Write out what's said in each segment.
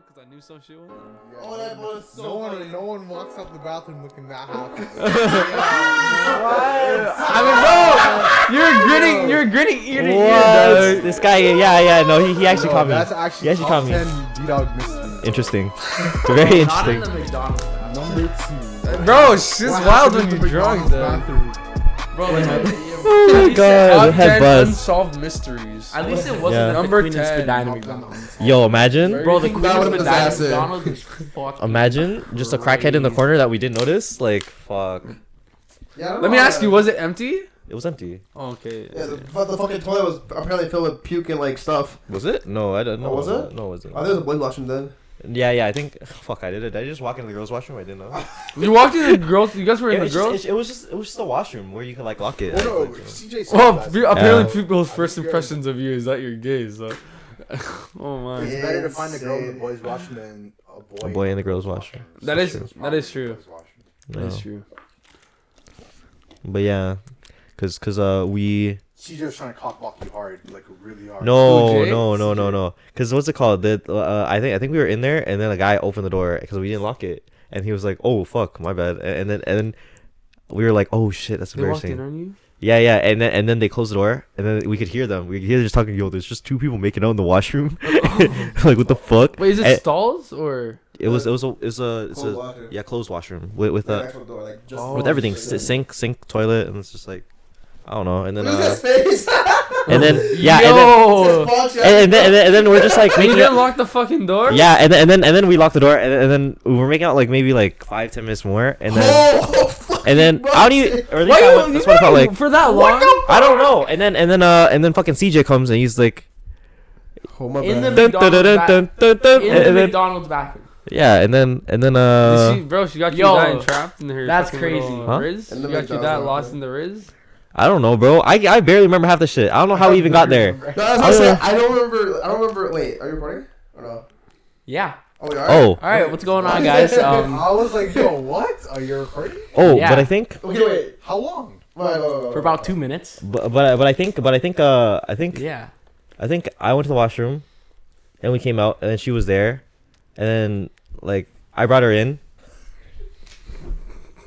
because I knew some shit went on. Oh, that was so funny. No one walks out the bathroom looking that happy. I mean, bro, you're grinning ear to ear, What? dog. This guy, yeah, no, he actually caught me. That's actually He actually caught me. 10 D-Dog mysteries. Interesting. Very Not in interesting. the McDonald's bathroom. Number 2. Bro, shit's What wild when happened in you're the drunk, McDonald's though. bathroom? Bro, Oh my god, top head 10 buzz. unsolved mysteries. At least it wasn't Yeah. like Number the Queen 10. and Spadina McDonald's. Yo, imagine. Bro, the Queen That and would've been Spadina disaster. McDonald's is fucking. Imagine just a crackhead in the corner that we didn't notice. Like, fuck. Yeah, I don't Let me know. ask you, was it empty? It was empty. Oh, okay. Yeah, the fucking toilet was apparently filled with puke and like stuff. Was it? No, I don't know. Oh, was it? No, it wasn't. I think it was a boys washroom then. Yeah, I think. Fuck, I did it. Did I just walk into the girls' washroom? I didn't know. You walked in the girls. You guys were in the was girls. just, it was just a washroom where you could like lock it. Oh, no, Like, CJ said Well, that. apparently people's first impressions of you is that you're gay. So, oh my, It's better to find a girl in the boys' washroom than a boy in the girls' washroom. that is true. that is true. That No. is true. But yeah, cause we. CJ was trying to cock block you hard, like really hard. No, Jay? no. Cause what's it called? I think we were in there, and then a guy opened the door because we didn't lock it, and he was like, "Oh fuck, my bad." And then we were like, "Oh shit, that's They walked in embarrassing." on you. Yeah, and then they closed the door, and then we could hear them. We could hear them just talking. Yo, there's just two people making out in the washroom. Like what the fuck? Wait, is it And stalls or? it was a Closed washroom. closed washroom with The a actual door, like just Oh, with everything shit. sink toilet, and it's just like I don't know. And then Look at his face. and then yeah, Yo! and then we're just like You making didn't out. lock the fucking door. Yeah, and then we locked the door, and then we were making out like maybe like 5-10 minutes more, and then I don't even. Or at least that's what it felt like. For that long? I don't know. And then fucking CJ comes and he's like, Oh my In the bad. dun, dun, dun, dun, dun, dun, In and the then McDonald's bathroom. yeah, and then Bro, she got you Yo, that entrapped in her. that's fucking crazy. little Huh? Riz? In She the got you that McDonald's lost bathroom. in the Riz. I don't know, bro. I barely remember half the shit. I don't know how we even got there. No, I was gonna say, I don't remember. Wait, are you recording? Or no? Yeah. Oh, we are. Oh, All right, what's going on, guys? I was like, yo, what? Are you recording? Yeah. but I think, Okay, wait. How long? Wait. For about 2 minutes. but I think, Yeah. I think I went to the washroom, and we came out, and then she was there, and then like I brought her in.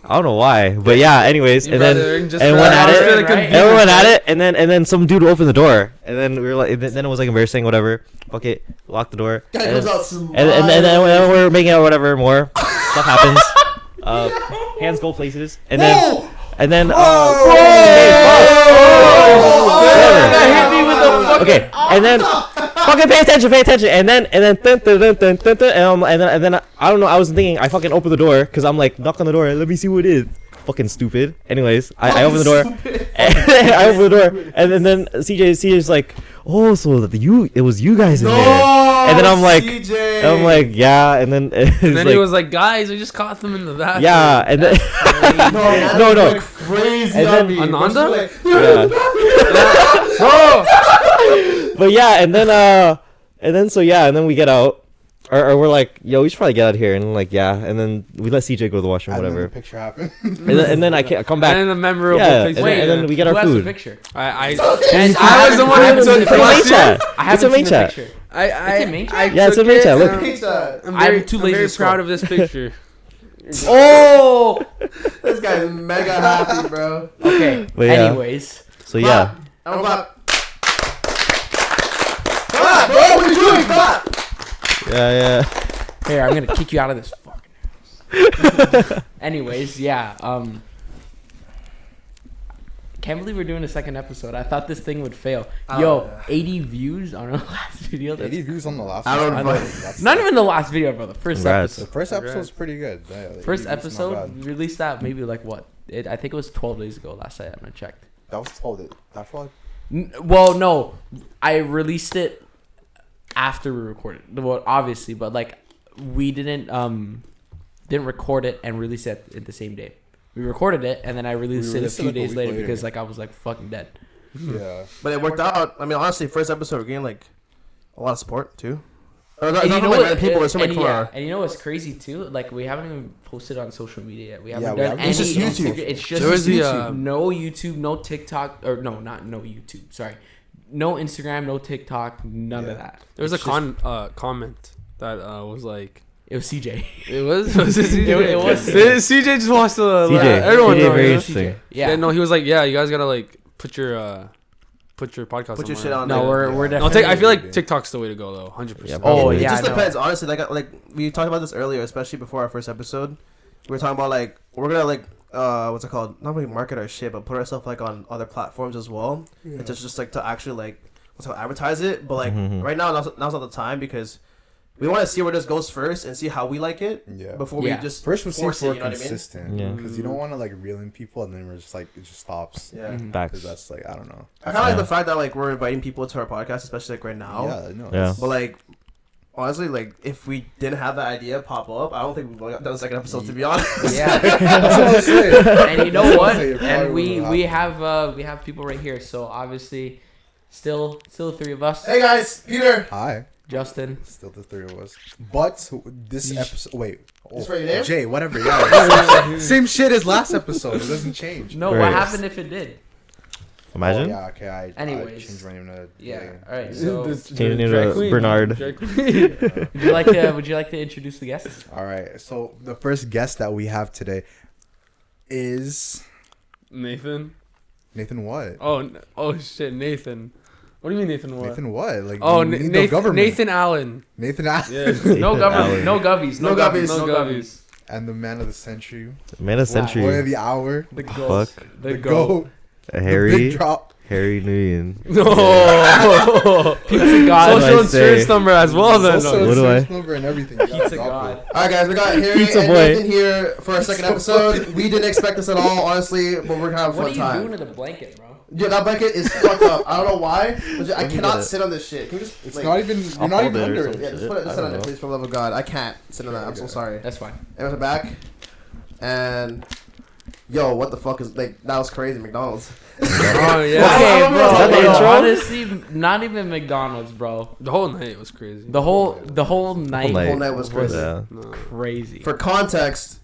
I don't know why, but yeah. Anyways, and then and and went at it. Right? And we went at it, and then some dude opened the door, and then we were like, then it was like embarrassing, whatever. Fuck it, lock the door, Guy and comes then, out smiling. and then we're making out, whatever. More stuff happens. Hands go places, and then Whoa! and then Hit me with the fucking. okay, and then fucking pay attention, and then dun, dun, dun, dun, dun, dun, and then I don't know. I was thinking I fucking opened the door because I'm like knock on the door, let me see who it is. Fucking stupid. Anyways, I opened the door. I opened the door, and then CJ's like, oh, so it was you guys in there. And then I'm like, CJ. yeah, and then it's And then like, he was like, guys, I just caught them in the bathroom. yeah, and then no, no. crazy And on then- me. Ananda? Like, Yeah. Bro, But yeah, and then so yeah, and then we get out, or we're like, yo, we should probably get out of here, and like yeah, and then we let CJ go to the washroom, And then the whatever, picture happened. and then I can't come and back. then the memorable Yeah, picture. and then we get Who our has the food. picture? I I was the one who took It's the in main last year. chat. I It's in haven't main seen the chat. picture. I It's in main chat? Yeah, it's took in main chat, it, look. I'm I'm very, too I'm lazy very to scroll. proud of this picture. Oh. this guy's mega happy, bro. Okay. But yeah. Anyways. So yeah, I'm about. Clap, bro. What are you doing? Clap. yeah. Here, I'm gonna kick you out of this fucking house. Anyways, yeah. Can't believe we're doing a second episode. I thought this thing would fail. Yo, 80 views on our last video. That's 80 views on the last I don't one. know. That's- not even the last video, bro. The first Congrats. The episode. first episode's pretty good. Yeah, 80 First views is not episode bad. we released that maybe like what? I think it was 12 days ago. Last time I checked. That was 12. That's why. Well, no, I released it after we recorded. Well, obviously, but like we didn't record it and release it at the same day. We recorded it and then I released it a released it few like a days week later later. because like I was like fucking dead. Yeah. But it worked out. I mean, honestly, first episode, we're getting like a lot of support too. Or not, And not you from, know like, what? people, it's from, like, And from yeah, our- and you know what's crazy too? Like we haven't even posted on social media yet. We haven't Yeah, we done haven't. any. It's just YouTube. Instagram- It's just There was the, YouTube. No YouTube, no TikTok, or no, not no YouTube. Sorry, no Instagram, no TikTok, none of that. There was a It's just- comment that was like. It was CJ. It was it CJ? It was CJ just wants to let CJ, everyone CJ know. very Yeah. interesting. Yeah. No, he was like, yeah, you guys gotta like put your podcast. Put your somewhere. shit on No, there. we're No, definitely. I feel like TikTok's the way to go though, 100%. Yeah, Oh probably. It yeah. just I know. depends, honestly. Like we talked about this earlier, especially before our first episode. We were talking about like we're gonna like what's it called? Not really market our shit, but put ourselves like on other platforms as well. Yeah. And just like to actually like what's it called, advertise it. But like Mhm. right now, now's not the time because we want to see where this goes first and see how we like it Yeah. before Yeah. we just First, we'll see if force it. we're You know what I mean? consistent. Yeah. Because you don't want to like reel in people and then we're just like it just stops. Yeah. Mhm. Facts. Because that's like I don't know. I kind of like Yeah. the fact that like we're inviting people to our podcast, especially like right now. Yeah. No. Yeah. But like, honestly, like if we didn't have that idea pop up, I don't think we've done a second episode to be honest. Yeah. That's what I'm saying. And you know what? It probably And wouldn't we have people right here. So obviously, still the three of us. Hey guys, Peter. Hi. Justin. Still the three of us. But this episode. Wait. Just for your name? Jay. Whatever. Yeah. Same shit as last episode. It doesn't change. No, Right. what happened if it did? Imagine. Oh, yeah. Okay. I Anyways. changed my name to. Yeah. Jay. All right. So Changing it to Bernard. would you like to introduce the guests? All right. So the first guest that we have today is Nathan. Nathan. What? Oh shit, Nathan. What do you mean Nathan what? Nathan. What? Like Oh, we need no Nathan, government. Nathan Allen. Nathan. Allen. Yeah. No government. Allen. No gubbies. No gubbies. No gubbies. And the man of the century. Man of Boy century. of the hour. The goat. Fuck. The Go. goat. The Harry. big drop. Harry Nguyen. No. Pizza God. Social What do I say? insurance number as well then. Also, What do I- insurance number and everything. You gotta Pizza drop God. it. All right, guys, we got Harry Pizza and boy. Nathan here for our second episode. We didn't expect this at all, honestly, but we're gonna have a What are fun you time. doing to the blanket, bro? Yeah, that blanket is fucked up. I don't know why. But I Let me cannot get it. sit on this shit. Can we just It's like, not even. I'll You're not hold even it or under something. it. yeah, just Shit, put it I sit don't on it, know. please, for the love of God. I can't sit on that. I'm so sorry. That's fine. And we're back. And yo, what the fuck is like? That was crazy. McDonald's. Oh yeah. Okay, bro. Is that the Yo, intro? honestly, not even McDonald's, bro. The whole night was crazy. The whole night, Whole The whole night was crazy. Yeah. No. crazy. For context,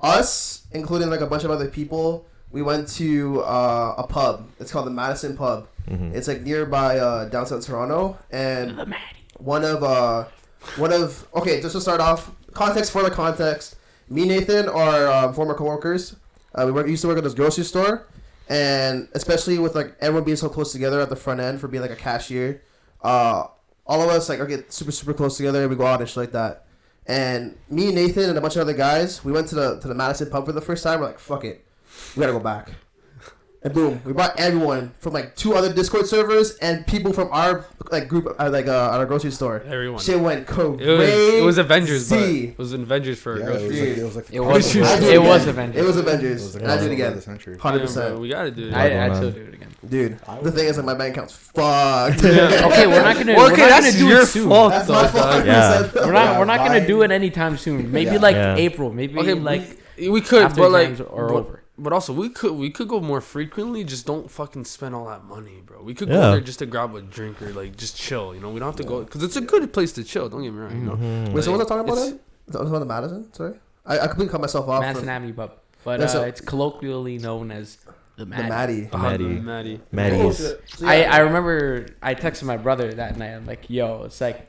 us, including like a bunch of other people, we went to a pub. It's called the Madison Pub. Mhm. It's like nearby downtown Toronto, and The Maddy. one of okay, just to start off, context for the context. Me and Nathan are former coworkers. We used to work at this grocery store, and especially with like everyone being so close together at the front end for being like a cashier, all of us like get super close together. We go out and shit like that. And me and Nathan and a bunch of other guys, we went to the Madison Pub for the first time. We're like, fuck it, we gotta go back. And boom, we brought everyone from like 2 other Discord servers and people from our like group at our grocery store. Everyone. Shit went crazy. It was Avengers, but it was Avengers for Yeah, grocery. it was like It was. It I do It again. was Avengers. It was It Avengers. was like And I do it the again. century. 100%. We gotta do it. I'd on. still do it again. Dude, the thing is, like, my bank account's fucked. Okay, we're not gonna. Well, we're okay, not that's gonna do your it soon. fault. That's though, my fault. dog. Yeah. We're not gonna do it anytime soon. Maybe Yeah. like Yeah. April. Maybe Okay, like we could, after but like, exams are but, over. but also we could go more frequently. Just don't fucking spend all that money, bro. We could go Yeah. there just to grab a drink or like just chill. You know, we don't have to go because it's a good place to chill. Don't get me wrong. You know, Mhm. Wait, so what was I talking about It's- then? Is that the Madison? Sorry? I completely cut myself off. Madison from Avenue Pub, but Yeah, so- it's colloquially known as the the Maddy. Maddie. Maddie. Maddie. Oh, Maddie's. shit. So, I yeah. remember I texted my brother that night. I'm like, yo, it's like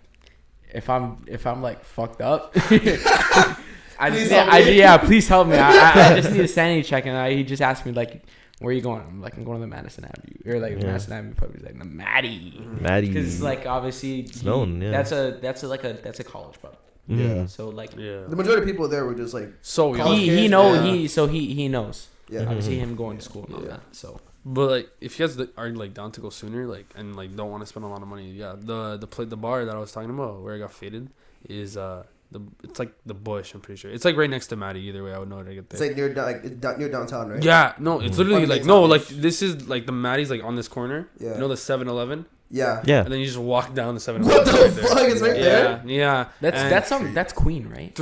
if I'm like fucked up. Please help me. Yeah, please help me. I just need a sanity check, and he just asked me like, "Where are you going?" I'm like, "I'm going to the Madison Avenue or like Yeah. Madison Avenue pub." He's like, "The Maddie," Maddie. because like obviously known, yeah. that's a college pub. Mhm. So like Yeah. The majority of people there were just like, So young. College he kids, know yeah. he knows. yeah. Obviously him going to school and all Yeah. that. So But like, if you guys are like down to go sooner, like, and like don't want to spend a lot of money, yeah, the bar that I was talking about where I got faded is it's like the Bush. I'm pretty sure it's like right next to Maddie. Either way, I would know how to get It's there. like near downtown, right? Yeah, no, it's literally Like like it's no, on like this- this is like the Maddie's like on this corner. Yeah. You know the 7-Eleven, Yeah. Yeah. and then you just walk down the 7-Eleven. What the right there. fuck? It's right there? Yeah, yeah. And- that's Queen, right?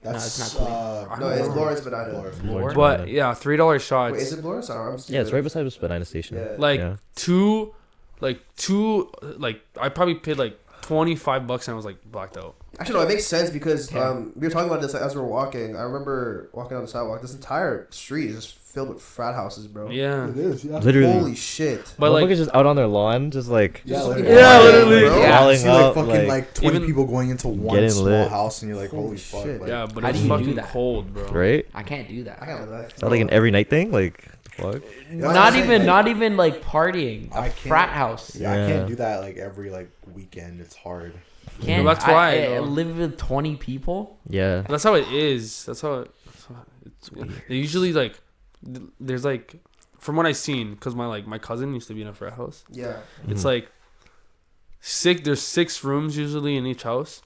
That's it's not No, it's Lawrence. Lawrence, but I don't. Lord. But yeah, $3 shots. Wait, is it Lawrence? I don't know. I'm Yeah, it's stupid. right beside the Spadina station. Yeah. like Yeah. two, like I probably paid like $25 and I was like blacked out. Actually, no, it makes sense because Yeah. we were talking about this as we were walking. I remember walking on the sidewalk. This entire street is just filled with frat houses, bro. Yeah. It is, yeah. Literally. Holy shit. But like, Motherfuckers just out on their lawn, just like Yeah, Yeah, literally. Bro. Yeah. You walling see like up, fucking like, like 20 even- people going into one getting small lit. house, and you're like, holy Holy fuck. shit. Like, yeah, but How it's do you do fucking that? cold, bro. right. I can't do that. I can't live that. Is that like an every night thing? Like, the fuck? Yeah, Not even like partying. I A can't- frat house. Yeah, I Yeah. can't do that like every like weekend. It's hard. Can't. That's why, I though. live with 20 people. Yeah. That's how it is. That's how it's. They usually like. There's like, from what I've seen, because my cousin used to be in a frat house. Yeah. It's Mhm. like there's 6 rooms usually in each house,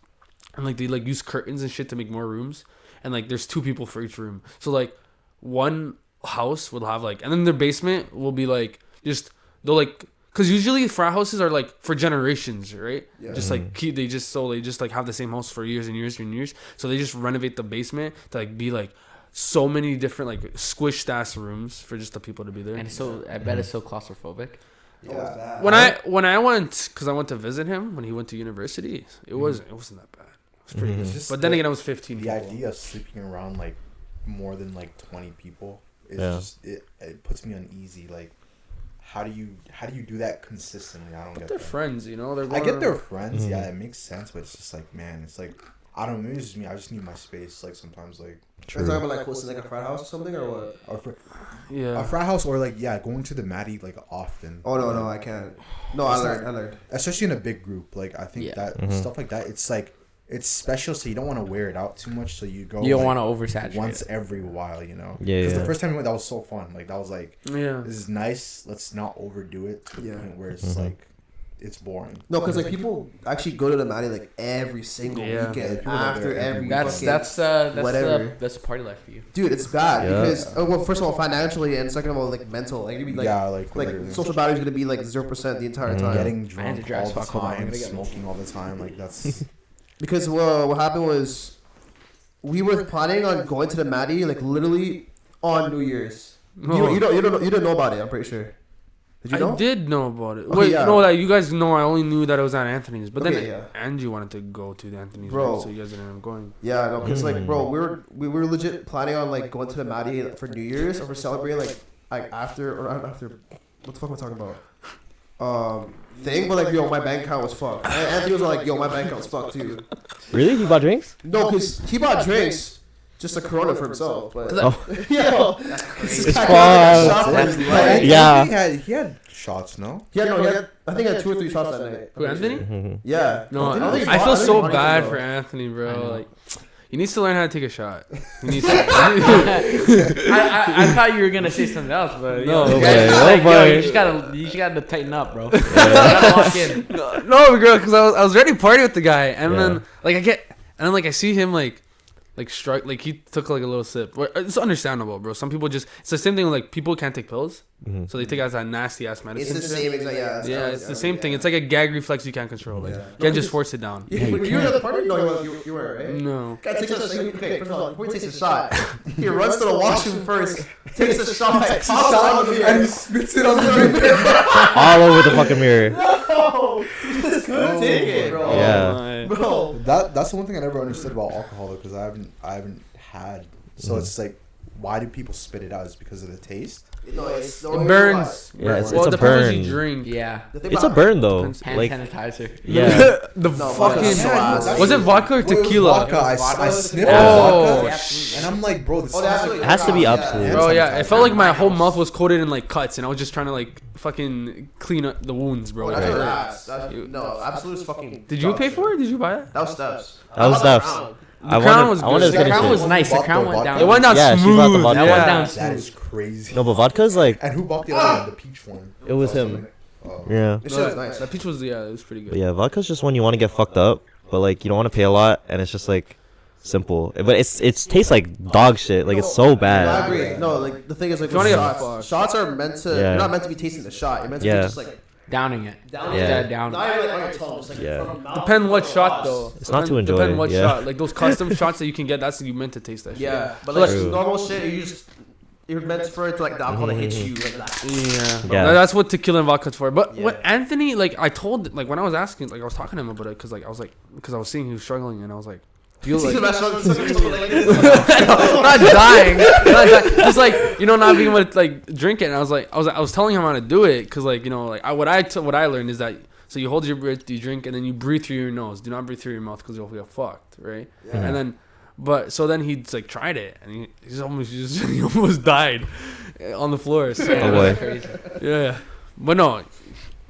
and like they like use curtains and shit to make more rooms, and like there's 2 people for each room. So like one house will have like, and then their basement will be like just they'll like, because usually frat houses are like for generations, right? Yeah. Just like they just like have the same house for years and years and years. So they just renovate the basement to like be like so many different like squished ass rooms for just the people to be there. And so I bet it's so claustrophobic. Yeah. When I went, because I went to visit him when he went to university, it wasn't that bad. It was pretty Mhm. good. It's just But then the- again, I was 15. The people. idea of sleeping around like more than like 20 people is Yeah. just it puts me uneasy. Like, how do you do that consistently? I don't But get they're that. friends, you know. They're I going get their around- friends, Mhm. yeah, it makes sense, but it's just like, man, it's like, I don't know, maybe it's just me. I just need my space. Like sometimes, like Are you talking about like hosting like a frat house or something or what? a Yeah. frat house or like going to the Maddy like often. Oh no, I can't. No, I It's learned. especially in a big group. Like I think Yeah. that Mhm. stuff like that, it's like it's special, so you don't want to wear it out too much. So you go. You don't like, want to oversaturate. once it. every while, you know. Yeah, Because yeah. the first time we went, that was so fun. Like that was like, Yeah. this is nice. Let's not overdo it to the Yeah. point where it's Mhm. like, it's boring. No, because like people actually go to the Maddy like every single Yeah. weekend Yeah, people go after there every. That's fucking- whatever. that's party life for you. Dude, it's bad Yeah. because well, first of all, financially, and second of all, like mental. Like you'd be like, yeah, like like literally. social battery's gonna be like 0% the entire Mhm. time. Getting I had to drunk drive all the fuck home. I'm time, gonna get smoking all the time. Like that's Because what happened was, we were planning on going to the Maddy like literally on New Year's. No. You didn't know about it. I'm pretty sure. Did you know? I did know about it. Okay, Wait, yeah. no, that you guys know. I only knew that it was at Anthony's, but then Okay, yeah. Angie wanted to go to the Anthony's, Bro. right? So you guys didn't end up going. Yeah, no, because like, Mm. bro, we were legit planning on like going to the Maddy for New Year's or for celebrating like after or not after. What the fuck am I talking about? Thing, but like, yo, my bank account was fucked. And Anthony was like, yo, my bank account was fucked too. Really? You bought drinks? No, because he bought drinks, just a Corona for himself. But Oh. yo, It's fun. Yeah. he had shots, no? He had, I think he had 2 or 3 shots that night. Who, Anthony? Mhm. Yeah. No, I don't think he I bought- feel think so he bought bad anything, for though. Anthony, I bro. know. Like, he needs to learn how to take a shot. He needs to. I thought you were gonna say something else, but No, yo, no guys, way, like, no yo, way. you just gotta tighten up, bro. You gotta lock in. No, girl, because I was ready to party with the guy, and Yeah. then I see him like strike, like he took like a little sip. It's understandable, bro. Some people just, it's the same thing. Like people can't take pills, Mhm. so they take it as that nasty ass It's medicine. the same exact. Yeah. Yeah, it's the same thing. It's like a gag reflex you can't control. Like Yeah. you can't just force it down. You were at the party? No, you weren't, right? No. Guy takes okay, first of all, before he takes a shot, he runs to the washroom first, takes a shot, coughs out the mirror. spits it on the drink. All over the fucking mirror. No! Just couldn't take it, bro. Yeah. my- Bro. That's the one thing I never understood about alcohol, because I haven't had. So Mhm. it's like, why do people spit it out? Is it because of the taste? No, it's the It only burns. Yeah, it's Well, it a depends what burn. you drink. Yeah. The thing It's a about- burn though. Hand Hand Like, sanitizer. yeah. The No, fucking. vodka. Yeah, Was it vodka or Well, it was tequila? vodka. I sniffed Oh, vodka, and I'm like, bro, this Oh, smells that's like what It has to be yeah. absolute. Bro, yeah, it felt like my whole house. mouth was coated in like cuts, and I was just trying to like fucking clean up the wounds, bro. Oh, It that's hurt. what no, absolute fucking. Did you dog pay shit. for it? Did you buy it? That was Steps. That was I bought Steps. the Crown. I Crown wanted was I wanted good. to The finish crown was it. nice. The Vodka, crown went vodka. down. It went down Yeah, she smooth. brought the vodka. That went Yeah. down That smooth. is crazy. No, but vodka's like, And who bought the other one, the peach one? it was him. Oh. Yeah. This shit was nice. That peach was it was pretty But good. yeah, vodka's just when you want to get fucked up, but like you don't want to pay a lot, and it's just like simple. But it tastes like dog shit. Like it's so I bad. agree. No, like the thing is, like If you wanna get shots, fucked. shots are meant to. Yeah. You're not meant to be tasting the shot. You're meant to Yeah. be just like Downing it. down. Yeah. Down. Not even like on your tongue. Just like Yeah. from mouth Depend what to shot across. though. It's not to enjoy, Depend what yeah. shot. Like those custom shots that you can get. That's you meant to taste that shit. Yeah, but So, like True. normal shit, you just you're meant for it to like the alcohol to hit you like that. Yeah. That's what tequila and vodka's for. But Yeah. what Anthony, like, I told, like, when I was asking, like, I was talking to him about it, because I was seeing he was struggling, and I was like, feel like Like, not dying, just like, you know, not being able to like drink it. And I was telling him how to do it, because, like, you know, like what I learned is that, so you hold your breath, you drink, and then you breathe through your nose. Do not breathe through your mouth, because you'll get fucked, right? Yeah. And then, so then he's like tried it, and he almost died on the floor. So, Oh boy. yeah, but no,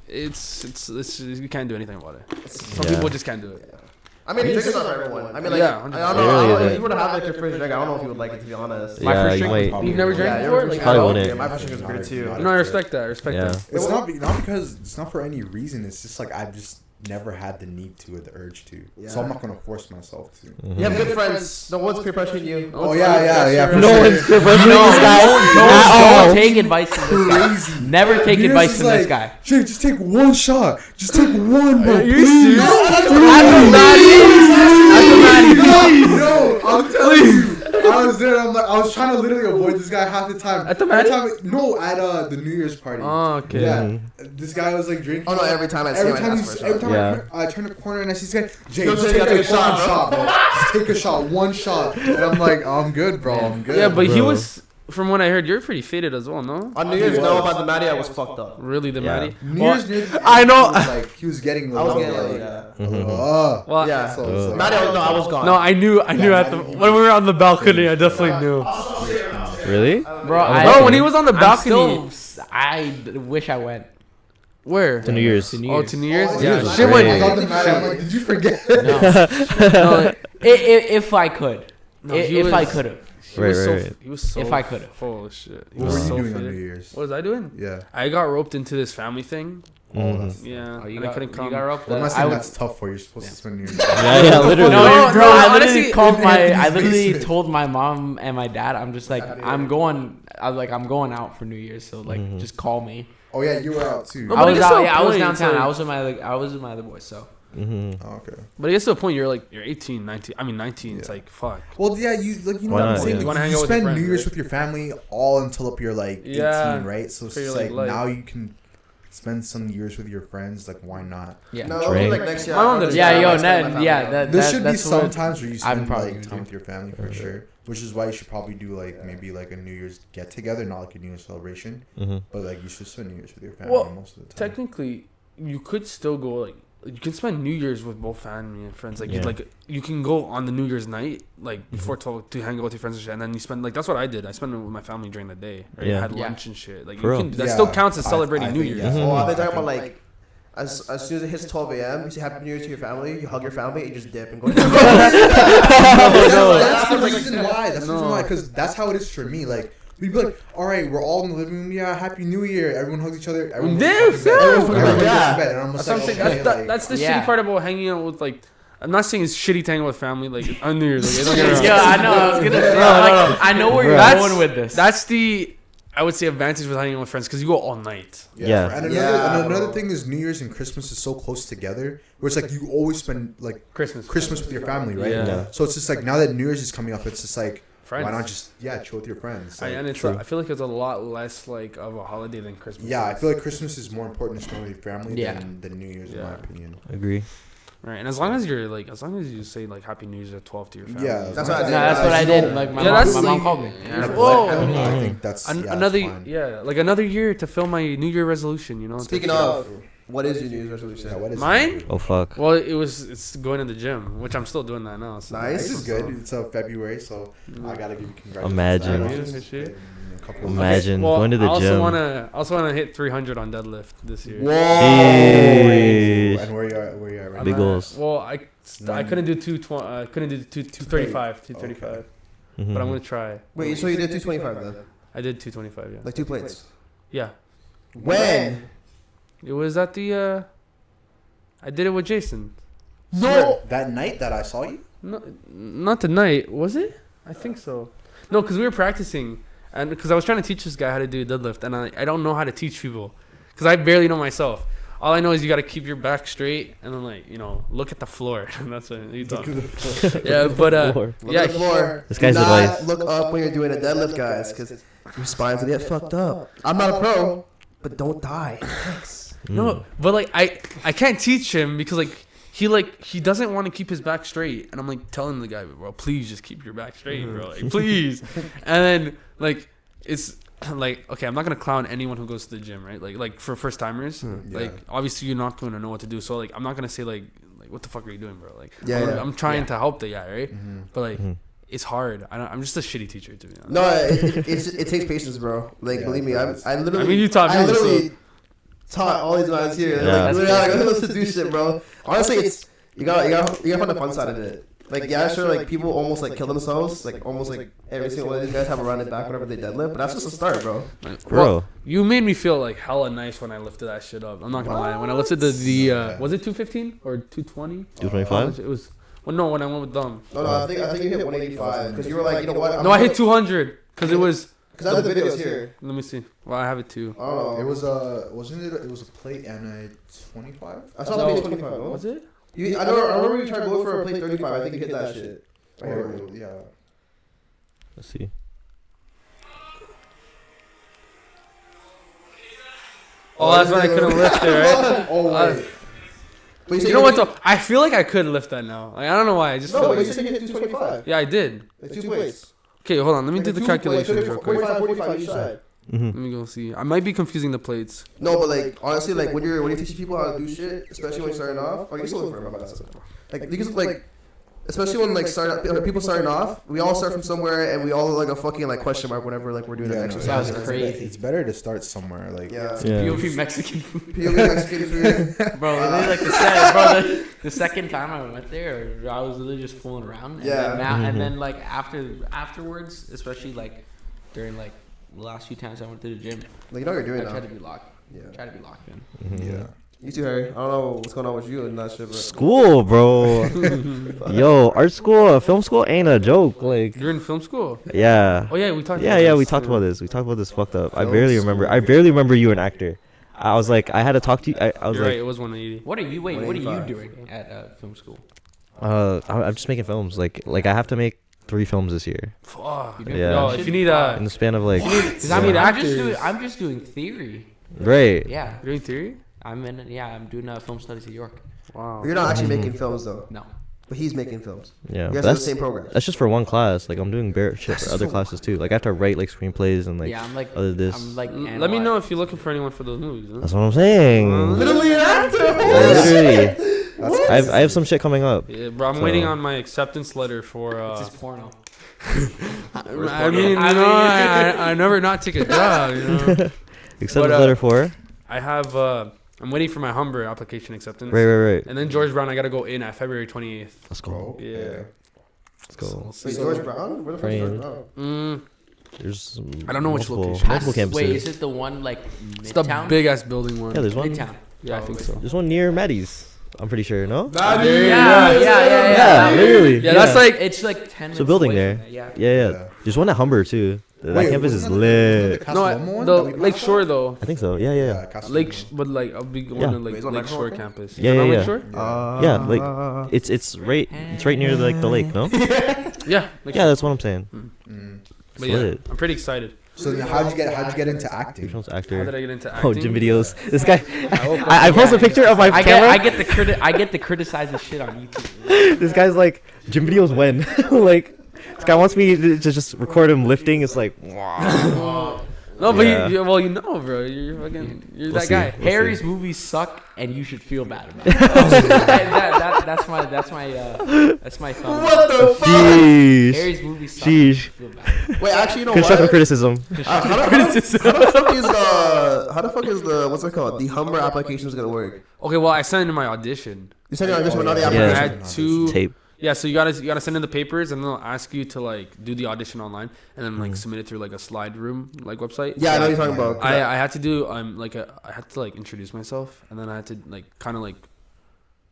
it's you can't do anything about it. Some Yeah. people just can't do it. I mean, drinking's not for everyone. I mean, like, Yeah, I don't It know. really If isn't. you were to have like your first drink, I don't know if you would like it, to be honest. My Yeah, first you drink might. You've never drank Yeah, before? your Like, first Probably drink? wouldn't. Yeah, my first drink was beer too. no, I respect that. I respect Yeah. that. It's not because it's not for any reason. It's just like I've just never had the need to or the urge to. So I'm not gonna force myself to. You have good friends. No one's peer pressuring you. Oh yeah. No one's preferring No, this guy at don't all. take advice from this guy. Crazy. Never take Yours advice is from this like, guy. Jay, just take one shot. Just take one, bro. Are you please. serious? No, I'm telling you. I was there. I'm like, I was trying to literally avoid this guy half the time. At the Every Maddy? time, no, at the New Year's party. Oh, okay. Yeah, this guy was like drinking. Oh no! Every time I see him, I ask for a every shot. time Yeah. I turn the corner and I see this guy, Jay, Yo, just Jay, take gotta a take a shot, shot, bro. Just take a shot, one shot. And I'm like, I'm good, bro. I'm good. Yeah, but he Bro. was, from what I heard, you're pretty faded as well, no? On New Year's, no, about the Maddy, I was fucked up. Really, the Yeah. Maddy? New Well, Year's Eve, I know. He was, like, he was getting. I was like, getting yeah. Well, Yeah. So it's like- Maddy, no, I was gone. no, I knew at the when we were on the balcony, I definitely knew. Really? Bro, Bro, when he was on the balcony, I wish I went. where? To New Year's. To New Oh, Year's. to New Year's? Oh, Yeah, yeah. shit I went. thought the Maddy, I'm like, did you forget? No, if I could. No, if he was- I could have. He was Right, so, right. he was so. If I could've. Holy shit. He What was were you so doing on New faded. Year's? What was I doing? Yeah. I got roped into this family thing. Mhm. Yeah, Oh, you and I got, couldn't you come. got roped? What am I I saying? would, That's tough for you. You're supposed to spend New Year's. Yeah, literally. no, No, bro, no, I honestly, literally called I Anthony's literally basement. told my mom and my dad. I'm just like, I'm going out for New Year's, so like, just call me. Oh yeah, you were out too. No, I but was it's out. still Yeah, I was point, downtown. so- I was with my other boys. So Mhm. Oh, okay. But it gets to a point you're 18, 19. I mean 19. It's Yeah. like fuck. Well, yeah, you like you know Why what I'm not? saying. Yeah. You wanna Like, hang you out with your spend friends, New Year's right? with your family all until up you're like 18, Yeah. right? So it's For your, just like, like life. now you can spend some years with your friends. Like why not? yeah, No, Drink. like next year. My mom I does yeah, understand. yo, I spend my Ned, family. yeah, There should be that's some what times where you I'm spend probably like gonna time do. with your family for sure. Which is why you should probably do like maybe like a New Year's get together, not like a New Year's celebration, Mhm. but like you should spend New Year's with your family Well, most of the time. Technically, you could still go like you can spend New Year's with both family and friends. Like Yeah. you can go on the New Year's night like before 12 to hang out with your friends and shit, and then you spend like that's what I did. I spent it with my family during the day. Right? Yeah. I had Yeah. lunch and shit. Like For you real. can, that Yeah, still counts as I celebrating New think, Year's. yeah. Oh, I think Exactly. talking about like as soon as it hits 12 a.m., you say Happy New Year to your family, you hug your family, and you just dip and go. That's the reason why. That's the reason No. why. Because that's how it is for me. Like we'd be like, all right, we're all in the living room. Yeah, Happy New Year. Everyone hugs each other. Everyone Yeah, goes to bed. yeah. Everyone goes to Yeah. bed. And I'm That's just what I'm like, saying. okay, like, That's the Yeah. shitty part about hanging out with like. I'm not saying it's shitty to hang out with family like on New Year's. Like, don't get me wrong. Yeah, I know. I was gonna say. No, Like, I know where you're That's- going with this. That's the I would say advantage with hanging out with friends because you go all night. Yeah. And another, Yeah, and another bro. thing is New Year's and Christmas is so close together, where it's like you always spend like Christmas Christmas with your family, right? Yeah. So it's just like now that New Year's is coming up, it's just like friends. why not just chill with your friends? Like, And it's True. I feel like it's a lot less like of a holiday than Christmas. yeah, I is. feel like Christmas is more important to spend with your family Yeah. than New Year's, in Yeah. my opinion. Agree. Right, and as long as you say like Happy New Year's at 12 to your family. Yeah, That's what I did. No, that's what I did. Like my Yeah, mom, that's my mom like- called me. Yeah. Like, Whoa. I think that's Another that's fine. like another year to fill my New Year resolution. You know. Speaking of, what is your New Year's resolution? Yeah, what is Mine? Oh fuck. Well, it's going to the gym, which I'm still doing that now. So. Nice. This is good. It's February, so I gotta give you congratulations. Imagine. I know Yeah, it's for sure. been a couple of Imagine Well, going to the I gym. I also wanna hit 300 on deadlift this year. Whoa. Jeez. And where you at right I'm Big now? goals. Well, I couldn't do 235, 235, Mhm. but I'm gonna try. Wait, so you did 225 then? I did 225. Yeah. Like 2 plates? Yeah. When? It was at the. I did it with Jason. No. That night that I saw you? No, not tonight. Was it? I think so. No, because we were practicing, and because I was trying to teach this guy how to do deadlift, and I don't know how to teach people, because I barely know myself. All I know is you got to keep your back straight, and then look at the floor. And that's what you thought. Yeah, but Floor. Look yeah, at the floor. This guy's Do not advice. look up when you're doing a deadlift, guys, because Your spine's gonna get fucked up. I'm not a pro, but don't die. Thanks. No, but like I can't teach him because he doesn't want to keep his back straight, and I'm like telling the guy, bro, please just keep your back straight, bro, like please. And then like it's like, okay, I'm not gonna clown anyone who goes to the gym, right? Like for first timers, like obviously you're not gonna know what to do, so like I'm not gonna say like what the fuck are you doing, bro? Like I'm trying to help the guy, right? But like it's hard. I'm just a shitty teacher, to be honest. No, it takes patience, bro. Like believe me, I literally. I mean, you taught me. I literally taught all these guys here. Like literally, I got to do shit, bro. Honestly, it's you gotta find the fun side of it. Like sure, like people almost like kill themselves, like almost like every single one of these guys have a rounded back whenever they deadlift, but that's just a start, bro. Well, you made me feel like hella nice when I lifted that shit up. I'm not gonna lie. When I lifted the was it 215 or 220? 225. It was. Well, no, when I went with them. No, I think you hit 185 because you were like, you know what? No, I hit 200 because it was. Because I have the videos here. Let me see. Well, I have it too. Oh, it was wasn't it? It was a plate and a 25. I saw the plate 25. No? Was it? I remember you tried to go for a plate 35. I think you hit that shit. Right here. Yeah. Let's see. Oh, that's when I couldn't lift it, right? Oh, wait. But You know what though? I feel like I could lift that now. Like I don't know why. I just feel but like you said you hit 225. yeah, I did. Like 2 plates. Okay, hold on. Let me do the calculations real quick. 45 each side. Let me go see. I might be confusing the plates. No, but like honestly, like when you teach people how to do shit, especially when you're starting off, like you're still learning about that stuff. Like because like, especially when like people starting off, we all start from somewhere and we all like a fucking like question mark whenever like we're doing an exercise. That was crazy. It's better to start somewhere. Like POV Mexican food. POV Mexican food. Bro, like the second time I went there, I was literally just fooling around. And then like afterwards, especially like during like the last few times I went to the gym, Like you know what you're doing I now. tried to be locked. Yeah. Try to be locked in. Yeah. You too, Harry. I don't know what's going on with you and that shit, but School, bro. Yo, art school, film school ain't a joke. Like, You're in film school. yeah. Oh yeah, we talked. Yeah, about yeah, this. we talked about this. We talked about this fucked up. I Film barely remember you an actor. I was like, I had to talk to you. I was You're like, right. It was 180. What are you doing 185. at film school? I'm just making films. Like I have to make 3 films this year Fuck. Yeah. Yo, if you need in the span of like, Cause I mean actors. I'm just doing theory. right. Yeah, You're doing theory. I'm doing film studies at York. Wow. you're not actually making films though. No. But he's making films. Yeah, You but guys have the that's same program. that's just for one class. Like I'm doing bare shit for other classes too. Like I have to write like screenplays and like Yeah, I'm like other this. I'm like. Let me know if you're looking for anyone for those movies. Huh? That's what I'm saying. Literally an actor. Literally, I have some shit coming up. Yeah, bro. I'm So- waiting on my acceptance letter for. It's just porno. I mean, I never not take a job. You know. Acceptance But, letter for. I have. I'm waiting for my Humber application acceptance. Right. And then George Brown, I gotta go in at February 28th. Let's go. Yeah. Let's go. We'll see. Wait, George Brown? Where the fuck is George Brown? There's I don't know which multiple- location. Multiple campuses. Wait, is it the one like It's the Midtown? big ass building one. Yeah, there's one. Midtown. Yeah, I think so. There's one near Maddy's. I'm pretty sure. No. Maddy. Yeah, literally. Yeah, that's like. It's like 10 It's a building away there. from that, Yeah. Yeah. There's one at Humber too. That campus is lit. No, the Lake Shore though. I think so. Yeah. But like I'll be going Yeah. to like Wait, is it Lake Lake Shore Shore? campus. Yeah, Is it on yeah, Lake yeah. Shore? Yeah, like it's right near like the lake. No. Yeah. Lake Yeah, Shore. that's what I'm saying. But It's yeah, lit. I'm pretty excited. So then how'd you get into acting? Films How actor. did I get into acting? Oh, gym videos. This guy. woke up- I post a picture of my camera. I get to criticize the shit on YouTube. This guy's like, gym videos when? Like, this guy wants me to just record him lifting. It's like, wow. No, but Yeah. you, well, you know, bro. You're fucking. You're We'll that see. guy. We'll Harry's see. movies suck, and you should feel bad about it. That's my thumb. What the fuck? Sheesh. Harry's movies suck. Sheesh. You should feel bad. Wait, actually, you know Constructive what? criticism. How the fuck is the what's it called? The Humber application is gonna work. Okay, well, I sent in my audition. You said you're audition, but not the I Yeah. application. had two. Tape. Yeah, so you gotta send in the papers, and they'll ask you to like do the audition online, and then like submit it through like a slide room like website. Yeah, I know what you're talking about. I had to do I had to like introduce myself, and then I had to like kind of like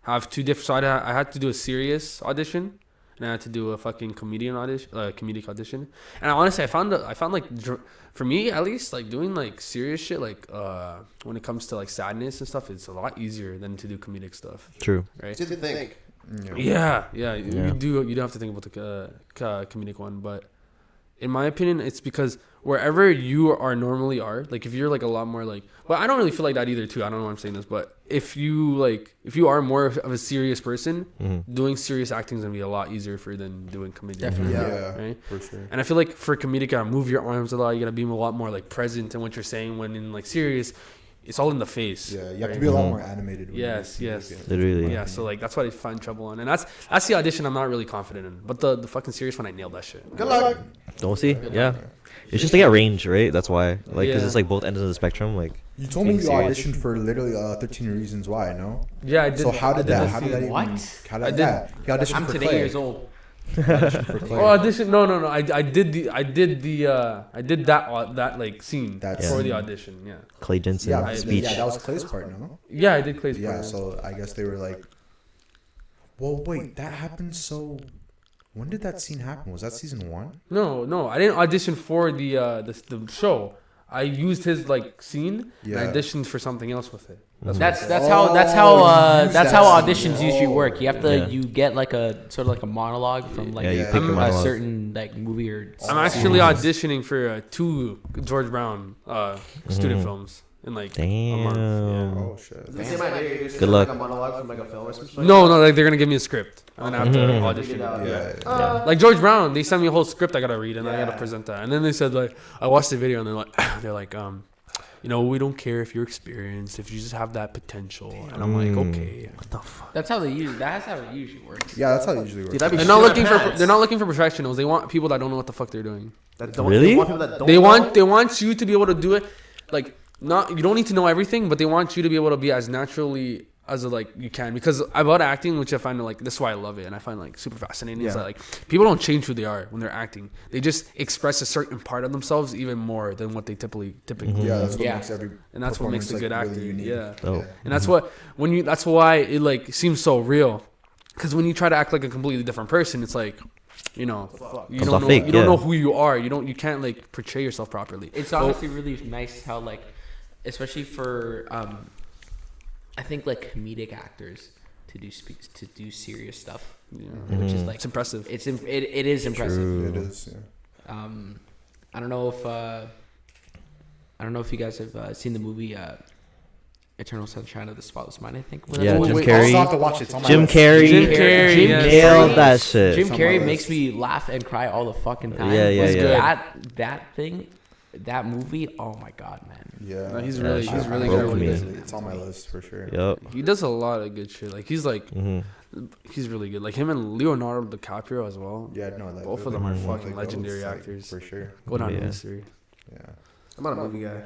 have two different. So I had to do a serious audition, and I had to do a fucking comedic audition. And honestly, I found like for me at least, like doing like serious shit, like when it comes to like sadness and stuff, it's a lot easier than to do comedic stuff, True. right? It's good to think. Yeah. You Yeah. do have to think about the comedic one, but in my opinion, it's because wherever you are normally are, like if you're like a lot more like, well, I don't really feel like that either too. I don't know why I'm saying this, but if you are more of a serious person, doing serious acting is gonna be a lot easier for you than doing comedy. Definitely. Yeah, Right. for sure. And I feel like for comedic, you gotta move your arms a lot. You gotta be a lot more like present in what you're saying. When in like serious, it's all in the face. Yeah, you have to be a lot more animated. when Yes, you yes. make it. Literally. Yeah, so like that's what I find trouble on, and that's the audition I'm not really confident in. But the fucking serious one, I nailed that shit. Good luck. Don't see? Yeah. It's just to get range, right? That's why. Like, because Yeah. it's like both ends of the spectrum. Like, You told me you Being serious. auditioned for literally 13 Reasons Why, no? Yeah, I did. So how I did did that? the How did scene. that even? What? How did I did- that? He auditioned I'm for today Clay. years old. Auditioned for Clay. Oh, audition? No. I did that like scene That's- for the audition. Yeah. Clay Jensen Yeah, speech. yeah, that was Clay's part, no? Yeah, I did Clay's Yeah, part. so I guess they were like, well, wait, that happened so. When did that scene happen? Was that season 1? No, I didn't audition for the show. I used his like scene and I Yeah. auditioned for something else with it. That's Oh, how you use that's that how scene. auditions usually work. You have to Yeah. you get like a sort of like a monologue from like Yeah, you Yeah. pick a I'm- a monologue. certain like movie or. I'm actually auditioning for 2 George Brown student films in like a month. Damn. Oh, shit. It's the same idea. You're just Oh. Good like luck. a monologue from like a film or something. No, like they're gonna give me a script and I have to Mhm. audition. Yeah. Like George Brown, they sent me a whole script I gotta read and I gotta present that. And then they said like, I watched the video and they're like, we don't care if you're experienced, if you just have that potential. And I'm like, okay, what the fuck? That's how they use. That's how it usually works. Yeah, that's how it usually works. Dude, that'd be They're not shit. looking for they're not looking for professionals. They want people that don't know what the fuck they're doing. That don't, Really? They want people that don't They know. want you to be able to do it, like not you don't need to know everything, but they want you to be able to be as naturally as like you can. Because about acting, which I find like this is why I love it and I find like super fascinating, is Yeah. that like people don't change who they are when they're acting. They just express a certain part of themselves even more than what they typically. Yeah, that's what Yeah. makes every. And that's what makes performance, a good like, actor. really unique. Yeah. Oh. And that's what that's why it like seems so real. Because when you try to act like a completely different person, it's like, you Comes don't off know fake, you don't yeah. know who you are. You can't like portray yourself properly. It's So- honestly really nice how like, especially for I think like comedic actors to do serious stuff, yeah. which is Mhm. like It's impressive. it is impressive. True. It is. Yeah. I don't know if you guys have seen the movie Eternal Sunshine of the Spotless Mind. I think. Yeah, Jim Wait, I Carrey. still have to watch it. It's on my Jim list. Carrey. Jim Carrey, Jim yeah. Nailed Carrey. that shit. Jim It's on my Carrey list. makes me laugh and cry all the fucking time. Yeah, yeah, It's yeah. good. That thing, that movie. Oh my god, man. Yeah. No, he's Yeah, really shit he's really broke good at what he me. does. It's on my list for sure. Yep. He does a lot of good shit. Like he's hmm really good. Like him and Leonardo DiCaprio as well. Yeah, no, like Both of them are like, fucking those, legendary like, actors. for sure. Go down in Yeah. history. Yeah. I'm not a movie guy.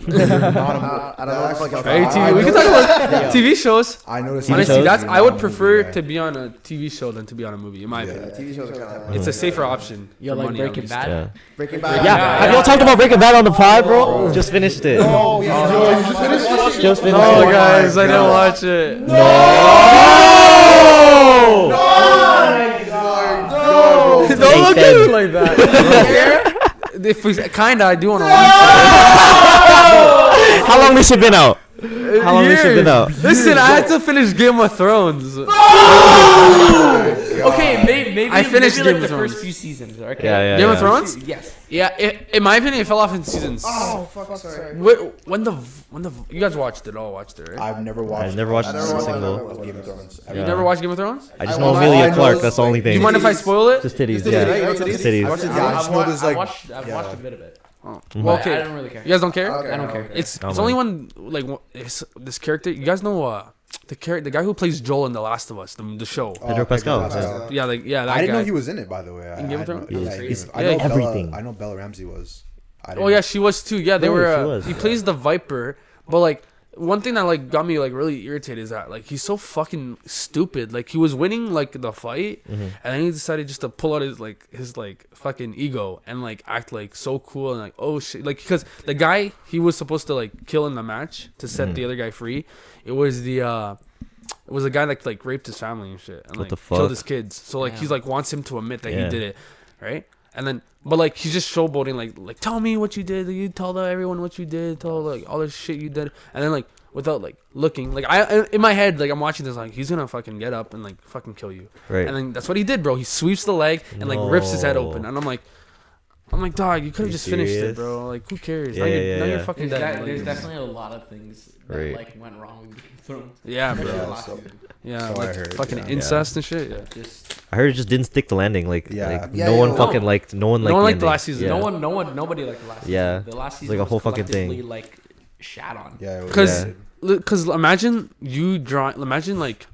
Not a I don't know if I can- Hey, I TV. We can noticed- talk about TV shows. I noticed. TV Honestly, shows? that's I You're would not a prefer movie guy. to be on a TV show than to be on a movie, in my Yeah. opinion. TV shows are kind of It's a safer option. Yo, for like money, at Breaking least. Bad. Yeah. Breaking Bad. Yeah. Have y'all talked about Breaking Bad on the pod, bro? Just finished it. Oh, yeah. Just finished No, it. guys, I didn't watch it. Don't look at it like that. If we kinda, I do want to watch How long this shit been out? it. How long this shit been out? Listen, I had to finish Game of Thrones. Okay, maybe I finished maybe Game like of the Thrones. first few seasons. Okay. Yeah, Game of Thrones? Yes. Yeah, in my opinion, it fell off in seasons. Oh fuck! Sorry. When the you guys watched it, all watched it, right? I've never watched. I've never watched I a never watched single. that. Game of Thrones. You Yeah. never watched Game of Thrones? I just I know know- Amelia I know Clark. those, That's the only like, Do you thing. mind if I spoil it? Just titties. Just Yeah. titties. Just Titties. titties. Watch it. Yeah, I just know there's like. I've yeah. watched a bit of it. Well, But okay. I don't really care. You guys don't care? Okay, I don't care. It's Oh, only man. one like this character. You guys know the guy who plays Joel in The Last of Us, the show. Pedro Pascal. Yeah, that I guy. didn't know he was in it, by the way. In Game of Thrones? He's I know everything. Bella, I know Bella Ramsey was. Oh yeah, she was too. Yeah, they Really, were. she was. He plays the Viper, but like one thing that like got me like really irritated is that like he's so fucking stupid. Like he was winning like the fight, and then he decided just to pull out his fucking ego and like act like so cool and like oh shit, like because the guy he was supposed to like kill in the match to set the other guy free. It was the guy that like raped his family and shit and What like the killed fuck? his kids. So like he's like wants him to admit that Yeah. he did it, right? And then, but like he's just showboating, like tell me what you did. You tell everyone what you did. Tell like all this shit you did. And then like without like looking, like I in my head, like I'm watching this, like he's gonna fucking get up and like fucking kill you. Right. And then that's what he did, bro. He sweeps the leg and like rips his head No. open. And I'm like, I'm like, dog, you could you have just finished it, serious? bro. Like, who cares? Yeah, now yeah, you're, now yeah. you're fucking There's, dead. there's Like, definitely a lot of things that Right. like went wrong with Game of Thrones. yeah, Especially bro. the last so- season. Yeah, So I like heard, fucking yeah. incest and shit. Yeah. Just I heard it just didn't stick the landing. Like, Yeah. like Yeah, no yeah, one no. fucking liked. No one liked. No one the liked the ending. last season. Yeah. nobody liked the last Yeah. season. The last It's season like a was whole fucking thing. collectively, like shat on. Yeah. it was- Because yeah. because imagine you draw. Imagine like,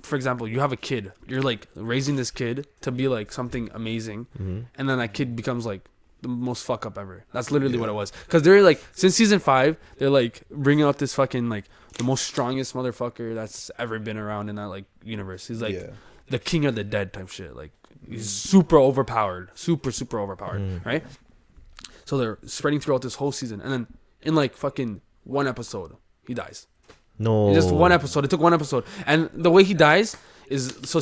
for example, you have a kid. You're like raising this kid to be like something amazing, Mhm. and then that kid becomes like the most fuck up ever. That's literally what it was. Because they're like, since season 5, they're like bringing out this fucking like the most strongest motherfucker that's ever been around in that like universe. He's like Yeah. the king of the dead type shit. Like he's super overpowered, super overpowered, right? So they're spreading throughout this whole season, and then in like fucking one episode, he dies. No. In just one episode. It took one episode, and the way he dies is so.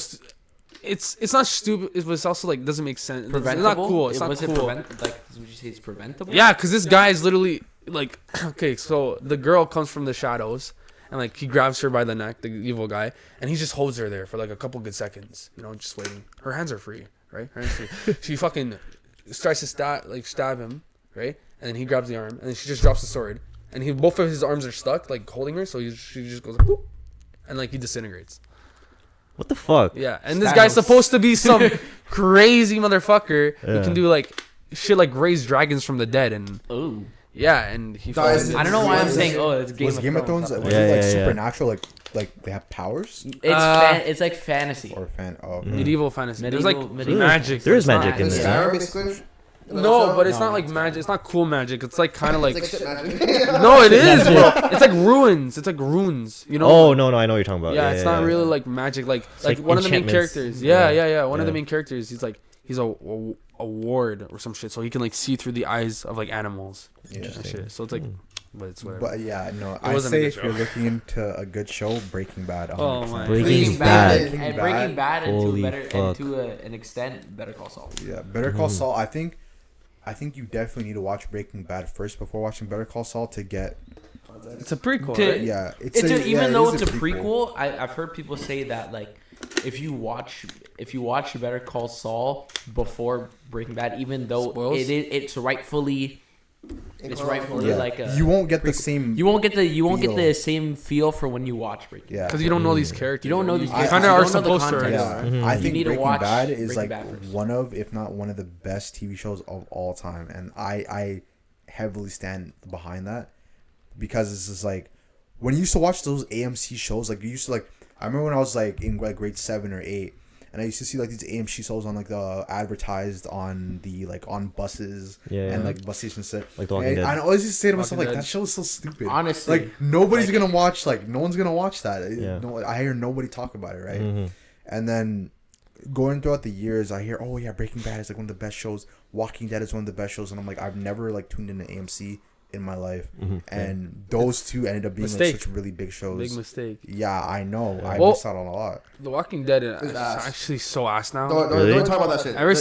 It's not stupid, but it's also like doesn't make sense. It's Preventable. not cool. It's not was cool. it like? Would you say it's preventable? Yeah, because this guy is literally like, okay, so the girl comes from the shadows, and like he grabs her by the neck, the evil guy, and he just holds her there for like a couple good seconds, you know, just waiting. Her hands are free, right? Her hands free. She fucking starts to stab him, right? And then he grabs the arm, and then she just drops the sword, and both of his arms are stuck, like holding her, so she just goes, boop, and like he disintegrates. What the fuck? Yeah, and this guy's supposed to be some crazy motherfucker. He Yeah. can do like shit like raise dragons from the dead, and Ooh. yeah, and he. Guys, fucking- I don't know why I'm Was saying. it- Oh, it's Game Was Game of Thrones It's was Yeah, it like yeah, yeah. supernatural? Like they have powers it's like fantasy. or fan? Oh, okay. medieval fantasy. There's like Medieval- magic. There is It's not- magic in Is there. Skyrim basically? No, but it's No, not like it's magic. It's not cool magic. It's like kind of like. It's shit magic. No, it is, bro. It's like ruins. It's like runes. You know. Oh no, I know what you're talking about. Yeah, it's not really like magic. Like like one of the main enchantments. characters. Yeah. One of the Yeah. main characters. He's a ward or some shit, so he can like see through the eyes of like animals. Yeah. And shit. So it's like, but it's whatever. But yeah, no. I wasn't a say good if you're show. looking into a good show, Breaking Bad. 100%. Oh my. Breaking Bad. Bad. And Breaking Bad into Holy better fuck. into an extent, Better Call Saul. Yeah, Better Call Saul. I think you definitely need to watch Breaking Bad first before watching Better Call Saul to get. It's a prequel, To- right? Yeah, Even though it it's is a prequel, I've heard people say that like if you watch Better Call Saul before Breaking Bad, even though Spoils? it's rightfully Yeah. like a you won't get the same. you won't get feel. the same feel for when you watch Breaking. Yeah, Because you don't know these characters. You don't know these You characters. kind of You are don't know the supposed to. context. Already. Yeah, I You think need to Breaking watch Bad is Breaking like Bad first. one of, if not one of the best TV shows of all time, and I heavily stand behind that because it's just like when you used to watch those AMC shows, like you used to like. I remember when I was like in like grade 7 or 8, and I used to see like these AMC shows on like the advertised on the like on buses Yeah, and yeah. like bus stations. Like Like The Walking Dead. I always used to say to myself Walking like Dead. that show is so stupid. Honestly, like nobody's gonna watch. Like no one's gonna watch that. Yeah. No, I hear nobody talk about it, right? Mhm. And then going throughout the years, I hear, oh yeah, Breaking Bad is like one of the best shows. Walking Dead is one of the best shows, and I'm like, I've never like tuned into AMC in my life, and those two ended up being like Mistake. such really big shows. Big mistake. Yeah, I know. I Well- missed out on a lot. The Walking Dead is ass. actually so ass now. Don't, Really? don't talk about that shit. Ever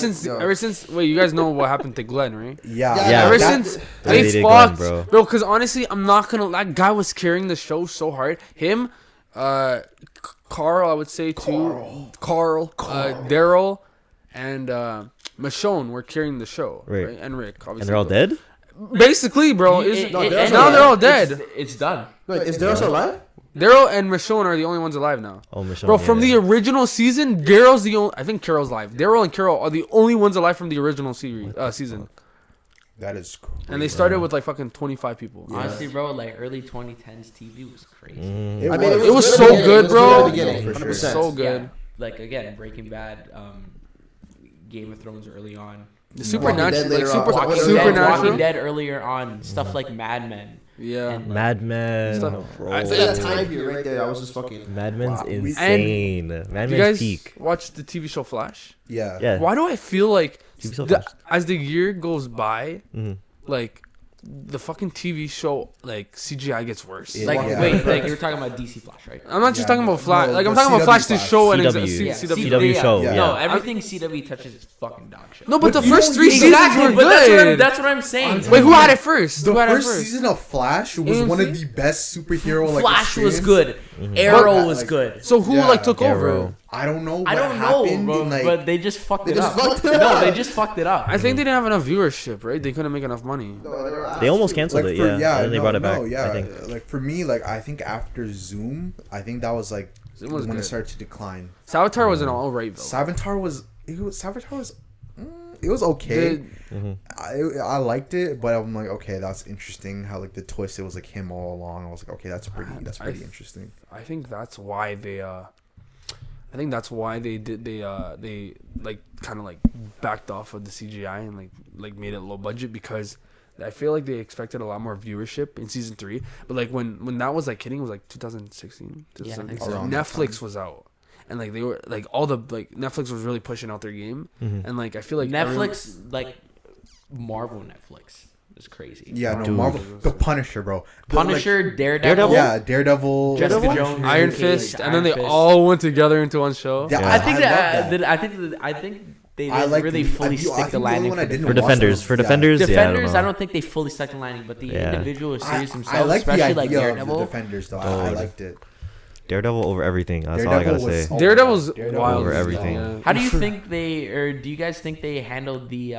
since, wait, you guys know what happened to Glenn, right? Yeah, Yeah, Ever that- since They they did fucked, Glenn, bro. Because honestly, I'm not gonna. That guy was carrying the show so hard. Him, Carl, I would say too. Carl, Daryl, and Michonne were carrying the show, Right. right? And Rick, obviously. And they're all dead? Basically, bro. No, they're Now also they're all dead. dead. It's done. Wait, is Daryl still alive? Daryl and Michonne are the only ones alive now. Oh, Michelle. Bro, from the original season, Daryl's the only. I think Carol's alive. Daryl and Carol are the only ones alive from the original series season, that is crazy. and they started with like fucking 25 people. Honestly, bro, like early 2010s TV was crazy. It I mean, It was good so at the beginning. good, It was bro. at the beginning, For sure. 100%. So good. Yeah, like again, Breaking Bad, Game of Thrones early on. The Walking Dead supernatural, like later on. super, Walking Dead, supernatural. Walking Dead earlier on, stuff like Mad Men. Yeah. And, like, Mad Men. Stuff- Bro. I- So that time period right there, I was just fucking. Mad Men's Wow. insane. Mad You Men's guys peak. watch the TV show Flash? Yeah. Yeah. Why do I feel like TV show the- Flash. as the year goes by, Mhm. like the fucking TV show like CGI gets worse? Yeah. Like Yeah. wait, like you were talking about DC Flash, right? I'm not just Yeah, talking about Flash. no, Like I'm the talking about CW Flash, the Flash. show and CW. exa- CW show, yeah. No, everything CW touches is fucking dog shit. No, but the you first don't- 3 seasons exactly, were but good. that's what I'm saying. Wait, who had it first? The Who had it first season of Flash was AMC? one of the best superhero like Flash was experience. good. Arrow But, was like, good. So who Yeah. like took over? Arrow. I don't know. I what don't know, happened bro, in, like, but they just fucked They it just up. fucked it No, up. they just fucked it up. I think they didn't have enough viewership, right? They couldn't make enough money. They almost canceled like it, for, yeah. And then they no, brought it back. no, yeah. I think. Like for me, like I think after Zoom, I think that was like Zoom was when good. it started to decline. Savitar was an alright though. Savitar was it was okay. Mhm. I liked it, but I'm like, okay, that's interesting. How like the twist, it was like him all along. I was like, okay, that's pretty interesting. I think that's why they I think that's why they like kind of like backed off of the CGI and like made it low budget, because I feel like they expected a lot more viewership in season 3. But like when that was like hitting, it was like 2016, Yeah, I think 2017. so. Around that Netflix time. was out, and like they were like all the like Netflix was really pushing out their game, Mhm. and like I feel like Netflix, like Marvel Netflix, is crazy. Yeah, no, Dude. Marvel, the Punisher, bro. The, Punisher, Daredevil. like, yeah, Daredevil, Jessica Punisher. Jones, Iron Luke Fist, Cage, and then they Iron Fist. all went together into one show. Yeah, Yeah. I think love that. I think they I didn't like really the- fully I stick think the the only landing one I for didn't For watch defenders, those- for yeah. defenders, yeah, Defenders, I I don't know. don't think they fully stuck the landing, but the Yeah. individual series I themselves, like the especially like idea of the Daredevil. Defenders, though. Oh, I yeah. liked it. Daredevil over everything. That's all I Daredevil gotta was- say. oh, Daredevil's Daredevil wild over as everything. hell, yeah. How do you think they, or do you guys think they handled the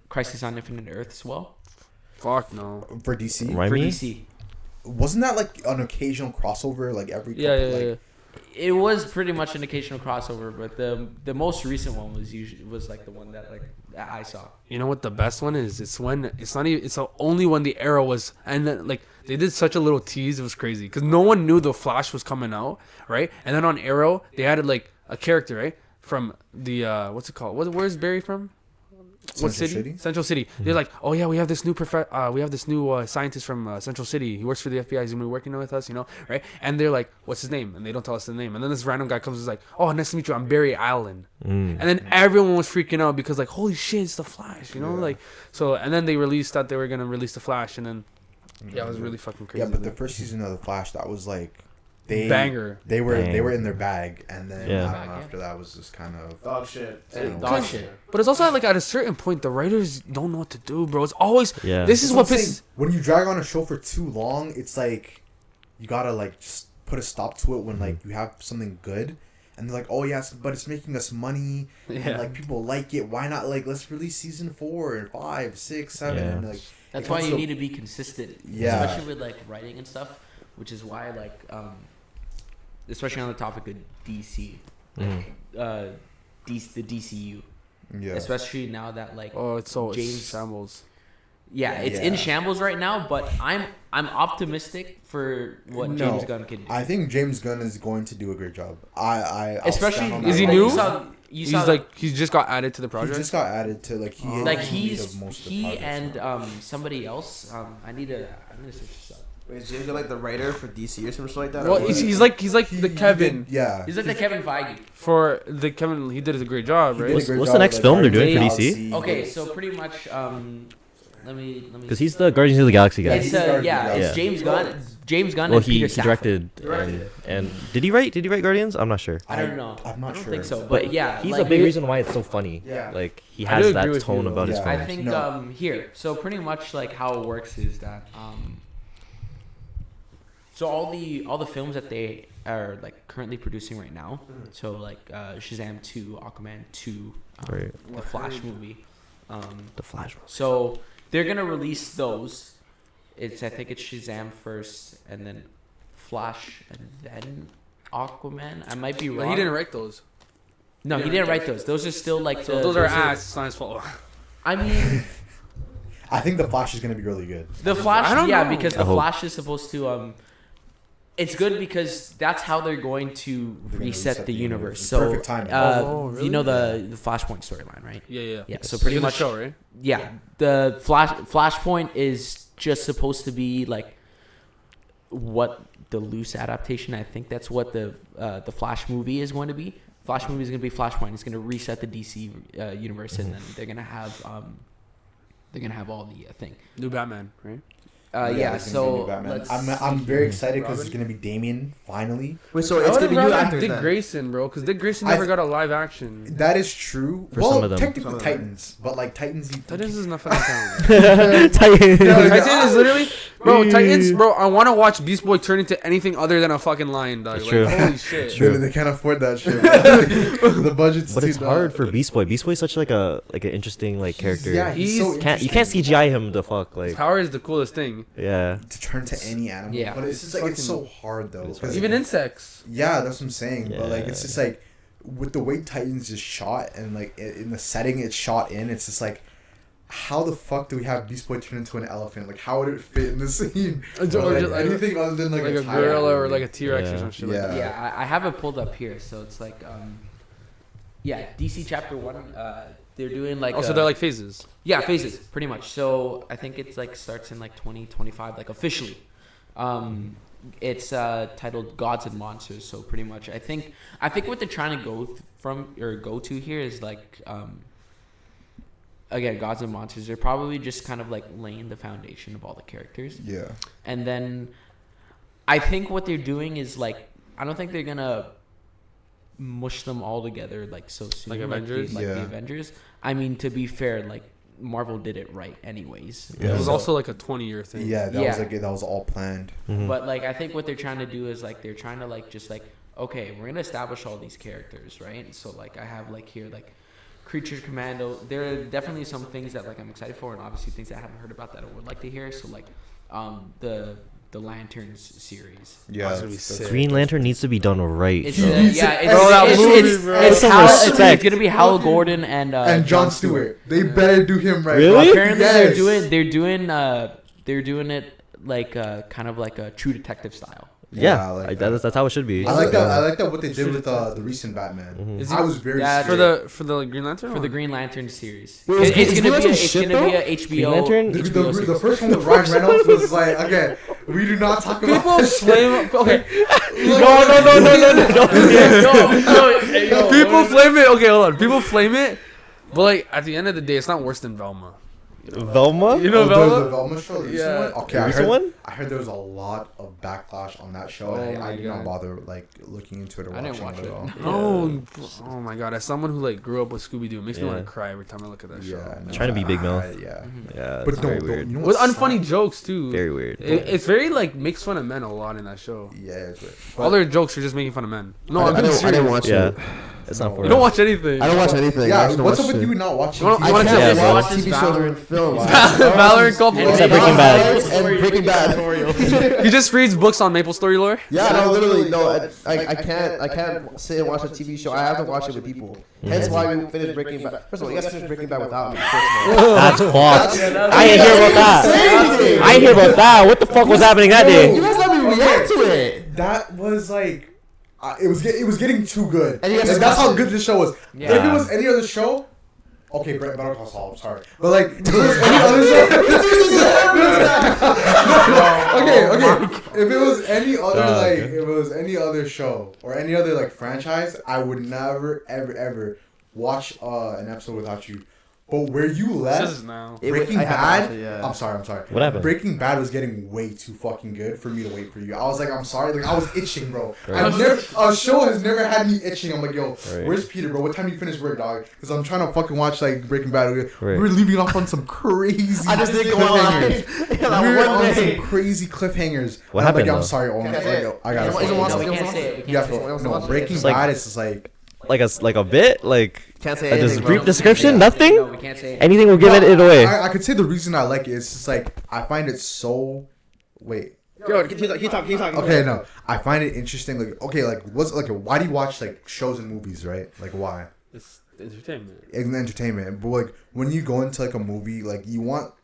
Crisis on Infinite Earths well Fuck no. For DC, Right. for Me? DC? wasn't that like an occasional crossover? Like every Yeah, couple, yeah, like, yeah. It was pretty much an occasional crossover, but the most recent one was like the one that I saw. You know what the best one is? It's when it's not even. It's only when the Arrow was, and then like they did such a little tease. It was crazy because no one knew the Flash was coming out, right? And then on Arrow, they added like a character, right, from the what's it called? Where's Barry from? What Central city? City? Central City. They're like, oh yeah, we have this new scientist from Central City. He works for the FBI. He's gonna be working with us, you know, right? And they're like, what's his name? And they don't tell us the name. And then this random guy comes and is like, oh, nice to meet you. I'm Barry Allen. Mm. And then everyone was freaking out because like, holy shit, it's the Flash, you know, Yeah. like so. And then they released that they were gonna release the Flash, and then yeah, it was really fucking crazy. Yeah, but the first season of the Flash, that was like banger. They were Bang. in their bag, and then Yeah. I don't know, after that was just kind of Dog shit. And Dog shit. But it's also like at a certain point, the writers don't know what to do, bro. It's always Yeah. this is That's what I'm pisses. saying. When you drag on a show for too long, it's like you gotta like just put a stop to it when like you have something good, and they're like, oh yes, but it's making us money, Yeah. and like people like it. Why not like let's release season 4 and 5, 6, 7, Yeah. and like That's it why comes you to- need to be consistent, Yeah. especially with like writing and stuff, which is why like especially on the topic of DC, Mm. the DCU, yeah. especially now that like Oh, it's so James- shambles. yeah, it's in Yeah. shambles right now. But I'm optimistic for what No, James Gunn can do. I think James Gunn is going to do a great job. I'll Especially stand on Is that he one. new? You saw He's like he's just got added to the He project. just got added to like he like is the lead he's of most of the he projects and now. somebody else. I need to search this up. Wait, is James like the writer for DC or something like that? Well, or what? he's like He- the he Kevin did- yeah. He's like the Kevin Feige. for the Kevin. He did a great job, He right? did a What's- great what's job the next with, film they're doing for Galaxy. Okay, so pretty much let me Because he's the Guardians of the Galaxy guy. it's he's Guardians yeah, of the it's Galaxy. James Gunn. James Gunn Well, and he Peter Safran. directed and did he write Guardians? I'm not sure. I don't know. I'm not I don't sure. think so, But but yeah, he's like, a big reason why it's so funny. Yeah. Like he I do has agree that with tone you, about his yeah. films. I think No. here. So pretty much like how it works is that so all the films that they are like currently producing right now. So like Shazam 2, Aquaman 2, Right. the Flash movie. The Flash. So they're gonna release those. I think it's Shazam first, and then Flash, and then Aquaman. I might be But wrong. he didn't write those. No, he didn't write those. Those are still like So the, those are ass. It's not his fault. I mean, I think the Flash is gonna be really good. the Flash. I don't Yeah, know. because I the hope. Flash is supposed to. It's good because that's how they're going to They're gonna reset the universe. It's So, perfect timing. Oh, really? you know the Flashpoint storyline, right? Yeah. Yeah. So pretty In the much, show, right? yeah. The Flashpoint is just supposed to be like what the loose adaptation. I think that's what the Flash movie is going to be. Flash movie is going to be Flashpoint. It's going to reset the DC universe, and then they're going to have all the thing. New Batman, right? Yeah. it's gonna be So new Batman. let's I'm very see. excited because it's Robin? gonna be Damien finally. Wait, so I it's would gonna be have new rather actors Dick then. Grayson, bro, because Dick Grayson I never th- got a live action. That is true. For well, some of them. technically Some of them. Titans, but like Titans. Titans is not fucking count. Titan. Titan is literally, Bro, Titans, bro. I want to watch Beast Boy turn into anything other than a fucking lion, dog. That's Like, true. holy shit. True. They can't afford that shit. The budget's But too it's dumb. hard for Beast Boy. Beast Boy's such like an interesting like character. Yeah, he's so You can't CGI him the fuck His like power is the coolest thing. yeah. to turn to any animal. Yeah. But it's just like it's so hard though. It's 'cause- hard. Even insects. Yeah, that's what I'm saying. But like it's Yeah. just like with the way Titans is shot and like in the setting it's shot in, it's just like how the fuck do we have Beast Boy turn into an elephant? Like how would it fit in the scene? Or Or, just like, like- anything other than like Like a tiger. gorilla or like a T-Rex or Yeah. some shit Yeah. like that. Yeah, I have it pulled up here. So it's like, yeah, DC Chapter 1, they're doing like... Oh, so they're like phases. Yeah, phases, pretty much. So I think it's like starts in like 2025, like officially. It's titled Gods and Monsters. So pretty much, I think what they're trying to go to here is like, again, Gods and Monsters. They're probably just kind of like laying the foundation of all the characters. Yeah. And then I think what they're doing is like, I don't think they're gonna mush them all together like so soon. Like Avengers? the Yeah. Avengers. I mean, to be fair, like Marvel did it right, anyways. Yeah. It was So- also like a 20-year thing. Yeah, that Yeah. was like that was all planned. Mhm. But like, I think what they're trying to do is like they're trying to like just like, okay, we're gonna establish all these characters, right? So like I have like here like Creature Commando. There are definitely some things that like I'm excited for, and obviously things I haven't heard about that I would like to hear. So like, the Lanterns series. Yeah. That's gonna be sick. Green Lantern needs to be done right. It's though. Bro, that movie, bro. it's Some Hal, respect. it's gonna be Hal Gordon and Jon Stewart. They better do him right. Really? Apparently Yes. they're doing it like kind of like a True Detective style. Yeah, Yeah, I like that's how it should be. I like that. I like that what they did with the recent Batman. Mhm. Is I was very Yeah, scared. for the Green Lantern? For the one? Green Lantern series. Wait, is It's Green gonna be Lantern it's shit, gonna be though? a HBO. Green Lantern? The, HBO the, series. the first one with Ryan Reynolds was like, again, we do not talk about People this. flame. Okay. No. People flame it. Okay, hold on. People flame it, but like at the end of the day, it's not worse than Velma. Velma? You know The Velma? Velma show, the recent Yeah. one? Okay, The recent one? I heard there was a lot of backlash on that show. Oh and my I did not God. bother like looking into it or I watching didn't watch it at it. all. Oh, oh my god! As someone who like grew up with Scooby Doo, it makes me Yeah. want to cry every time I look at that show. Yeah, no, Trying to be Big Mouth. Yeah, Yeah, but it's very don't, weird. you know With what's unfunny sad? jokes too. Very weird. It's very like makes fun of men a lot in that show. Yeah, it's weird. All their jokes are just making fun of men. No, I'm I being didn't serious. watch Yeah, it. it's not for You don't us. watch anything. I don't watch anything. I Yeah, just what's watch up with shit. you not watching? You don't- TV? you wanna I tell can't me watch what? TV shows and films. Valorant, Call of Duty. Except Breaking Bad. And Breaking Bad. He just reads books on Maple Story lore. Yeah, no, literally, no. I can't sit and watch a TV show. I have to watch it with people. Hence why we finished Breaking Bad. First of all, you guys finished Breaking Bad without me. First of all. That's fucked. I didn't hear about that. Say I didn't hear about that. What the fuck was happening that You day? guys let me react to it. That was like, it was getting too good. And you guys Like, that's how watched good this show was. Yeah. If it was any other show, okay, Better Call Saul. I'm sorry, but like if it was any other show. Okay. If it was any other if it was any other show or any other like franchise, I would never ever watch an episode without you. But where you This left, is now. Breaking I have to Bad. watch it, yeah. I'm sorry. What happened? Breaking Bad was getting way too fucking good for me to wait for you. I was like, I'm sorry. Like I was itching, bro. Right. I've never a show has never had me itching. I'm like, yo, Right. where's Peter, bro? What time do you finish work, dog? Because I'm trying to fucking watch like Breaking Bad. We Right. were leaving off on some crazy. I just didn't go cliffhangers. online. We were on some crazy cliffhangers. What And I'm happened, like, I'm though? sorry, Owen. Can't Like, say yo, it. I gotta. You don't watch want it. to- we can't say it. We Yeah, can't say for, it. no, Breaking It's like- Bad is just like. Like a bit? Like Can't say a just anything, brief bro. description? No, Nothing? we can't say it. Anything will give it away. I could say the reason I like it is just like I find it so. Wait. Yo, keep talking. Okay, no. I find it interesting. Like, okay, like, what's like, why do you watch like shows and movies, right? Like, why? It's entertainment. In entertainment, but like when you go into like a movie, like you want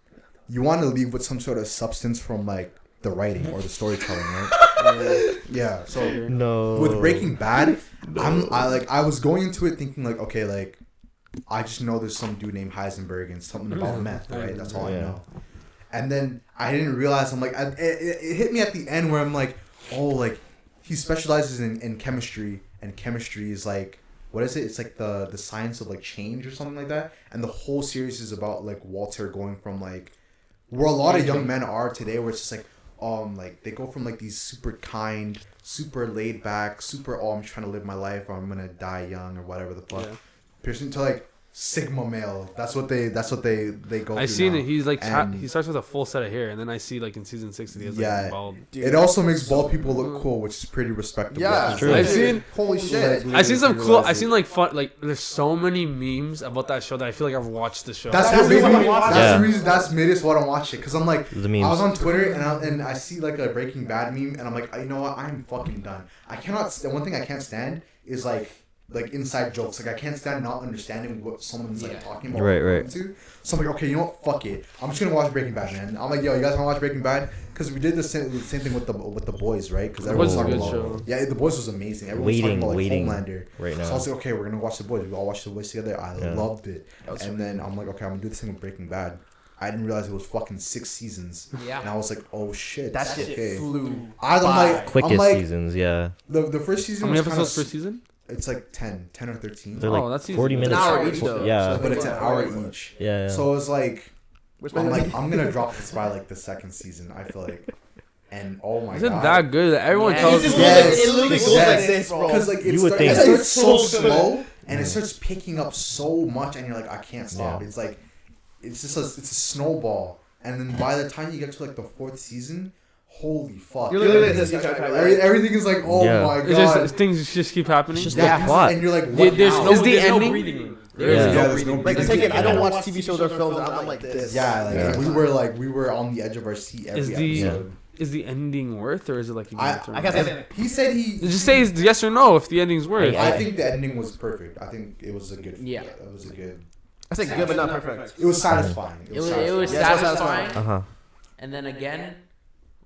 to leave with some sort of substance from like the writing or the storytelling, right? Yeah. So No. with Breaking Bad, I was going into it thinking like, okay, like I just know there's some dude named Heisenberg and something about meth, right? That's all I Yeah. know. And then I didn't realize, I'm like, it hit me at the end where I'm like, oh, like he specializes in chemistry, and chemistry is like, what is it? It's like the science of like change or something like that. And the whole series is about like Walter going from like where a lot of young men are today, where it's just like they go from like these super kind, super laid back, super I'm trying to live my life or I'm gonna die young or whatever the fuck. Yeah. Person to like Sigma male. That's what they go. I through seen now. it. He's like And- he starts with a full set of hair, and then I see like in season 6 that he has Yeah. like bald. It also makes bald people look cool, which is pretty respectable. Yeah, True. I've seen Holy shit. I seen some cool. I seen like fun. Like there's so many memes about that show that I feel like I've watched the show. That's what made me. That's Yeah. the reason. That's made us want to watch it. Cause I'm like, The memes. I was on Twitter and I see like a Breaking Bad meme, and I'm like, you know what? I'm fucking done. I cannot. One thing I can't stand is like inside jokes. Like I can't stand not understanding what someone's like talking about. Right. To. So I'm like, okay, you know what? Fuck it. I'm just gonna watch Breaking Bad, man. I'm like, yo, you guys wanna watch Breaking Bad? Because we did the same thing with the boys, right? Because everyone's Boys is a talking good about. show. Yeah, the boys was amazing. Everyone's talking about like Waiting Homelander. right So I now. was like, okay, we're gonna watch the boys. We all watched the boys together. I Yeah. loved it. And then I'm like, okay, I'm gonna do this thing with Breaking Bad. I didn't realize it was fucking 6 seasons. Yeah. And I was like, oh shit. That shit okay. flew. I'm like, Quickest I'm like, seasons, yeah. the first season How many was kinda episodes per season? It's like 10 or 13. They're Oh, like that's easy. 40 It's an minutes. hour each, though. Yeah. But it's an hour each. Yeah. So it's like, Which I'm one? like, I'm gonna drop this by like the second season. I feel like, and oh my Isn't god, that good? Everyone Yeah. tells It us. just Yes. it literally goes Yes. like this, bro. because like it, You would think. it starts so It's so slow and it starts picking up so much, and you're like, I can't stop. Yeah. It's like, it's just it's a snowball, and then by the time you get to like the 4th season, holy fuck, You're literally this. everything is like, oh Yeah. my It's god. just things just keep happening. It's just yeah, the plot. and you're like, Yeah, what there's now? no- Is the ending- breathing room. Yeah. there's no Like, breathing take it. room. I don't watch TV shows or films. And I'm like this. Yeah, like Yeah. we were on the edge of our seat every Is the- episode. Is the ending worth, or is it like? I can't say. He said he. Just say yes or no if the ending's worth. I think the ending was perfect. I think it was a good. Yeah. It was a good. I say good, but not perfect. It was satisfying. It was Yeah, it's satisfying. Uh-huh. And then again,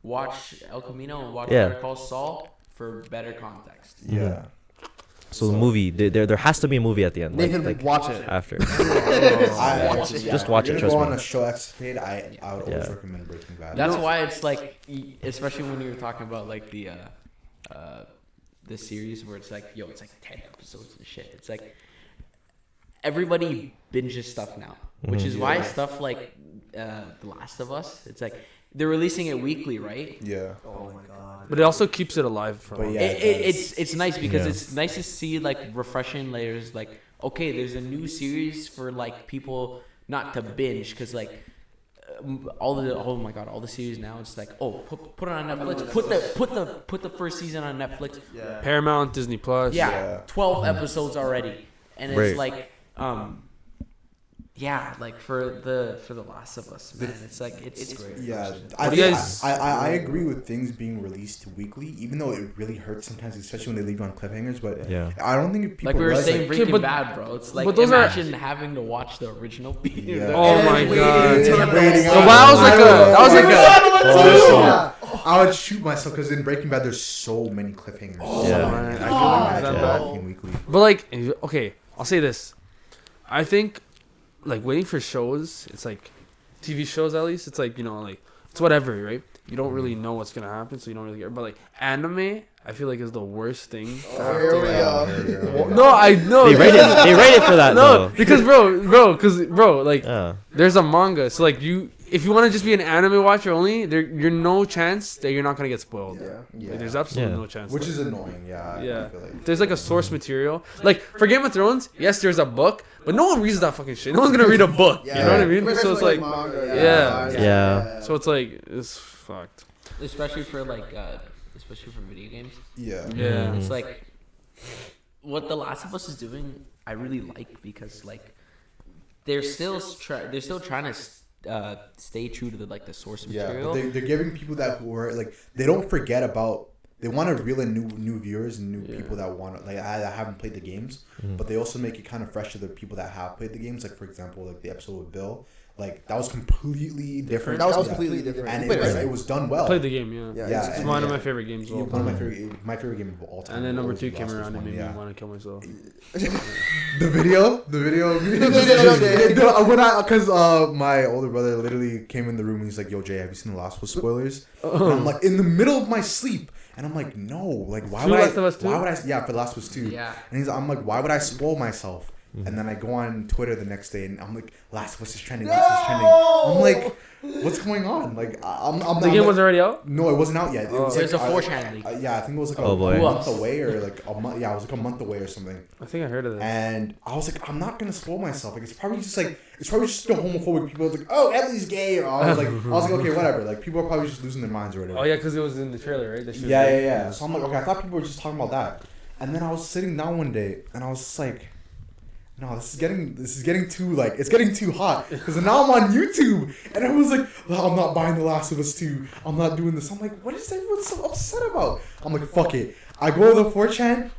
watch El Camino and watch Yeah. Better Call Saul for better context. Yeah. So the movie, there has to be a movie at the end. Nathan, Like watch it. after. Watch it. Just watch it, If you're trust gonna go me. on a show escapade, I would always Yeah. recommend Breaking Bad. That's why it's like, especially when you were talking about like the series where it's like, yo, it's like 10 episodes and shit. It's like everybody binges stuff now, which is why stuff like The Last of Us, it's like they're releasing it weekly, right? Yeah. Oh my god. But it also keeps it alive for. But long. yeah, It's nice because Yeah. it's nice to see like refreshing layers. Like, okay, there's a new series for like people not to binge because like all the series now it's like, oh, put it on Netflix, put the first season on Netflix. Yeah. Paramount, Disney Plus. Yeah. 12 episodes already, and it's Right. like yeah, like for the Last of Us, man, it's like it's great. Yeah, What do you think guys- I agree with things being released weekly, even though it really hurts sometimes, especially when they leave you on cliffhangers. But Yeah. I don't think people Like we were realize, saying, like, Breaking but- Bad, bro. It's like but those are- imagine having to watch the original. Yeah. Oh my Waiting god. until the Waiting next- out. But that was like Yeah. I would shoot myself because in Breaking Bad there's so many cliffhangers. Yeah. man, I God. feel like it's that Yeah. bad. Weekly. But like, okay, I'll say this. I think, like, waiting for shows, it's like, TV shows at least, it's like, you know, like, it's whatever, right? You don't really know what's gonna happen, so you don't really care. But like, anime, I feel like is the worst thing. to have Here to, we like- go. No, I know. They rate it for that No, though. because bro, like, Yeah. there's a manga, so like if you want to just be an anime watcher only, you're no chance that you're not gonna get spoiled. Yeah. Like, there's absolutely Yeah. no chance. Which is annoying. Yeah. Yeah. I feel like. If there's like a source material, like for Game of Thrones, yes, there's a book, but no one reads that fucking shit. No one's gonna read a book. Yeah. You know what I mean? Compared So to, it's like, manga, Yeah. so it's like it's fucked. Especially for like, especially for video games. Yeah. Yeah. It's like what The Last of Us is doing. I really like because like they're still trying to stay true to the source Yeah, material. but they're giving people that who are like they don't forget about. They want to reel in new viewers and new people that want to, like that haven't played the games, but they also make it kind of fresh to the people that have played the games. Like for example, like the episode with Bill, like that was completely different. That was Yeah. completely different. and You played it, right? it was done well. I played the game, yeah. Yeah, Yeah, It's and- one of yeah. my favorite games. Of all One of time. my favorite game of all time. And then number was 2 The came Last of around Us and made one, me want to kill myself. The video. When because my older brother literally came in the room and he's like, "Yo, Jay, have you seen The Last of Us spoilers?" And I'm like, in the middle of my sleep, and I'm like, "No, like why For would Last of Us I? 2? Why would I? Yeah, for Last of Us 2." Yeah. And I'm like, "Why would I spoil myself?" And then I go on Twitter the next day and I'm like, Last of Us is trending. Last of Us is trending. I'm like, what's going on? Like, The game was already out? No, it wasn't out yet. It was There's like, a 4chan leak. yeah, I think it was like Oh, a boy. month away or like a month. Yeah, it was like a month away or something. I think I heard of that. And I was like, I'm not gonna spoil myself. Like, it's probably just the homophobic people. Like, oh, Ellie's gay. Or I was like, okay, whatever. Like, people are probably just losing their minds or whatever. Oh yeah, because it was in the trailer, right? Yeah. So I'm like, okay, I thought people were just talking about that. And then I was sitting down one day and I was just like, no, this is getting too it's getting too hot. Because now I'm on YouTube and I was like, well, I'm not buying The Last of Us 2. I'm not doing this. I'm like, what is everyone so upset about? I'm like, fuck it. I go to the 4chan.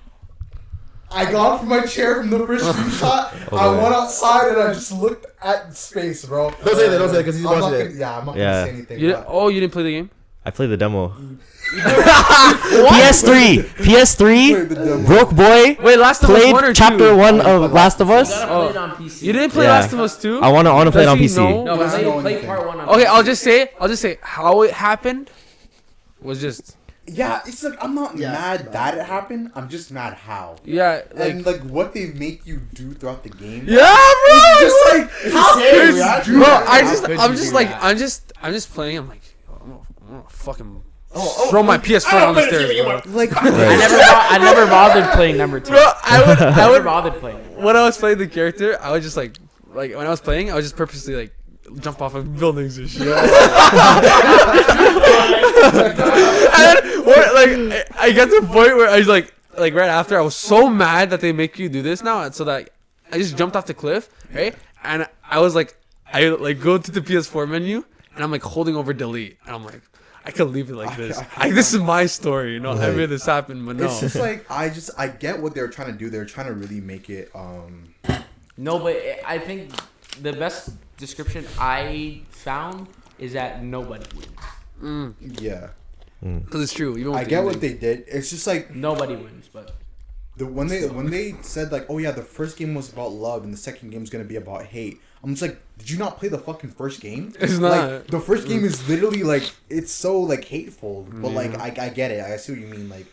I got up from my chair from the first screenshot. I went outside and I just looked at space, bro. Don't say that, because he's watching it. Yeah, I'm not gonna say anything. You didn't play the game? I played the demo. PS3, Broke Boy. Wait, Last of Us 1 or Played 2? chapter 1 of Last of Us. You gotta play it on PC. You didn't play Yeah. Last of Us 2? I want to play it on Does he PC. know? No, but Doesn't know play anything. part 1 on Okay, PC. I'll just say how it happened was just Yeah, it's like I'm not mad that it happened. I'm just mad how. yeah, like And like what they make you do throughout the game. yeah, bro. Just like how could you do Bro, that? I'm just playing. I'm like, I'm gonna fucking throw my PS4 down the stairs, bro. Like I never bothered playing number 2. Bro, I I would never bothered playing. when I was playing the character, I was just like when I was playing, I was just purposely like jump off of buildings and shit. And then I got to the point where I was like right after I was so mad that they make you do this now, so that I just jumped off the cliff, right? And I was like, I like go to the PS4 menu and I'm like holding over delete, and I'm like, I could leave it like this. This is my story, you know. I made this happen, but no. it's just like I get what they're trying to do. They're trying to really make it No, but I think the best description I found is that nobody wins. yeah. Because it's true. Even with I the get ending. what they did. It's just like Nobody wins, but when they said like, oh yeah, the first game was about love and the second game is gonna be about hate. I'm just like, did you not play the fucking first game? It's not. Like the first game is literally like it's so like hateful, but like I get it. I see what you mean. Like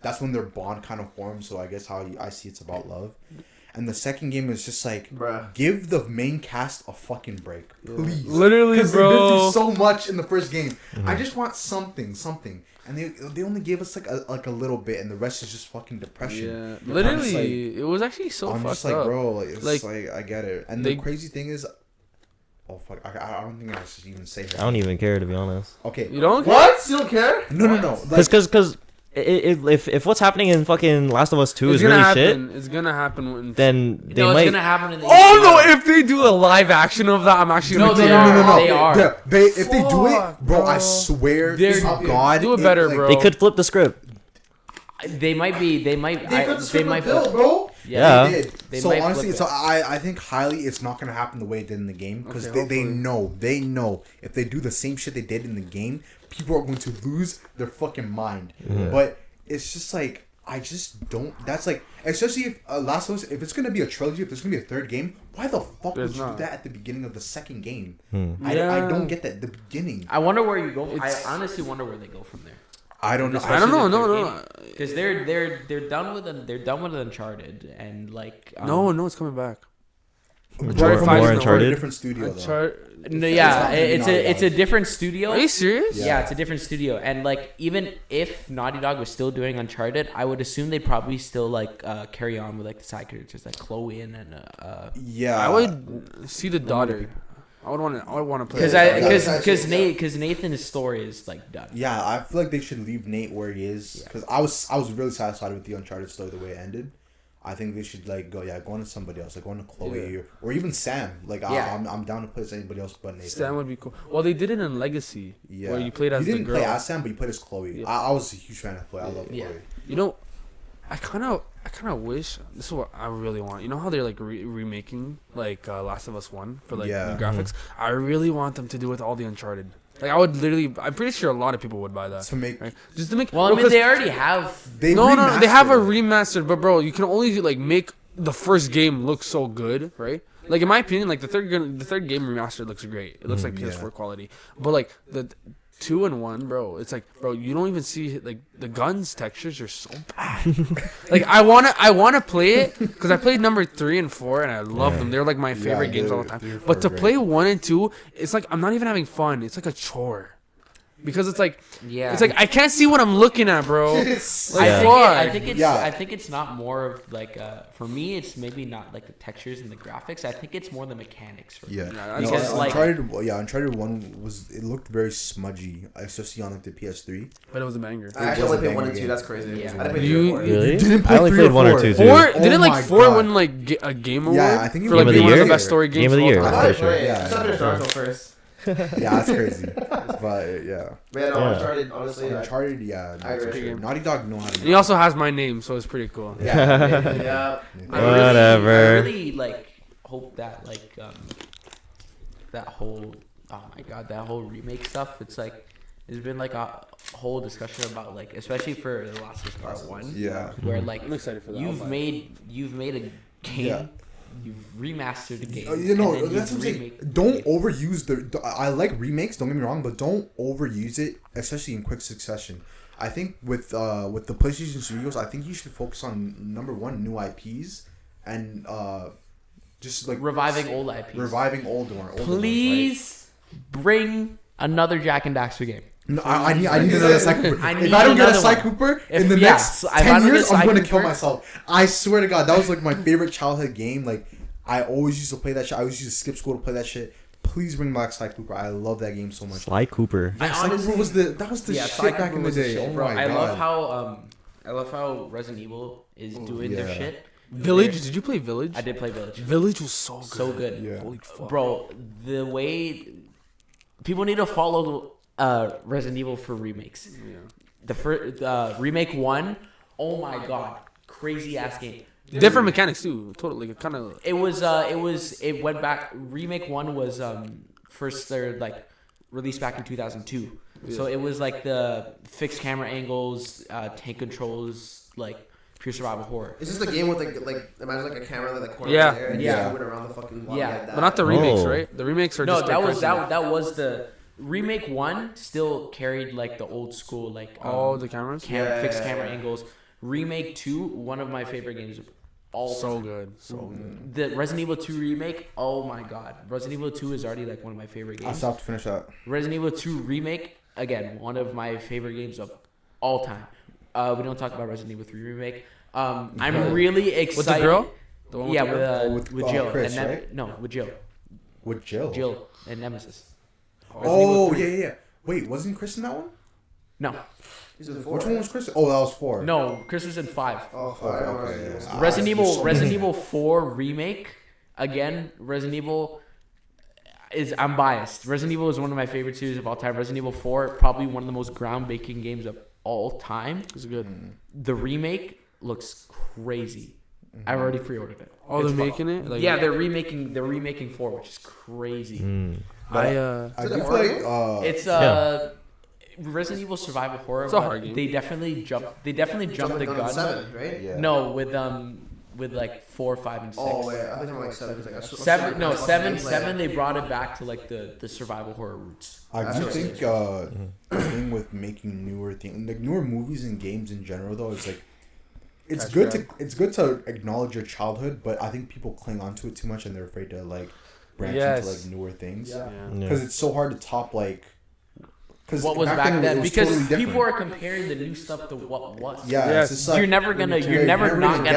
that's when their bond kind of forms. So I guess I see it's about love. And the second game is just like, Bruh. give the main cast a fucking break, please. Literally, Because they've been bro. through so much in the first game. I just want something, and they only gave us like a little bit, and the rest is just fucking depression. Yeah, I'm just literally, it was actually so I'm fucked just like, up. bro, like, it's Like, like I get it. And they- the crazy thing is, oh fuck, I don't think I should even say that. I don't even care, to be honest. Okay. You don't? What? You don't care? No. Like, Because if what's happening in fucking Last of Us 2 It's is gonna really happen. shit, It's gonna happen when. then they no, might. it's gonna happen in the Oh no! If they do a live action of that, I'm actually No, gonna they do are. it. no. They are. If they do it, Fuck, bro, I bro. swear They're- to God, do it better, bro. They could flip the script. They might be. They might. They put the They script might. with Bill, bro. Yeah. They did. They So might honestly, flip so it. I think highly it's not gonna happen the way it did in the game because Okay, they hopefully. know if they do the same shit they did in the game, people are going to lose their fucking mind. But it's just like I just don't. That's like especially if Last of Us, if it's gonna be a trilogy, if there's gonna be a third game, why the fuck There's would you not. do that at the beginning of the second game? I Yeah. don't get that. The beginning. I wonder where you go. I It's- honestly wonder where they go from there. I don't know. I don't know. No. Because they're done with Uncharted and like No, it's coming back. More Uncharted 5 is the Uncharted? different studio though. No, yeah, not it's Naughty a Dog. different studio. Are you serious? Yeah, it's a different studio, and like even if Naughty Dog was still doing Uncharted, I would assume they'd probably still like carry on with like the side characters like Chloe and Yeah, I would see the daughter. I would want to play. because that. because Nathan's story is like done. Yeah, I feel like they should leave Nate where he is because I was really satisfied with the Uncharted story the way it ended. I think they should like go on to somebody else, like go on to Chloe or even Sam. Like Yeah. I'm down to play as anybody else but Nathan. Sam would be cool. Well, they did it in Legacy, Yeah, where you played as you the didn't girl. play as Sam, but you played as Chloe. Yeah. I was a huge fan of Chloe. I love Yeah. Chloe. You know, I kind of wish this is what I really want. You know how they're like remaking like Last of Us 1 for like Yeah. new graphics. I really want them to do with all the Uncharted. Like I would literally. I'm pretty sure a lot of people would buy that. To make Right? Just to make. Well, I bro, mean 'cause- they already have. they no, they have a remastered it. remastered, but bro, you can only like make the first game look so good, right? Like in my opinion, like the third game remastered looks great. It looks like PS4 yeah. quality, but like 2 and 1, bro. It's like, bro, you don't even see like the guns textures are so bad. Like I wanna play it because I played number 3 and 4 and I love them. They're like my favorite games all the time. But to play 1 and 2, it's like I'm not even having fun. It's like a chore. Because it's like, it's like I can't see what I'm looking at, bro. Like, I think it's not more of like for me. It's maybe not like the textures and the graphics. I think it's more the mechanics. For me. Because Uncharted 1 it looked very smudgy, especially on like the PS3. But it was a banger. I actually only played 1 and 2. That's crazy. Yeah. I didn't play You 3 or 4. You Really? didn't play I only 3 played or 1 or 4. 2 too. 4 didn't like my 4 God. win like a game award? Yeah, I think it for was like Game of the one of the Year? best story games. Game of the all Year. time. I pretty thought sure. it Yeah, I started sure. Naruto first. Yeah, that's crazy. But yeah, Man, no, Yeah. Uncharted, honestly. Uncharted, I that's for agree. sure. Naughty Dog know how to. And he also has my name, so it's pretty cool. Yeah. Whatever. I really like hope that like that whole that whole remake stuff. It's like there's been like a whole discussion about like especially for The Last of Us Part 1. Yeah. Where like I'm excited for that. you've made a game. Yeah. You've remastered the game. You know, and then that's what I'm saying. Don't overuse I like remakes. Don't get me wrong, but don't overuse it, especially in quick succession. I think with the PlayStation Studios, I think you should focus on number 1, new IPs, and just like reviving old IPs. reviving older ones. Please bring another Jack and Daxter game. No, I need another Sly Cooper. I If need I don't get a another Sly one. Cooper If- in the yeah, next so if I 10 don't get years, Sly I'm going to kill Cooper- myself. I swear to God, that was like my favorite childhood game. Like, I always used to play that shit. I always used to skip school to play that shit. Please bring back Sly Cooper. I love that game so much. Sly Cooper. Yeah, Sly Cooper was the Sly shit back Cooper in the was the day. shit, Oh bro. my I God. love how Resident Evil is doing their yeah. shit. Village? Did you play Village? I did play Village. Village was so good. So good. Yeah. Holy fuck. Bro, the way people need to follow Resident Evil for remakes. Yeah. The first remake 1, oh my god, crazy ass game. Different mechanics too. Totally. Kind of. It went back. Remake 1 was first like released back in 2002. So it was like the fixed camera angles, tank controls, like pure survival horror. Is this the game with like imagine like a camera in the corner Yeah. there and Yeah. just moving around the fucking lobby Yeah. like that? But not the remakes, Oh. right? The remakes are No, just that like was personal. that was the remake 1 still carried like the old school like All the cameras. fixed Yeah. camera angles. Remake 2, one of my favorite games of all So time. good. So good. The Resident Evil 2 remake, oh my god. Resident Evil 2 is already like one of my favorite I games. still have to finish that. Resident Evil 2 remake, again, one of my favorite games of all time. We don't talk about Resident Evil 3 remake. I'm really excited. With the girl? The one with Yeah, the girl? with Jill. Chris, and right? No, with Jill. With Jill. Jill and Nemesis. Oh, yeah. Wait, wasn't Chris in that one? No. These are the 4. Which one was Chris? Oh, that was 4. No, Chris was in 5. Oh, fuck. I don't know Okay. Resident Evil. Resident Evil 4 remake. Again, Resident Evil I'm biased. Resident Evil is one of my favorite series of all time. Resident Evil 4, probably one of the most groundbreaking games of all time. It's good. The remake looks crazy. I already pre-ordered it. Oh, they're It's fun. making it? Like, Yeah, they're remaking 4, which is crazy. I Is I it do a feel horror like game? It's Yeah. Resident Evil survival horror. It's a but hard game. They definitely jumped the gun. 7, right? yeah. No, with like 4, 5, and 6. Oh, yeah. I think I'm like 7. It's like a Seven, no, like, seven, like- seven. They brought it back to like the survival horror roots. I That's do what think the thing with making newer things, like newer movies and games in general, though, is like it's good to acknowledge your childhood, but I think people cling onto it too much and they're afraid to like branch Yes. into like newer things Yeah. because it's so hard to top like. Because What was back then? it was Because totally different. people are comparing the new stuff to what was. Yeah, Yes. it's just like, You're never not gonna get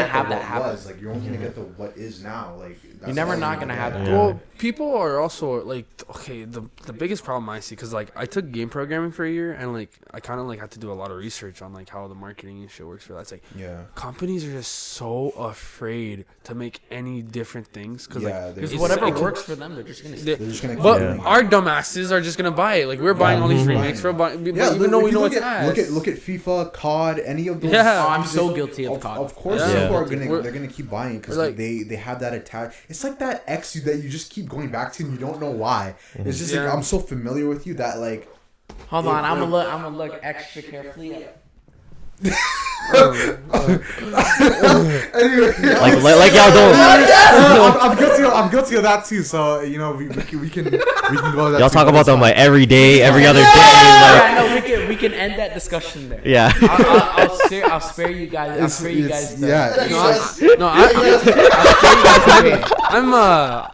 have the that what happen. was. Like you're only gonna get the what is now. Like You're never all not gonna gonna have get. that. Well, people are also like, okay, the biggest problem I see, because like I took game programming for a year and like I kind of like had to do a lot of research on like how the marketing and shit works for that. It's like Yeah. companies are just so afraid to make any different things because Yeah, like they're- Because it's- whatever it can- works for them, they're just gonna. they- They're just gonna keep but doing it. our dumbasses are just gonna buy it. Like we're buying all these Yeah. remakes, we're buying, Yeah, even though if we you know look it's at, ass. look at FIFA, COD, any of those. Yeah. Oh, I'm so guilty of COD. Of course, Yeah. people are We're- they're gonna keep buying it because like- they have that attach. It's like that ex that you just keep going back to and you don't know why. It's just like Yeah. I'm so familiar with you that like. Hold on, I'm gonna look extra carefully. Anyway, Like y'all don't. I'm guilty of that too. So you know, we can go that. Y'all too, talk but about it's them fine. like every day, every other day. Like, Yeah, no, we can end that discussion there. yeah. I'll spare you guys. I'll spare you guys. Yeah.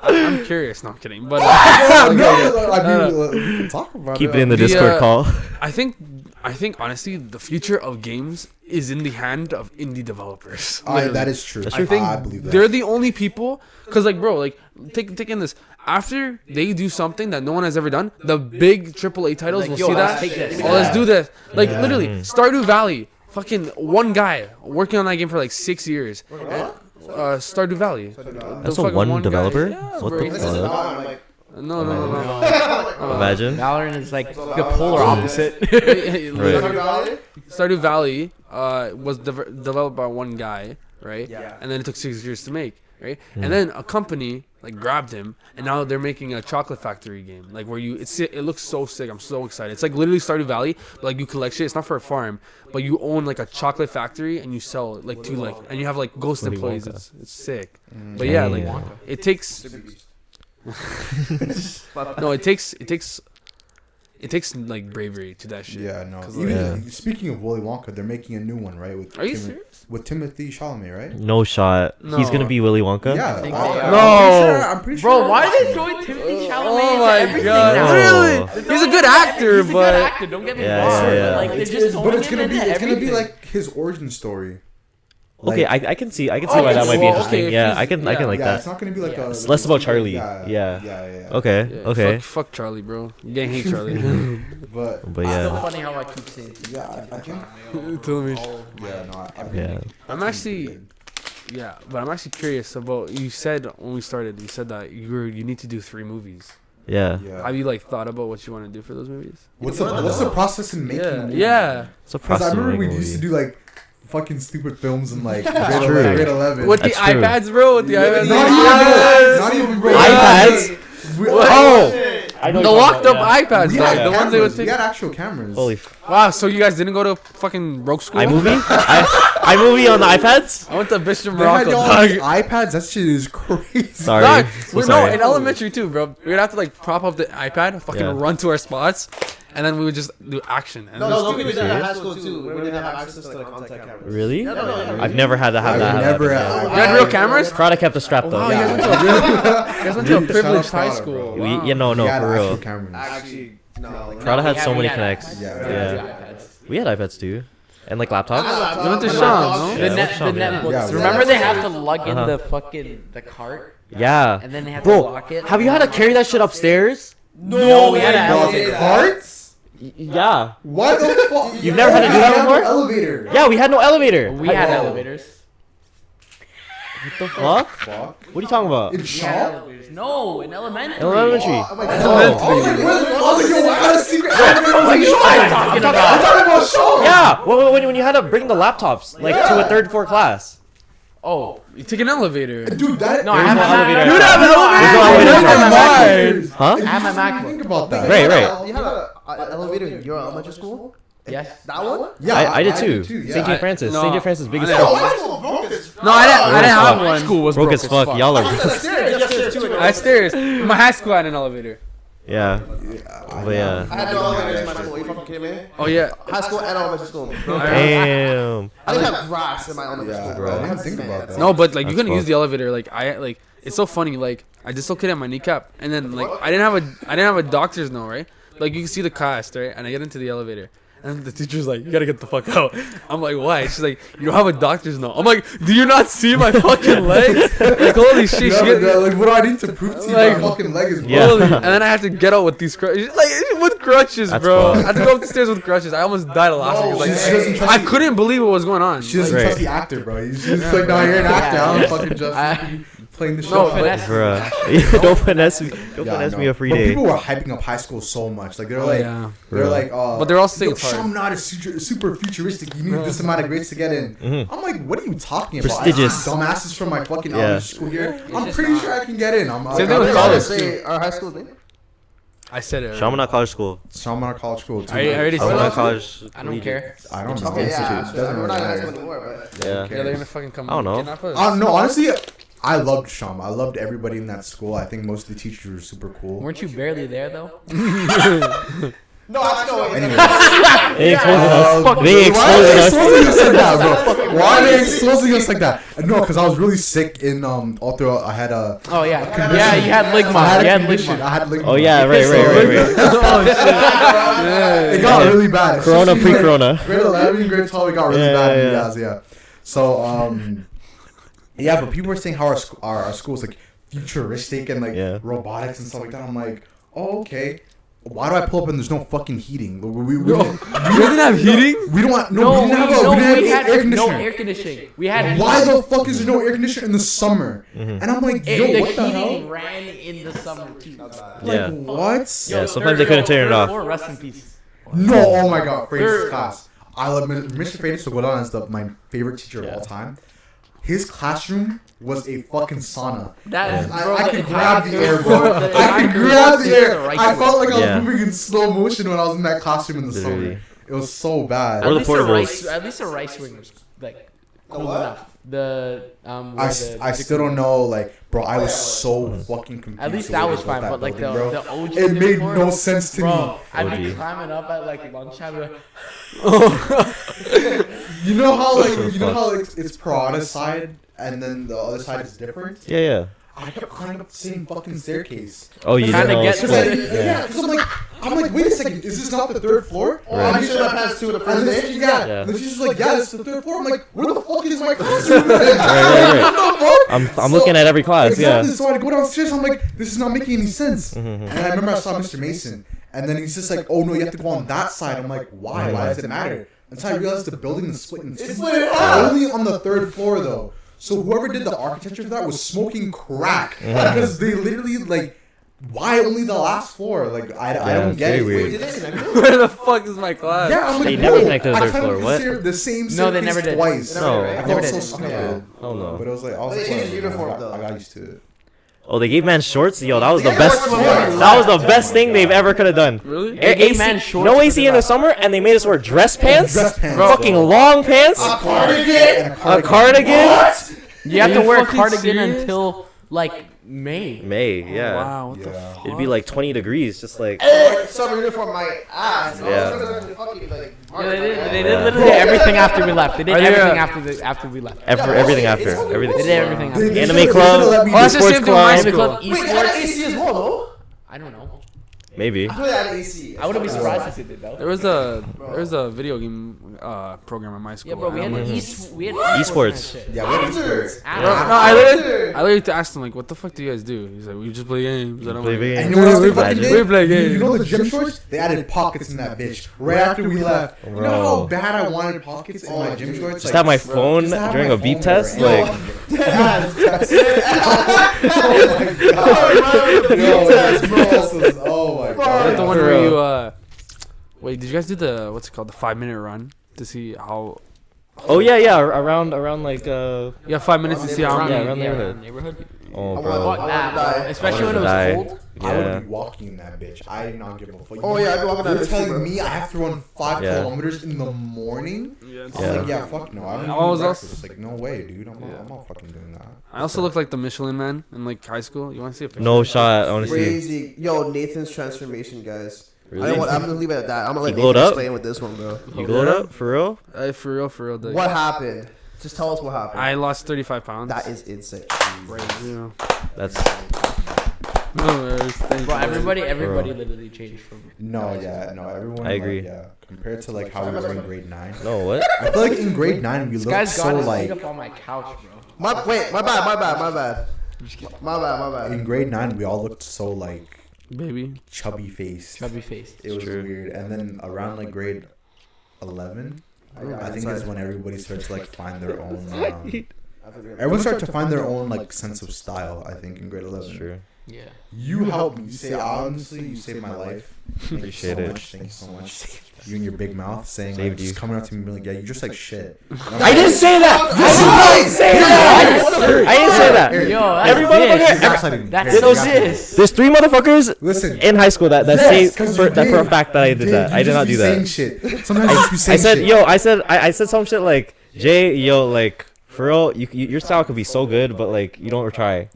I'm curious. No, I'm kidding. But I mean, we can talk about Keep it. it in the The, Discord call. I think honestly, the future of games is in the hand of indie developers. Literally. That is true. That's I true. think I believe that. they're the only people, cause like bro, like take in this. After they do something that no one has ever done, the big AAA titles Like, will yo, see let's that. take this. Oh, let's do this. Like Yeah. literally, Stardew Valley. Fucking one guy working on that game for like 6 years. Stardew Valley. That's The a fucking one guy. developer? Yeah, What bro. the This is fuck? I'm like, No. Imagine. Valorant is like the polar opposite. Stardew Valley was developed by one guy, right? Yeah. And then it took 6 years to make, right? And then a company like grabbed him, and now they're making a chocolate factory game, like where it looks so sick. I'm so excited. It's like literally Stardew Valley, but like you collect shit. It's not for a farm, but you own like a chocolate factory and you sell it like to like, and you have like ghost Willy employees. Wonka. It's sick. But yeah, like Damn. it takes. No, it takes like bravery to that shit. Yeah, no. 'Cause, Even Yeah. speaking of Willy Wonka, they're making a new one, right? With Are you serious? With Timothy Chalamet, right? No shot. He's No. gonna be Willy Wonka. Yeah. think I'm they are. I'm pretty Bro, sure. why are they throwing Timothy Chalamet Oh into my everything god! now? Really? He's a good actor, He's a but good actor. Don't get me Yeah, wrong. yeah, yeah. But like they're just but throwing it's him gonna be into everything. like his origin story. Okay, Like, I can see why that might be well, interesting. okay, Yeah, if I can like yeah, that. it's not gonna be like Yeah. a. It's less about Charlie. Yeah. Yeah. Yeah. Okay. Yeah, Okay. Fuck Charlie, bro. You can't hate Charlie. But But It's so yeah. funny how I keep saying. yeah, I think. Tell me. Yeah, no. Yeah. I'm actually, but I'm actually curious about. You said when we started, you said that you need to do 3 movies. Yeah. Yeah. Have you like thought about what you want to do for those movies? What's the process in making? a movie? Yeah. So Because I remember processing we used to do like fucking stupid films in like True. grade 11. With the That's true. iPads, bro. With the iPads. Not even bro. iPads? Oh, I know the locked up iPads, We like had the ones they would cameras. take. We had actual cameras. Holy Wow, so you guys didn't go to fucking Rogue School? iMovie? iMovie on the iPads? I went to Bishop They had Morocco, y'all dog. on iPads. That shit is crazy. Sorry. Dog, So no, sorry. in elementary too, bro. We'd have to like prop up the iPad, fucking Yeah. run to our spots, and then we would just do action. And No, just no, do we it. did that in high school too. We didn't have access to like contact cameras. Really? No. I've never had to have I've that. never happen. had. You had real cameras? Prada kept the strap though. Wow, Yeah. you guys went to a Shout out privileged high Prada, school. bro. We, Wow. yeah, no, We had for actual real. cameras. Actually, no. Like, Prada had so we many had connects. Yeah. We had iPads too, and like laptops. You went to Sean, no? Yeah, The what's up, yeah? netbooks. Yeah, Remember they have to lug in Uh-huh. the cart, Yeah. and then they have to Bro, lock it. have you had to carry that shit upstairs? No, we had to Bro, have the it. carts? Yeah. What the fuck? You've never had to do that We had no before? Elevator. Yeah, we had no elevator. We had Oh. elevators. What the fuck? Fuck. What are you talking about? In We had Shaw? elevators. No, in elementary. Elementary. Oh my god. I was like, yo, what kind of secret elevator was in Shaw? I'm talking I'm about. talking about Shaw. Yeah, when you had to bring the laptops like to a third floor class. Oh, You take an elevator. Dude, that. no, I have no my elevator. Mac. Dude, I have an elevator. Huh? I have my MacBook. Think about that. Right, right. You had an elevator in your elementary school? Yes. That one? Yeah, I did too. yeah. St. J. Francis. No, St. J. Francis, biggest I Oh, fuck. my school broke as No, I didn't have fuck. one. School was Broke as fuck. Y'all are. Upstairs too. I stairs. My high school had an elevator. Yeah. But yeah. I had no elevators in my school. Are you fucking kidding me? Oh yeah. High school and elementary school. Damn. I didn't have grass in my elementary Yeah, school, bro. bro. I didn't think about that. No, but like you That's couldn't use fucked. the elevator. Like it's so funny. Like I dislocated my kneecap, and then like I didn't have a doctor's note, right? Like you can see the cast, right? And I get into the elevator. And the teacher's like, you gotta get the fuck out. I'm like, why? She's like, you don't have a doctor's note. I'm like, do you not see my fucking leg? Like, holy shit. No, She but, get, like, what do I need to prove to you? Like- My fucking leg is broken. Yeah. holy, and then I had to get out with these crutches. Like, with crutches, That's bro. fucked. I had to go up the stairs with crutches. I almost died of laughing. No, Like, she doesn't trust I you. couldn't believe what was going on. She doesn't Right. trust the actor, bro. He's just like, no, you're an actor. I'm fucking just playing the show. No, But- finesse. Bruh. Don't finesse me. Don't Yeah, I finesse know. me a free But day. people were hyping up high school so much. Like they're like, yeah. they're Bro. like, But they're also saying yo, it's hard. Chaminade is super futuristic. You need this amount of grades to get in. Mhm. I'm like, what are you talking about? Prestigious. I see dumbasses from my fucking Yeah. elementary school here. I'm pretty sure I can get in. I'm Same thing with college. Say our high school name. I said it. Chaminade College School. Chaminade College School. Too. I already said Chaminade it. College. I don't care. I don't know. Okay, yeah. Institute. Doesn't We're really not gonna ask matter. them anymore, but Yeah. Yeah, they're gonna fucking come. I don't know. kidnap us. No, honestly, I loved Sham. I loved everybody in that school. I think most of the teachers were super cool. Weren't you barely there though? no, actually, Anyways, They exposing us. fuck They why are they exposing us. exposing us like that, bro? Why are they exposing us like that? No, because I was really sick in all throughout. I had a. Oh yeah, yeah. You had ligma. I had You a had condition. ligma. I had ligma. Oh yeah, right. Oh shit. It got really bad. Corona, Especially, like, pre-corona. Grade 11, grade 12, it got really Yeah, bad. yeah. Yeah. So yeah, but people were saying how our school is like futuristic and like Yeah. robotics and stuff like that. I'm like, oh okay. Why do I pull up and there's no fucking heating? We didn't have heating? we don't want, No, we didn't have, we had air no conditioner. air conditioning. We had Why the fuck is there no air conditioner in the summer? Mhm. And I'm like, the yo, what the heating hell? ran in the summer too. Yeah. Like, what? Yeah, sometimes they couldn't turn it off. Rest in peace. No, oh my god, Freitas' class. I love Mr. Freitas to go down as my favorite teacher of all time. His classroom was a fucking sauna. That I could grab the air, bro. I could grab the air. I felt like I was Yeah. moving in slow motion when I was in that classroom in the Literally. summer. It was so bad. Or the portables. At least a rice wing was like cool enough. The I still don't know, like, bro. I was so fucking confused. At least the that way was they built fine, that but like building, the OG. it made before, no sense to me. Bro, I'd be OG. climbing up at like lunchtime. Like, You know how like So you know fucked. how like it's Parada's side and then the other side is different. Yeah, yeah. I kept climbing up the same fucking staircase. Oh, you Kinda didn't know. get School. to Yeah, because I'm like, wait a second, is this not the third floor? oh, I'm sure my pants too. The And first then day. she, Yeah. and then she's just like, yeah, this is the third floor. I'm like, where the fuck is my classroom? Right. I'm looking at every class. Exactly. Yeah. So I go downstairs. I'm like, this is not making any sense. Mhm. And I remember I saw Mr. Mason, and then he's just like, oh no, you have to go on that side. I'm like, why? Why does it matter? Until I realized the building is split in two. It's split in half. Only on the third floor though. So whoever did the architecture for that was smoking crack because they literally like, why only the last floor? Like I don't it's get very it. weird. Did they connect them? Where the fuck is my class? Yeah, I'm like, They never bro, connected the I third tried to floor, what? consider the same No, they staircase never did. twice. They No. never did, I right? thought Never it was did. so stupid. Okay. Oh no. But it was like, I was They like, changed the whatever, uniform, I though. got used to it. Oh, they gave man shorts. Yo, that was the Yeah, best. shorts were That was the best thing they've ever could have done. Really? They gave AC man shorts no for AC the in the last- summer, and they made us wear dress pants. Dress pants. Fucking long pants. A cardigan. A cardigan. You have Are to you wear a fucking cardigan serious? until like May. May, yeah. Wow. What the Yeah. fuck? It'd be like 20 degrees, just like. Summer uniform, my ass. Yeah. Fucking like. Yeah, they did Yeah. literally everything after we left. They did Are they, everything uh, after we left. Everything after. Everything. They did everything after. They Anime should've- club. they should've let me Oh, that's do the sports same thing with my club. Anime club, school. Wait, they had esports. AC as well, though? I don't know. Maybe. I thought they had AC. I wouldn't be surprised if they did though. There was a video game program at my school. Yeah, bro, we had Mhm. we had Esports. and shit. Yeah, what After. is After. No, I literally asked him like, "What the fuck do you guys do?" He's like, "We just play games." And I'm Play like, games. And you know what else they Imagine. fucking did? We play games. You know the gym shorts? They added pockets in that bitch right after we left. You know how Bro. bad I wanted pockets in my gym shorts? Just have my bro, phone just have during my a beep phone test, there. like. Oh my Is that god. the one For where real. you wait, did you guys do the what's it called, the 5-minute run to see how? Oh yeah, yeah. Around like You have 5 minutes to see how Yeah, many. around neighborhood. neighborhood. Oh, I bro. want Fuck to die. that. Especially I when it was die. cold. I Yeah. would be walking in that bitch. I did not give a fuck. Oh, yeah, I'd be walking that You're bitch too, telling bro. me I have to run 5 Yeah. kilometers in the morning? Yeah. I was Yeah. like, yeah, fuck no. I don't I even was eat also- breakfast. Like, no way, dude. I'm Yeah. not fucking doing that. I also look like the Michelin Man in like high school. You want to see a picture? No shot. I want to see. Crazy. Yo, Nathan's transformation, guys. Really? I'm gonna leave it at that. I'm gonna let He glowed Nathan up? explain with this one, bro. You glowed up for real? For real. Dude. What happened? Just tell us what happened. I lost 35 pounds. That is insane. Yeah. That's. No worries. Thank Bro, you. everybody literally changed from. No, yeah, no, everyone. I agree. Like, yeah, compared to like how we were in grade 9. No what? I feel like in grade 9 we This looked guy's got so his feet like. up on my couch, bro. My bad. My bad. In grade 9 we all looked so like Baby. chubby faced. Chubby face. It was True. weird. And then around like grade 11, I think is when everybody starts to like find their own. Everyone started to find their own like sense of style. I think in grade 11. That's true. Yeah. You helped me. You say honestly, you saved my life. Thank you Appreciate so it. much. Thank you so much. You and your big mouth saying like, Saved just you. coming up to me and being like, yeah, you're just like shit. I didn't say that. I didn't say that. Yo, Every motherfucker. That's so sis. There's 3 motherfuckers Listen. in high school that Yes, say 'cause for you did. a fact that I did that. I did not do Saying that. shit. Sometimes you just be I saying said, shit. yo, I said some shit like, Jay, yo, like, for real, your style could be so good, but like, you don't try.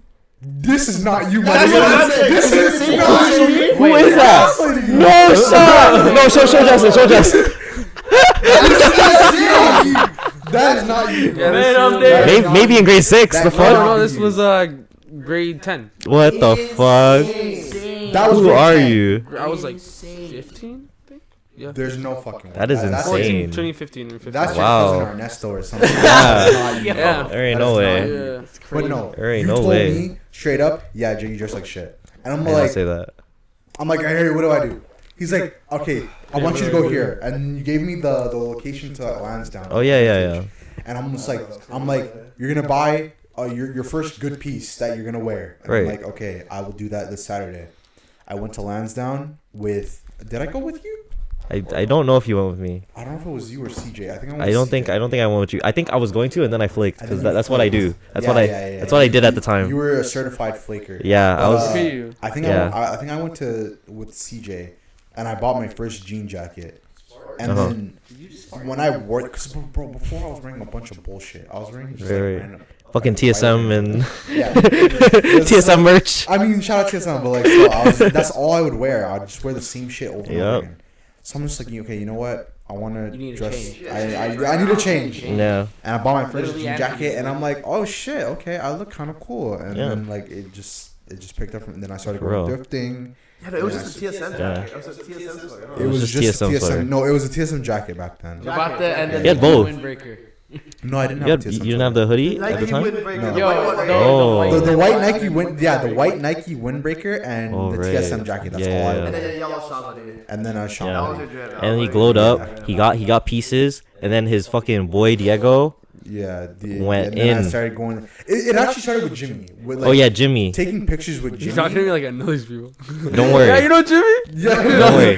This is not you, my nigga. This is not you. Who is that? No, son. No, show Justin. Show Justin. That is not you. Yeah, Man, this I'm is- there. Maybe in grade 6. The That- No, fuck? no, this was grade 10. What the fuck? That was Who grade are 10. you? I was like 15, I think. Yeah. There's no fucking way. That is That's- insane. Turning 15 or 15. That's your Wow. cousin Ernesto or something. Yeah. That's not you. Yeah. There ain't That no is way. not you. Yeah. But no, There ain't you no told way. me straight up, yeah, Jay, you dress like shit. And I'm I didn't like, say that. hey, what do I do? He's like, okay, I want you to go here. And you gave me the location to Lansdowne. Oh yeah. And I'm just like, you're gonna buy your first good piece that you're gonna wear. And I'm Right. like, okay, I will do that this Saturday. I went to Lansdowne with. Did I go with you? I don't know if you went with me. I don't know if it was you or CJ. I think I went. I with don't CJ. think I went with you. I think I was going to, and then I flaked And because then you that's what I do. That's what Yeah, that's what I did at the You time. were a certified flaker. Yeah, I was. Uh, Look at you. I think Yeah. I think I went to with CJ, and I bought my first jean jacket, and Uh-huh. then when I wore it, because bro, before I was wearing a bunch of bullshit. I was wearing just Right. random, Fucking TSM and yeah. TSM merch. I mean, shout out to TSM, but like, so that's all I would wear. I'd just wear the same shit over and Yep. over again. So I'm just like, okay, you know what? I want You to need a dress. change. I need a change. Yeah. And I bought my first Literally jean and jacket, and I'm like, oh shit, okay, I look kind of cool. And Yeah. then like it just picked up from. And then I started For going real. thrifting. Yeah, it was just a TSM Yeah. jacket. It was a TSM sweater. It was just just TSM sweater. TSM. No, it was a TSM jacket back then. About the and then You had the both. windbreaker. No, I didn't You, have had, a you TSM. didn't have the hoodie at the Nike time. windbreaker. No. The Yo, white one. Oh. The white Nike the white Nike windbreaker and Oh, the right. TSM jacket. That's Yeah, all I yeah, would And wear. then yellow shop underneath. And then I shot. Yeah. That was your dread. And then he glowed up. He got pieces, and then his fucking boy Diego. Yeah, Went and then I in. started going. It actually started with Jimmy. With like Oh yeah, Jimmy. taking pictures with You're talking to Jimmy. me like I know these people. Don't worry. Yeah, you know Jimmy? Yeah, Don't worry.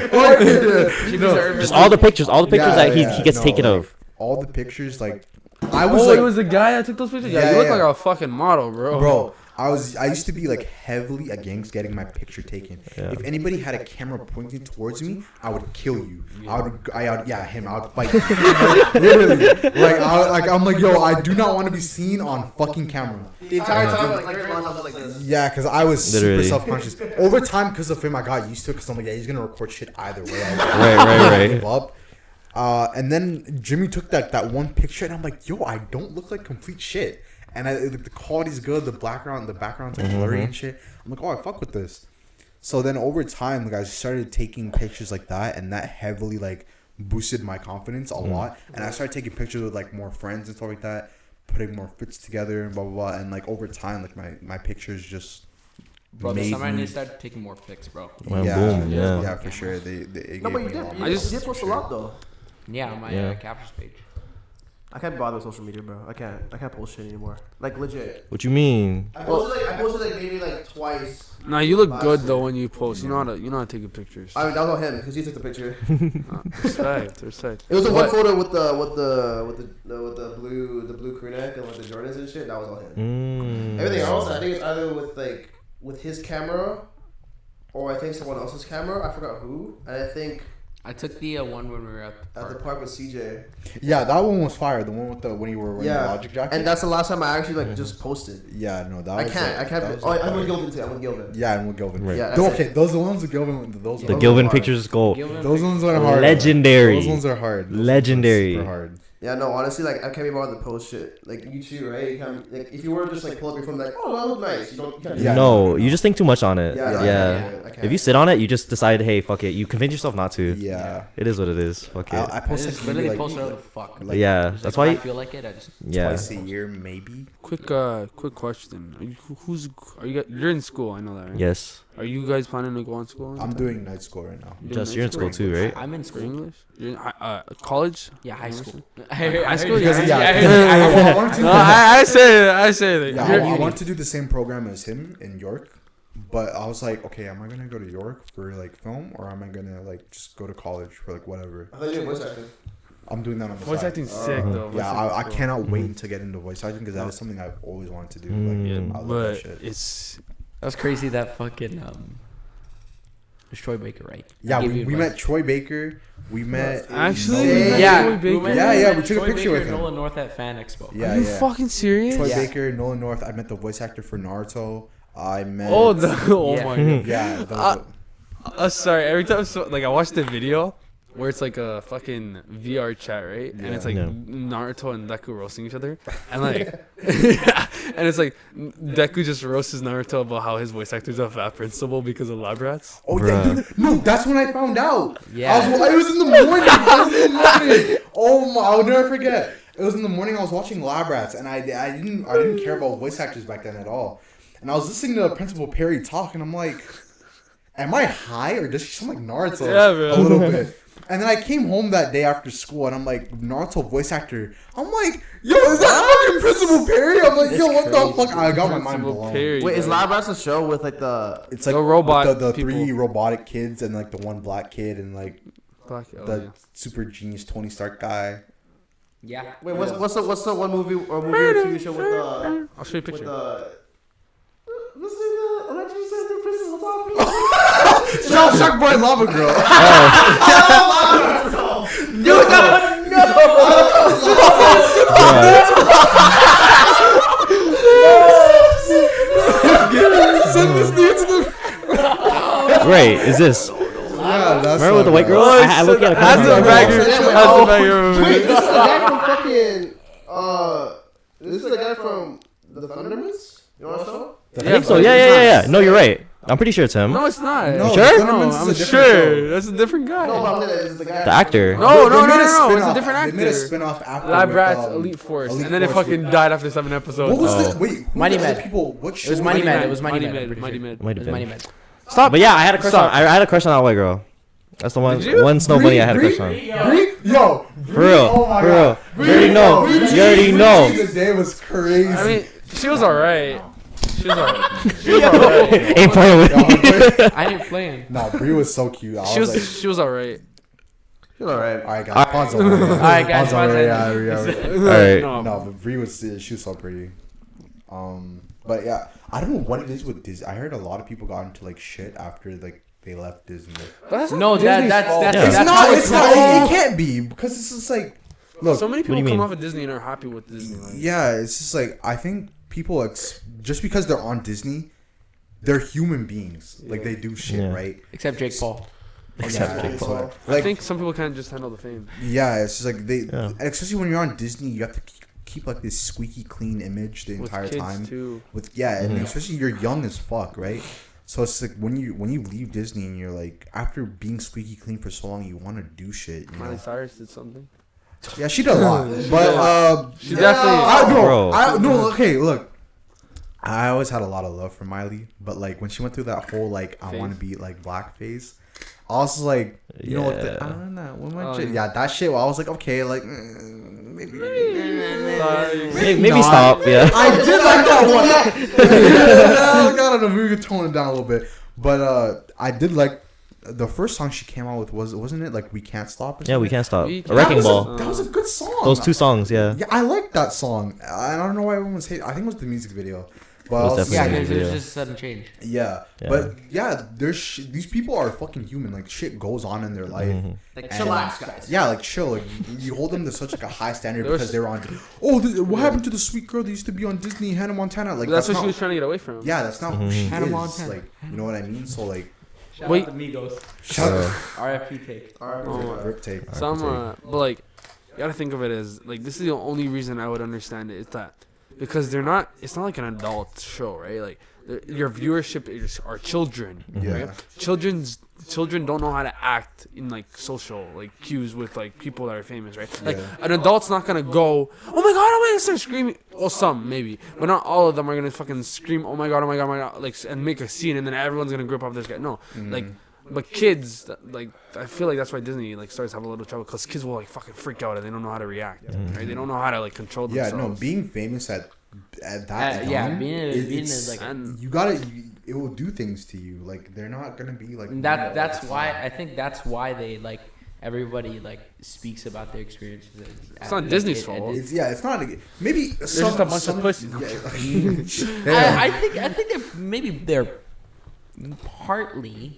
No. Just all the pictures Yeah, that yeah, he gets no, taken like, of. all the pictures, like I was Oh, like, it was the guy that took those pictures? Yeah, Yeah, you look yeah. like a fucking model, bro. bro. I used to be like heavily against getting my picture taken. Yeah. If anybody had a camera pointing towards me, I would kill you. I would fight. You. Literally, I'm like, yo, I do not want to be seen on fucking camera. The entire time, like very long, I was like this. Yeah, because I was Literally. super self-conscious. Over time, because of him, I got used to it. Because I'm like, yeah, he's gonna record shit either way. Right. Give up. And then Jimmy took that one picture, and I'm like, yo, I don't look like complete shit. And the quality's good. The background's like blurry and shit. I'm like, oh, I fuck with this. So then over time, like I started taking pictures like that, and that heavily like boosted my confidence a lot. And I started taking pictures with like more friends and stuff like that, putting more fits together and blah blah blah. And like over time, like my pictures just Bro, the made summer I me. need to start taking more pics, bro. Well, Yeah, boom, yeah. yeah, for sure. They it No, gave but you me a lot did. more You just- did post a lot though. Yeah, on my Yeah. captures page. I can't bother with social media, bro. I can't post shit anymore. Like legit. What you mean? I posted like maybe like twice. Nah, you look good though when you post. You know how to take pictures. I mean, that was on him because he took the picture. Respect. It was the one What? photo with the blue crew neck and with the Jordans and shit. That was on him. Everything else, I think it's either with his camera, or I think someone else's camera. I forgot who. And I think I took the one when we were at the at the park. park with CJ. Yeah, that one was fire. The one with when you were wearing the Yeah, Logic jacket. and that's the last time I actually like just posted. Yeah, no, that I was. can't. that was Oh, I'm with Gilvin too. I'm with Gilvin. Yeah, and with Gilvin. Right. Yeah, Okay, those are the ones with Gilvin. Those The ones- Gilvin hard. pictures go Gilvin Those pic- ones are hard. legendary. Those ones are hard. Those ones are Legendary. super hard. Yeah, no, honestly, like I can't be bothered to post shit. Like you too, right? You can't, like if you were to just like pull up your phone, like, oh, that look nice. You can't. Yeah. No, you just think too much on it. Yeah, Yeah. I can't. If you sit on it, you just decide, hey, fuck it. You convince yourself not to. Yeah. It is what it is. Fuck it. I I post just like literally maybe post like whatever the fuck. like Yeah, Just that's like, why. when I feel like it. I just Yeah. twice a year, maybe. Quick question. You're in school? I know that, right? Yes. Are you guys planning to go on school? I'm doing night school right now. Just you're in school too, right? I'm in For school. English? You're in college? Yeah, high school. High school? Because, Yeah. I want to. No, I say that. Yeah, You're- I want to do the same program as him in York. But I was like, okay, am I gonna go to York for like film, or am I gonna like just go to college for like whatever? I thought you were voice acting. I'm doing that on the Voice side. acting's sick though. Voice Yeah, acting's I cool. cannot wait to get into voice acting because that is something I've always wanted to do. Like, Yeah, I love that but shit. it's That's crazy. That fucking it's Troy Baker, right? Yeah, Gave we you met advice. Troy Baker. We met actually Nolan- Yeah, Troy Baker? Yeah, we took a picture with him. Nolan North at Fan Expo. Yeah, Are you yeah. fucking serious? Troy Yeah. Baker, Nolan North. I met the voice actor for Naruto. I met. Oh Yeah. my god. Yeah. Sorry. Every time I watched the video where it's like a fucking VR chat, right? And it's like Yeah. Naruto and Deku roasting each other, and like, and it's like Deku just roasts Naruto about how his voice actor's a fat principal because of Lab Rats. Oh yeah, Bruh. dude, no, that's when I found out. Yeah. I was in the morning. I was in the morning. Oh my, I'll never forget. It was in the morning. I was watching Lab Rats, and I didn't care about voice actors back then at all. And I was listening to Principal Perry talk, and I'm like, am I high or does she sound like Naruto Yeah, man. a little bit? And then I came home that day after school, and I'm like, Naruto voice actor. I'm like, yo, is that fucking Principal Perry? I'm like, yo, what the fuck? I got my mind Principal blown. Perry, Wait, is bro. Lab Rats a show with like the? It's like The robot the people. 3 robotic kids and like the 1 black kid and like Black, oh, the yeah. super genius Tony Stark guy. Yeah. Wait, what's the one movie or TV show with the? I'll show you a With picture. the. What's the Electric Center Princess of Top? No, Sharkboy Lava Girl. Send this dude to the. Wait, is this? Yeah, that's Remember with the white girl? Oh, I looked at a That's comment. the bagger. Yeah, That's the bagger. Wait, this is the guy from fucking. This is the guy from the Thundermans. You know what I'm saying? I think so. Yeah. No, you're right. I'm pretty sure it's him. No, it's not. No, Sure? Thundermans No, is a I'm different sure. show. That's a different guy. No, but I'm saying this is the guy. The actor. No, They made a it's a spin-off. different They made a actor. spin-off after Lab with, Rats, Elite Force, Elite and then it Force fucking with- died after 7 episodes. What was Oh. the wait? Who Mighty were the other Med. people? What show? It was Mighty was Med. it? It was Mighty Med. I'm pretty Mighty sure. Med. Might It have was Mighty been. Med. Stop. But yeah, I had a crush on. I had a crush on that white girl. That's the one. Did you? One snow bunny I had a crush on. Bree? Yo, For real. Oh my For God. real. You already know. You already know. The day was crazy. I mean, she was alright. She was alright. Ain't playing with me. I didn't play him. No, Bree was so cute. I She was like, was alright. You're alright. all right, guys, pause over. All right, guys, Pause over. pause it. Yeah. Alright. No. No, but Bree was she was so pretty. But yeah, I don't know what it is with Disney. I heard a lot of people got into like shit after like they left Disney. No, that's Yeah. It's that's not. how It's not. It can't be because it's just like, look. So many do you people come mean? off of Disney and are happy with Disney. Like, Yeah, it's just like I think people just because they're on Disney, they're human beings. Like they do shit, Yeah. right? Except Jake Paul. Except Yeah, Jake so, Paul. I like think some people can't just handle the fame. yeah, it's just like they, Yeah. especially when you're on Disney, you have to keep like this squeaky clean image the With entire kids time. too. With and especially you're young as fuck, right? So it's like when you leave Disney and you're like after being squeaky clean for so long, you want to do shit. You Miley know? Cyrus did something. Yeah, she did a lot, but She definitely. Bro. no. Okay, look. I always had a lot of love for Miley, but like when she went through that whole like I Phase. want to be like black phase, I was like, you know what? Yeah. I don't know. What am I Oh, shit? yeah. Yeah, that shit. I was like, okay, like maybe. Maybe not. stop. Yeah. I did like that one. I don't know. Maybe we could tone it down a little bit, but I did like the first song she came out with wasn't it like We Can't Stop? Or Yeah, we something? can't stop. We A Can't wrecking Stop. ball. That was a good song. Those 2 songs. Yeah. Yeah, I like that song. I don't know why everyone was hating. I think it was the music video. But It was I was- definitely Yeah, Yeah, because it was yeah. just a sudden change. yeah, Yeah. but yeah, there's these people are fucking human. Like shit goes on in their life. Mhm. Like And- chillax, guys. Yeah, like chill. Like you hold them to such like a high standard There was- because they're on. Oh, what happened to the sweet girl that used to be on Disney, Hannah Montana? Like That's what not, she was trying to get away from. Yeah, that's not who Mhm. she Hannah is. Montana. Like you know what I mean? So like, Shout Wait. out to Migos. shut Uh, up. RFP take. Oh, Rip tape. Some, but like, you gotta think of it as like this is the only reason I would understand it. It's that because they're not. It's not like an adult show, right? Like your viewership are children. Yeah. Right? Children don't know how to act in like social like cues with like people that are famous, right? Like Yeah. an adult's not gonna go, oh my god, I'm gonna start screaming. Well, some maybe, but not all of them are gonna fucking scream, oh my god, oh my god, oh my god, like and make a scene, and then everyone's gonna grip off this guy. No, like. But kids, like, I feel like that's why Disney like starts to have a little trouble because kids will like fucking freak out and they don't know how to react, right? They don't know how to like control Yeah, themselves. no, being famous at that Yeah, young being is- a it's- like and you gotta it will do things to you. Like they're not gonna be like That's why I think that's why they like everybody like speaks about their experiences. It's not Disney's fault. It's not maybe There's just a bunch of pussies. I think they're partly.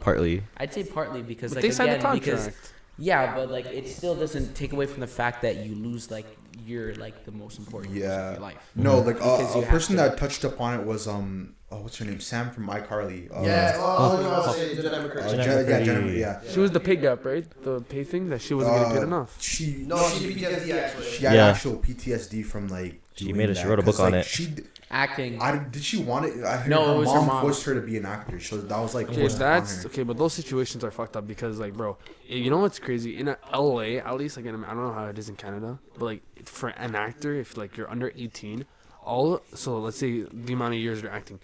I'd say partly because But like they signed the again because contract. yeah, but like it still doesn't take away from the fact that you lose like you're like the most important person of your life. No, like Because you a have person to- that touched upon it was what's her name? Sam from iCarly. Yeah. She was the pay gap, right? The pay thing that she wasn't getting paid enough. She She did PTSD actually. she had Yeah. actual PTSD from like. She doing made it. that, She wrote a book 'cause, on like, it. Acting. Did she want it? I heard No, her it was her mom mom. forced her to be an actor. So that was like Okay, forced upon that's her. okay, but those situations are fucked up because, like, bro, you know what's crazy? In LA, at least, like, I don't know how it is in Canada, but like, for an actor, if like you're under 18, so let's say the amount of years you're acting,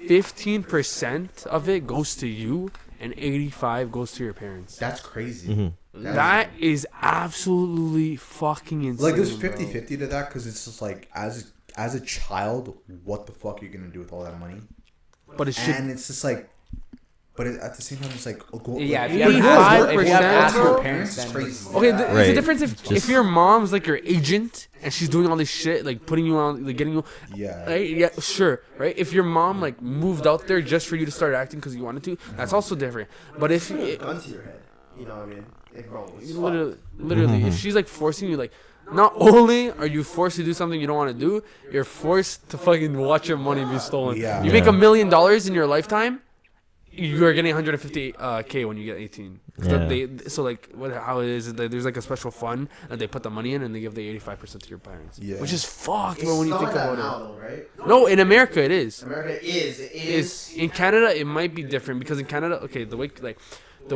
15% of it goes to you, and 85 goes to your parents. That's crazy. Mm-hmm. That is absolutely fucking insane. Like there's bro. 50-50 to that because it's just like as a child, what the fuck are you gonna do with all that money? But it should. And it's just like, but at the same time, it's like, Yeah, like, if you have 85%, asked your bro. parents, It's then crazy. Okay, there's a Right. difference if your mom's like your agent and she's doing all this shit, like putting you on, like getting you. Yeah. Right? Yeah, sure. Right? If your mom like moved out there just for you to start acting because you wanted to, that's also different. But if Gun to your head. You know what I mean? Like, bro, it's literally, if she's like forcing you, like, not only are you forced to do something you don't want to do, you're forced to fucking watch your money be stolen. Yeah. You make $1 million in your lifetime, you are getting 150K when you get 18. Yeah. So like how it is that there's like a special fund that they put the money in and they give the 85% to your parents. Yeah. Which is fucked, It's bro, when you not think that about now, it. though, right? No, in America it is. America is. It is. In Canada it might be different because in Canada, okay, the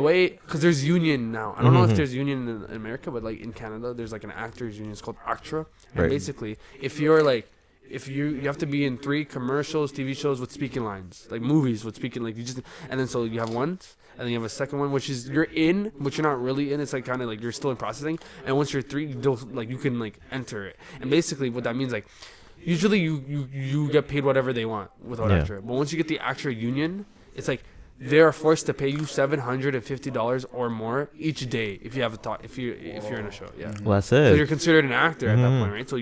way because there's union now. I don't know if there's union in America, but like in Canada there's like an actors union. It's called ACTRA, and Right. basically if you're like if you have to be in 3 commercials, TV shows with speaking lines, like movies with speaking, like you just, and then so you have one, and then you have a second one, which is you're in, but you're not really in. It's like kind of like you're still in processing, and once you're 3, you can like enter it, and basically what that means, like, usually you get paid whatever they want without Yeah. ACTRA, but once you get the ACTRA union, it's like they are forced to pay you $750 or more each day if you have if you're in a show, yeah. Well, that's So you're it. considered an actor at that Mhm. point, right? So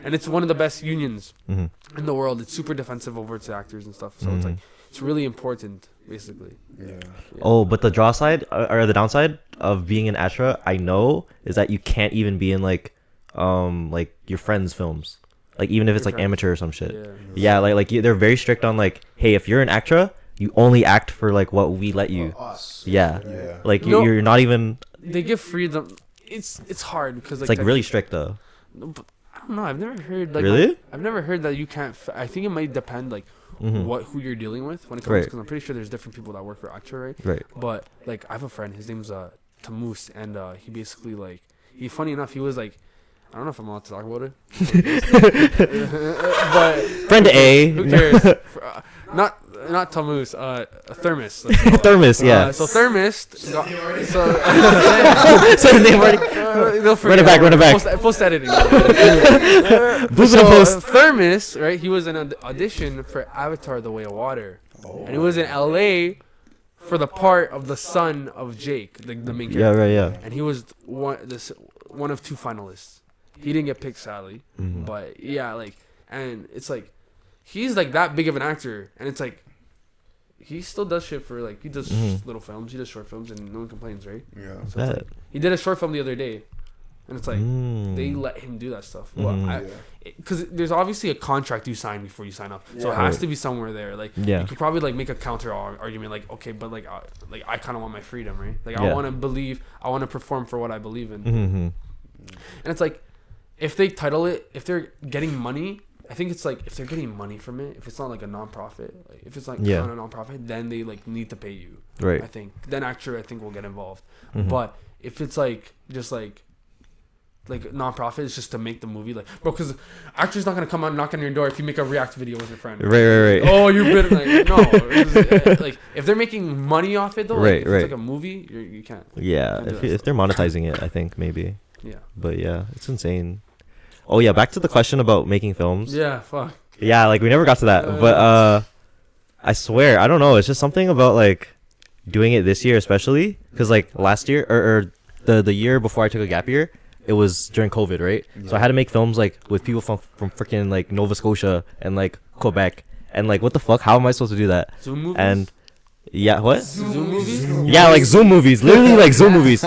and it's one of the best unions Mhm. in the world. It's super defensive over its actors and stuff. So it's like it's really important, basically. Yeah. Oh, but the draw side or the downside of being in ASHRA, I know, is that you can't even be in like your friends' films, like even if it's Your like friends. amateur or some shit. Yeah. Yeah, they're very strict on like, hey, if you're an ACTRA, you only act for like what we let you. Us. Yeah, Yeah. like No. you're not even. They give freedom. It's hard because It's like really strict though. But I don't know. I've never heard like Really? I've never heard that you can't. I think it might depend like Mhm. who you're dealing with when it comes Right. because I'm pretty sure there's different people that work for ACTRA, right? Right. But like I have a friend. His name's Tamus, and he basically like funny enough he was like. I don't know if I'm allowed to talk about it. But Friend A. who cares? Not Tamus, Thermos. let's call it. Thermos, yeah. So Thermos. So Say the name already. they'll Run it back, run it back. Post editing. Boost So and post. Thermos, right? He was in an audition for Avatar: The Way of Water, and he was in LA for the part of the son of Jake, the main character. Yeah, right, yeah. And he was one of 2 finalists. He didn't get picked, sadly. Mhm. But yeah, like, and it's like he's like that big of an actor, and it's like he still does shit for like he does little films, he does short films, and no one complains, right? Yeah. So it's Bet. like, he did a short film the other day, and it's like they Mm. let him do that stuff. Well, Mhm. because there's obviously a contract you sign before you sign up, so it Yeah. has Right. to be somewhere there. Like Yeah. you could probably like make a counter argument, like okay, but like I kind of want my freedom, right? Like Yeah. I want to perform for what I believe in, Mhm. and it's like if they title it, if they're getting money. I think it's like if they're getting money from it, if it's not like a non-profit, like if it's like Yeah. not a non-profit, then they like need to pay you. Right. I think then actor I think will get involved. Mhm. But if it's like just like non-profit, it's just to make the movie like bro, because actor's not gonna come out and knock on your door if you make a react video with your friend. Right. Oh, you're bitter. Like no, like if they're making money off it though, Right, like, if right. it's like a movie, you can't. Yeah, Can't do if they're monetizing it, I think maybe. Yeah. But yeah, it's insane. Oh yeah, back to the question about making films. Yeah. Fuck. Yeah, like we never got to that. But I swear, I don't know. It's just something about like doing it this year, especially because like last year or the year before I took a gap year, it was during COVID, right? So I had to make films like with people from freaking like Nova Scotia and like Quebec, and like what the fuck? How am I supposed to do that? Zoom movies. And yeah, what? Zoom movies. Yeah, like Zoom movies, literally like Zoom movies.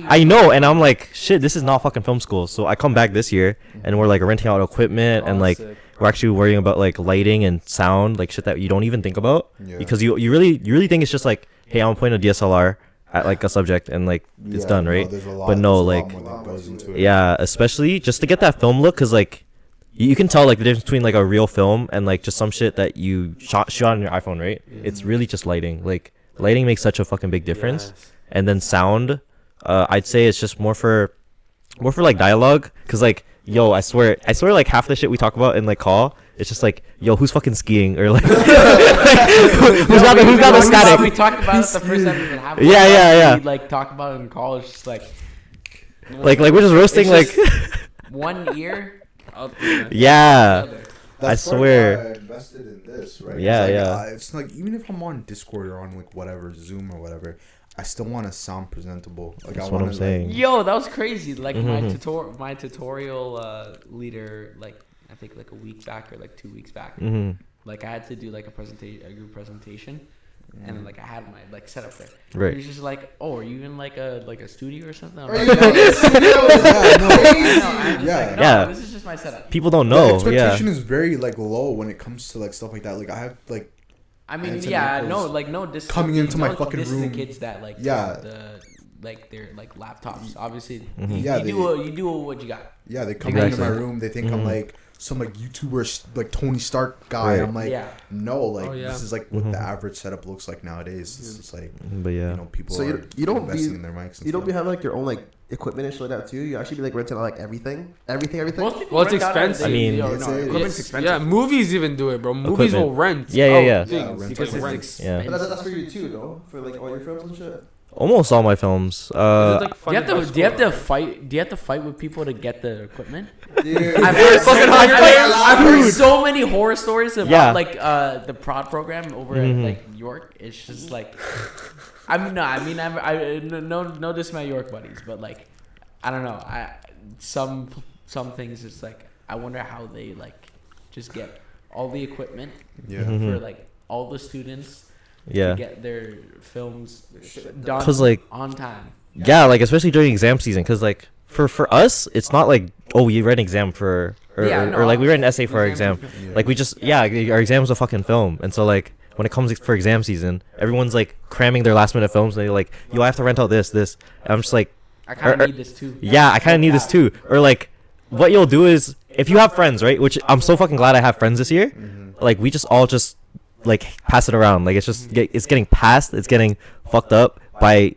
I know, and I'm like, shit, this is not fucking film school. So I come back this year, and we're like renting out equipment, and like Sick. we're actually worrying about like lighting and sound, like shit that you don't even think about, Yeah. because you really think it's just like, hey, I'm pointing a DSLR at like a subject and like it's done, right? there's a lot- But no, there's a lot like, more that goes into it. yeah, especially just to get that film look, because like you can tell like the difference between like a real film and like just some shit that you shot on your iPhone, right? It's really just lighting. Like lighting makes such a fucking big difference. Yes. And then sound, I'd say it's just more for like dialogue, because like, yo, I swear like half the shit we talk about in like call, it's just like, yo, who's fucking skiing, or like who's got the static. We talked about it the first time we even happened. Yeah. We like talk about it in college, just like like we're just roasting like It's just one ear. yeah. I That's part of swear. why I invested in this, right? Yeah, It's like, yeah. It's like even if I'm on Discord or on like whatever Zoom or whatever, I still want to sound presentable. Like That's I what wanna, I'm saying. Yo, that was crazy. Like Mhm. my tutorial leader, like I think like a week back or like 2 weeks back. Hmm. Like I had to do like a group presentation, and then like I had my like setup there. Right. He was just like, "Oh, are you in like a studio or something?" I'm Are like, you "No, in a studio? I know, I'm just Yeah. like, no, Yeah. this is just my setup. People don't the know. expectation Yeah. is very like low when it comes to like stuff like that. Like I have like I mean, Anthony yeah, Nichols no, like no, this coming into my no, fucking this is the room. kids that like Yeah. like their like laptops. Obviously, Mhm. Yeah, you do what you got. yeah, they come Exactly. into my room. They think I'm Mhm. like some like YouTuber like Tony Stark guy. Right. I'm like, Yeah. no, like Oh, yeah. this is like what Mhm. the average setup looks like nowadays. It's just like But yeah. you know people So are you don't investing be- in their mics. And You don't stuff. be having like your own like equipment and shit like that too. You actually be like renting out like everything. Most people Well, it's rent out expensive. I mean, no, it's- no, Equipment's expensive. Yeah, movies even do it, bro. Movies will rent. Yeah, yeah, yeah. things Yeah, rent because out it's rent. expensive. Yeah. But that's for you too, though. For like all your films and shit. Almost all my films. Is it, like, Do funded by you have to school? fight? Do you have to fight with people to get the equipment? Dude, I've heard, Fucking Hunger I've heard so many horror stories about Yeah. like the prod program over Mhm. at like York. It's just like, no diss my York buddies, but like, I don't know. Some things it's like I wonder how they like just get all the equipment Yeah. Mhm. for like all the students Yeah. to get their films done 'Cause, like- on time. Yeah, like especially during exam season, because like for us, it's not like, oh, we read an exam for or like we read an essay for our exam. Yeah. Like we just our exam's a fucking film, and so like when it comes for exam season, everyone's like cramming their last minute films, and they're like, yo, I have to rent out this. And I'm just like, I kind or- of need this too. yeah, I kind of need this too. Or like, what you'll do is if you have friends, right? Which I'm so fucking glad I have friends this year. Like we just all just like pass it around. Like it's just it's getting passed. It's getting fucked up by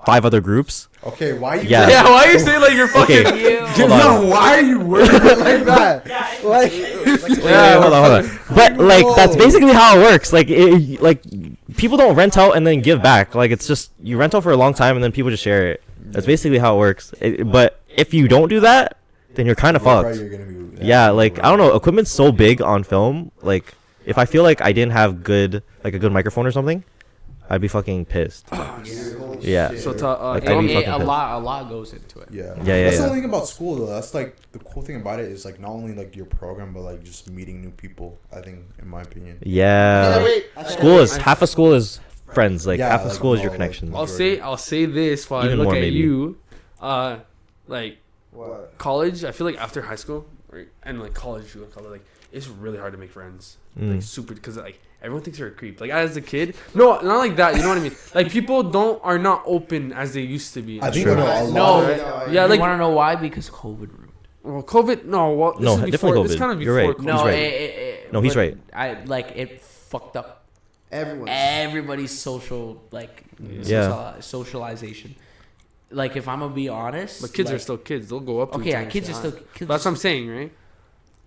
5 other groups. Okay, why you? Yeah. Yeah, why are you saying like you're fucking? Okay. You. Hold on. No, why are you wording it like that? Like, Yeah, hold on. But like that's basically how it works. Like like people don't rent out and then give back. Like it's just you rent out for a long time and then people just share it. That's basically how it works. But if you don't do that, then you're kind of fucked. You're gonna be, Yeah, like I don't know. Equipment's so big on film. Like if I feel like I didn't have a good microphone or something, I'd be fucking pissed. Yeah. So Like, I'd be fucking a pissed. lot goes into it. Yeah. Yeah, That's yeah. the only thing about school though. That's like the cool thing about it is like not only like your program but like just meeting new people. I think, in my opinion. Yeah. School is half of school is friends. Like Yeah, half of like, school is your like, connections. I'll say this while I Even look more, at maybe. you, like What? college. I feel like after high school, right, and like college, like it's really hard to make friends. Mm. Like super, because like everyone thinks you're a creep. Like as a kid, no, not like that. You know what I mean? Like people are not open as they used to be. I think True. a lot No, of it- Yeah, you like want to know why? Because COVID ruined. well, COVID. No, well, this No, is definitely before. This COVID. kind of You're before. right. COVID. No, right. No, he's but right. I like it fucked up Everyone. everybody's social like Yeah. socialization. Like if I'm gonna be honest, But kids like, are still kids. They'll go up. To okay. each Yeah, other kids are and still say hi. kids. That's what I'm saying, right?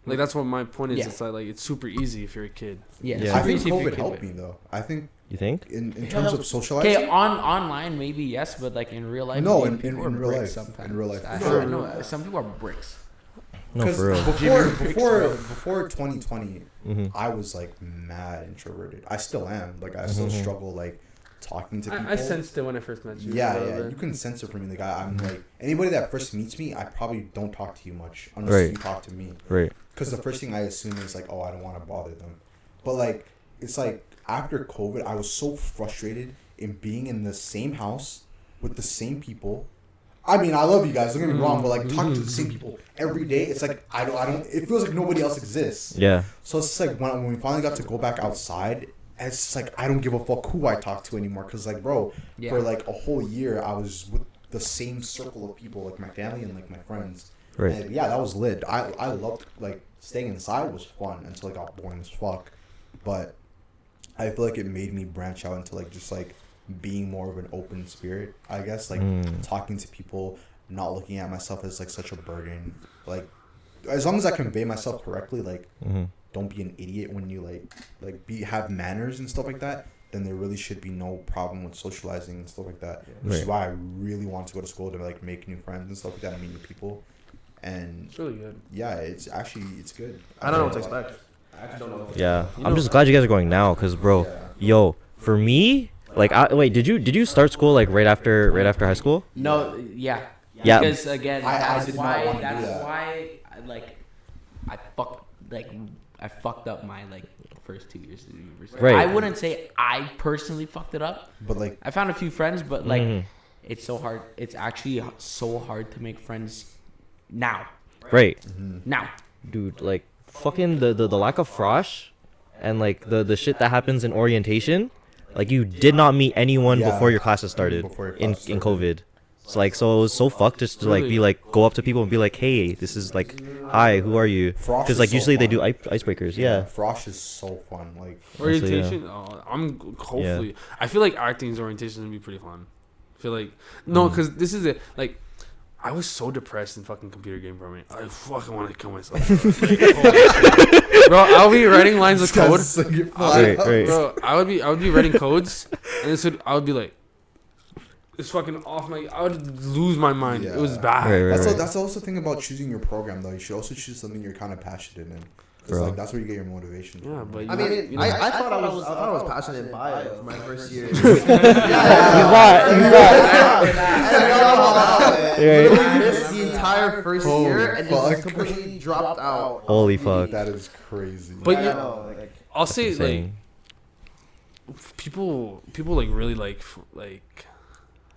Like that's what my point is. Yeah. It's like it's super easy if you're a kid. Yeah, Yeah. I super think easy if you're a COVID kid, helped but- me though. I think You think? in terms of socializing. Okay, online maybe yes, but like in real life, No, dude, in people are real bricks life. Sometimes In real life, I for sure. know some people are bricks. No, 'Cause for real. before 2020, Mhm. I was like mad introverted. I still am. Like I still struggle like talking to people. I sensed it when I first met you. Yeah, a little yeah, bit. you can sense it from me. Like I'm like anybody that first meets me, I probably don't talk to you much unless Right. you talk to me. Right. Because the first thing I assume is like, oh, I don't want to bother them. But like, it's like after COVID, I was so frustrated in being in the same house with the same people. I mean, I love you guys. Don't get me wrong, but like talking to the same people every day, it's like I don't. It feels like nobody else exists. Yeah. So it's just like when we finally got to go back outside, it's just like I don't give a fuck who I talk to anymore. Cause like, bro, Yeah. for like a whole year, I was with the same circle of people, like my family and like my friends. Right. And yeah, that was lit. I loved like staying inside was fun until it got boring as fuck. But I feel like it made me branch out into like just like being more of an open spirit, I guess. Like talking to people, not looking at myself as like such a burden. Like as long as I convey myself correctly, like don't be an idiot when you have manners and stuff like that, then there really should be no problem with socializing and stuff like that. Which is Right. why I really want to go to school to like make new friends and stuff like that and meet new people. And It's really good. yeah, it's good. I don't know what to expect. I actually don't know. Yeah. You I'm know- just glad you guys are going now, cause bro, yo, for me, like, wait, did you start school like right after high school? No, yeah. Yeah. Because again, I that's did not why. wanna do That's that. why. I fucked up my like first 2 years of university. Right. I wouldn't say I personally fucked it up. But like I found a few friends, but like Mhm. it's so hard. It's actually so hard to make friends now. Right. Now. Dude, like fucking the lack of frosh and like the shit that happens in orientation, like you did not meet anyone Yeah. before your classes started Before your in classes in started. COVID. So like so it was so fucked just to like be like go up to people and be like, hey, this is like, hi, who are you? Frosh Because is like so usually they fun. do icebreakers. Yeah. Frosh is so fun. Like Orientation. Oh, I'm hopefully. I feel like acting's orientation is gonna be pretty fun. I feel like no, because this is it. Like, I was so depressed in fucking computer game programming. I fucking want to kill myself. Bro, I'll be writing lines of code. Right, right. Bro, I would be writing codes, and I would be like, it's fucking off my. I would lose my mind. Yeah. It was bad. Right. That's also the thing about choosing your program though. You should also choose something you're kind of passionate in. 'Cause, Bro. like that's where you get your motivation. Yeah, from. but you I know- mean, you know- I thought I was passionate in bio for my first year. He's not. I missed the entire first year and just completely dropped out. Holy fuck. That is crazy. But I you, know, like, I'll say like Insane. people like really like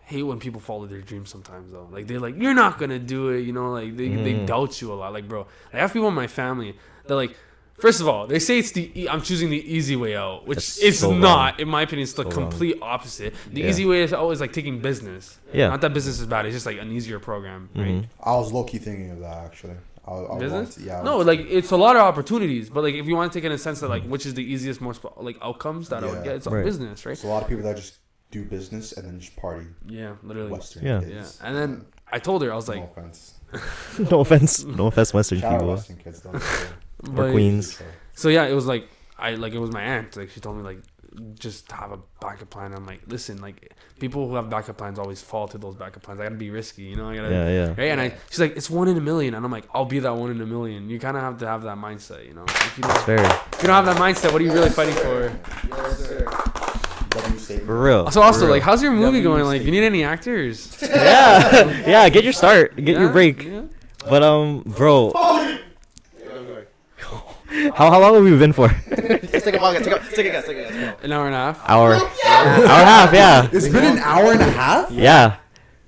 hate when people follow their dreams sometimes though. Like they're like, you're not gonna do it, you know, like they doubt you a lot. Like bro, I have people in my family that like, first of all, they say it's I'm choosing the easy way out, which That's it's so not. wrong. In my opinion, it's the So complete opposite. The Yeah. easy way is always like taking business. Yeah. Not that business is bad. It's just like an easier program, right? Mhm. I was low key thinking of that actually. I Business? yeah. No, like it's a lot of opportunities, but like if you want to take it in a sense that like which is the easiest, most like outcomes that I would Yeah. get, it's Right. business, right? There's a lot of people that just do business and then just party. Yeah, literally. Western Yeah. kids. Yeah, and then I told her I was No like, offense. No offense, Western Shout out people Western kids. Don't or but- queens. So yeah, it was like it was my aunt. Like she told me like just have a backup plan. I'm like, listen, like people who have backup plans always fall to those backup plans. I gotta be risky, you know. I gotta Yeah. right. And she's like, it's 1 in a million, and I'm like, I'll be that 1 in a million. You kind of have to have that mindset, you know. If you It's fair. don't have that mindset, what are you really fighting for? W statement. For real. So also, For real. like, how's your movie going? Like, you need any actors? yeah, get your start, get your Yeah? break. Yeah. But bro, how long have we been for? Let's take a pocket. Take a guess. An hour and a half. Hour and a half. Yeah, It's been an hour and a half. yeah.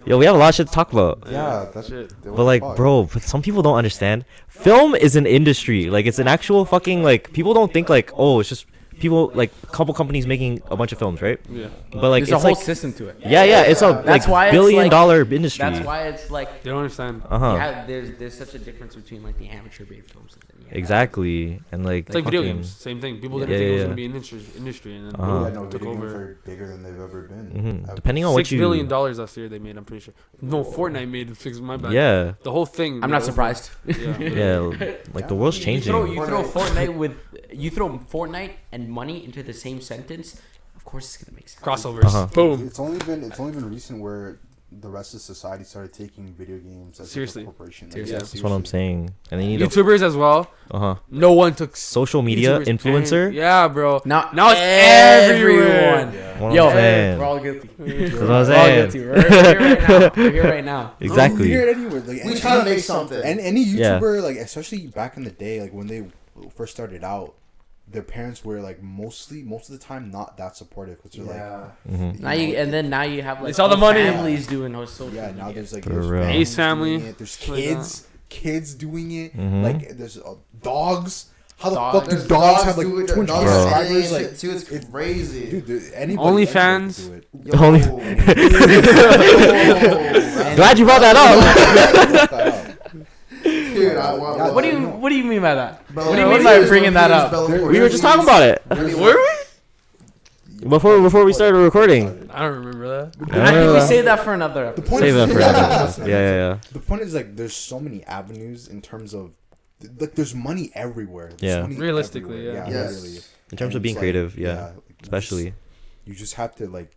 Yo, we have a lot of shit to talk about. Yeah, that's Shit. what But like, the fuck? bro, but some people don't understand. Film is an industry. Like, it's an actual fucking like. People don't think like, oh, it's just people like a couple companies making a bunch of films, right? Yeah. But like, There's a it's whole like, system to it. yeah, it's a That's why like it's billion-dollar like- industry. That's why it's like They don't understand. there's such a difference between like the amateur grade films. And Exactly, and like, It's like video fucking- games. Same thing. People Yeah. didn't think it was Yeah. gonna be an industry, and then Uh-huh. Yeah, boom, no, took video games over. are bigger than they've ever been. Mhm. Depending on what $6 you. billion last year they made. I'm pretty sure. No, Fortnite made $6. My bad. Yeah, The whole thing. I'm not surprised. Yeah. yeah, like the world's changing. You throw Fortnite and money into the same sentence. Of course, it's gonna make sense. Crossovers. Uh-huh. Boom. It's only been recent where the rest of society started taking video games as Seriously. like a corporation. Like, Seriously. yeah, That's what I'm saying. And then you need YouTubers as well. uh-huh. No one took Social media YouTubers influencer. and- yeah, bro. Now It's everywhere. everyone. Yeah. What Yo, I'm saying. we're all guilty. That's what I'm We're all saying. guilty. We're here right now. We're here right now. Exactly. You hear it anywhere. Like, We try to make something. And any Yeah. YouTuber, like especially back in the day, like when they first started out, their parents were like most of the time not that supportive because they're like Now you have like It's all the money. families doing those social yeah, media. now there's like For there's real. families Ace family. doing it, there's Like kids doing it, Mhm. like there's dogs. How the Dogs. fuck do dogs have like do it, 200 dogs Bro. subscribers? shit Like, too. It's crazy. dude, anybody OnlyFans. can do it. Yo. Only- Glad you brought that up. Dude, I want. Yeah, What do you mean by that? Bella What do you Porsche mean by is bringing that Bella up? Porsche. We were just talking about it Were we? before we started recording. I don't remember that. I think we save that for another The episode. point Save is, that for another. Yeah. The point is like there's so many avenues in terms of like there's money everywhere. There's Yeah. money Realistically, everywhere. yeah. Yes. Really. In terms And of being it's creative, like, yeah, like, especially. you just have to like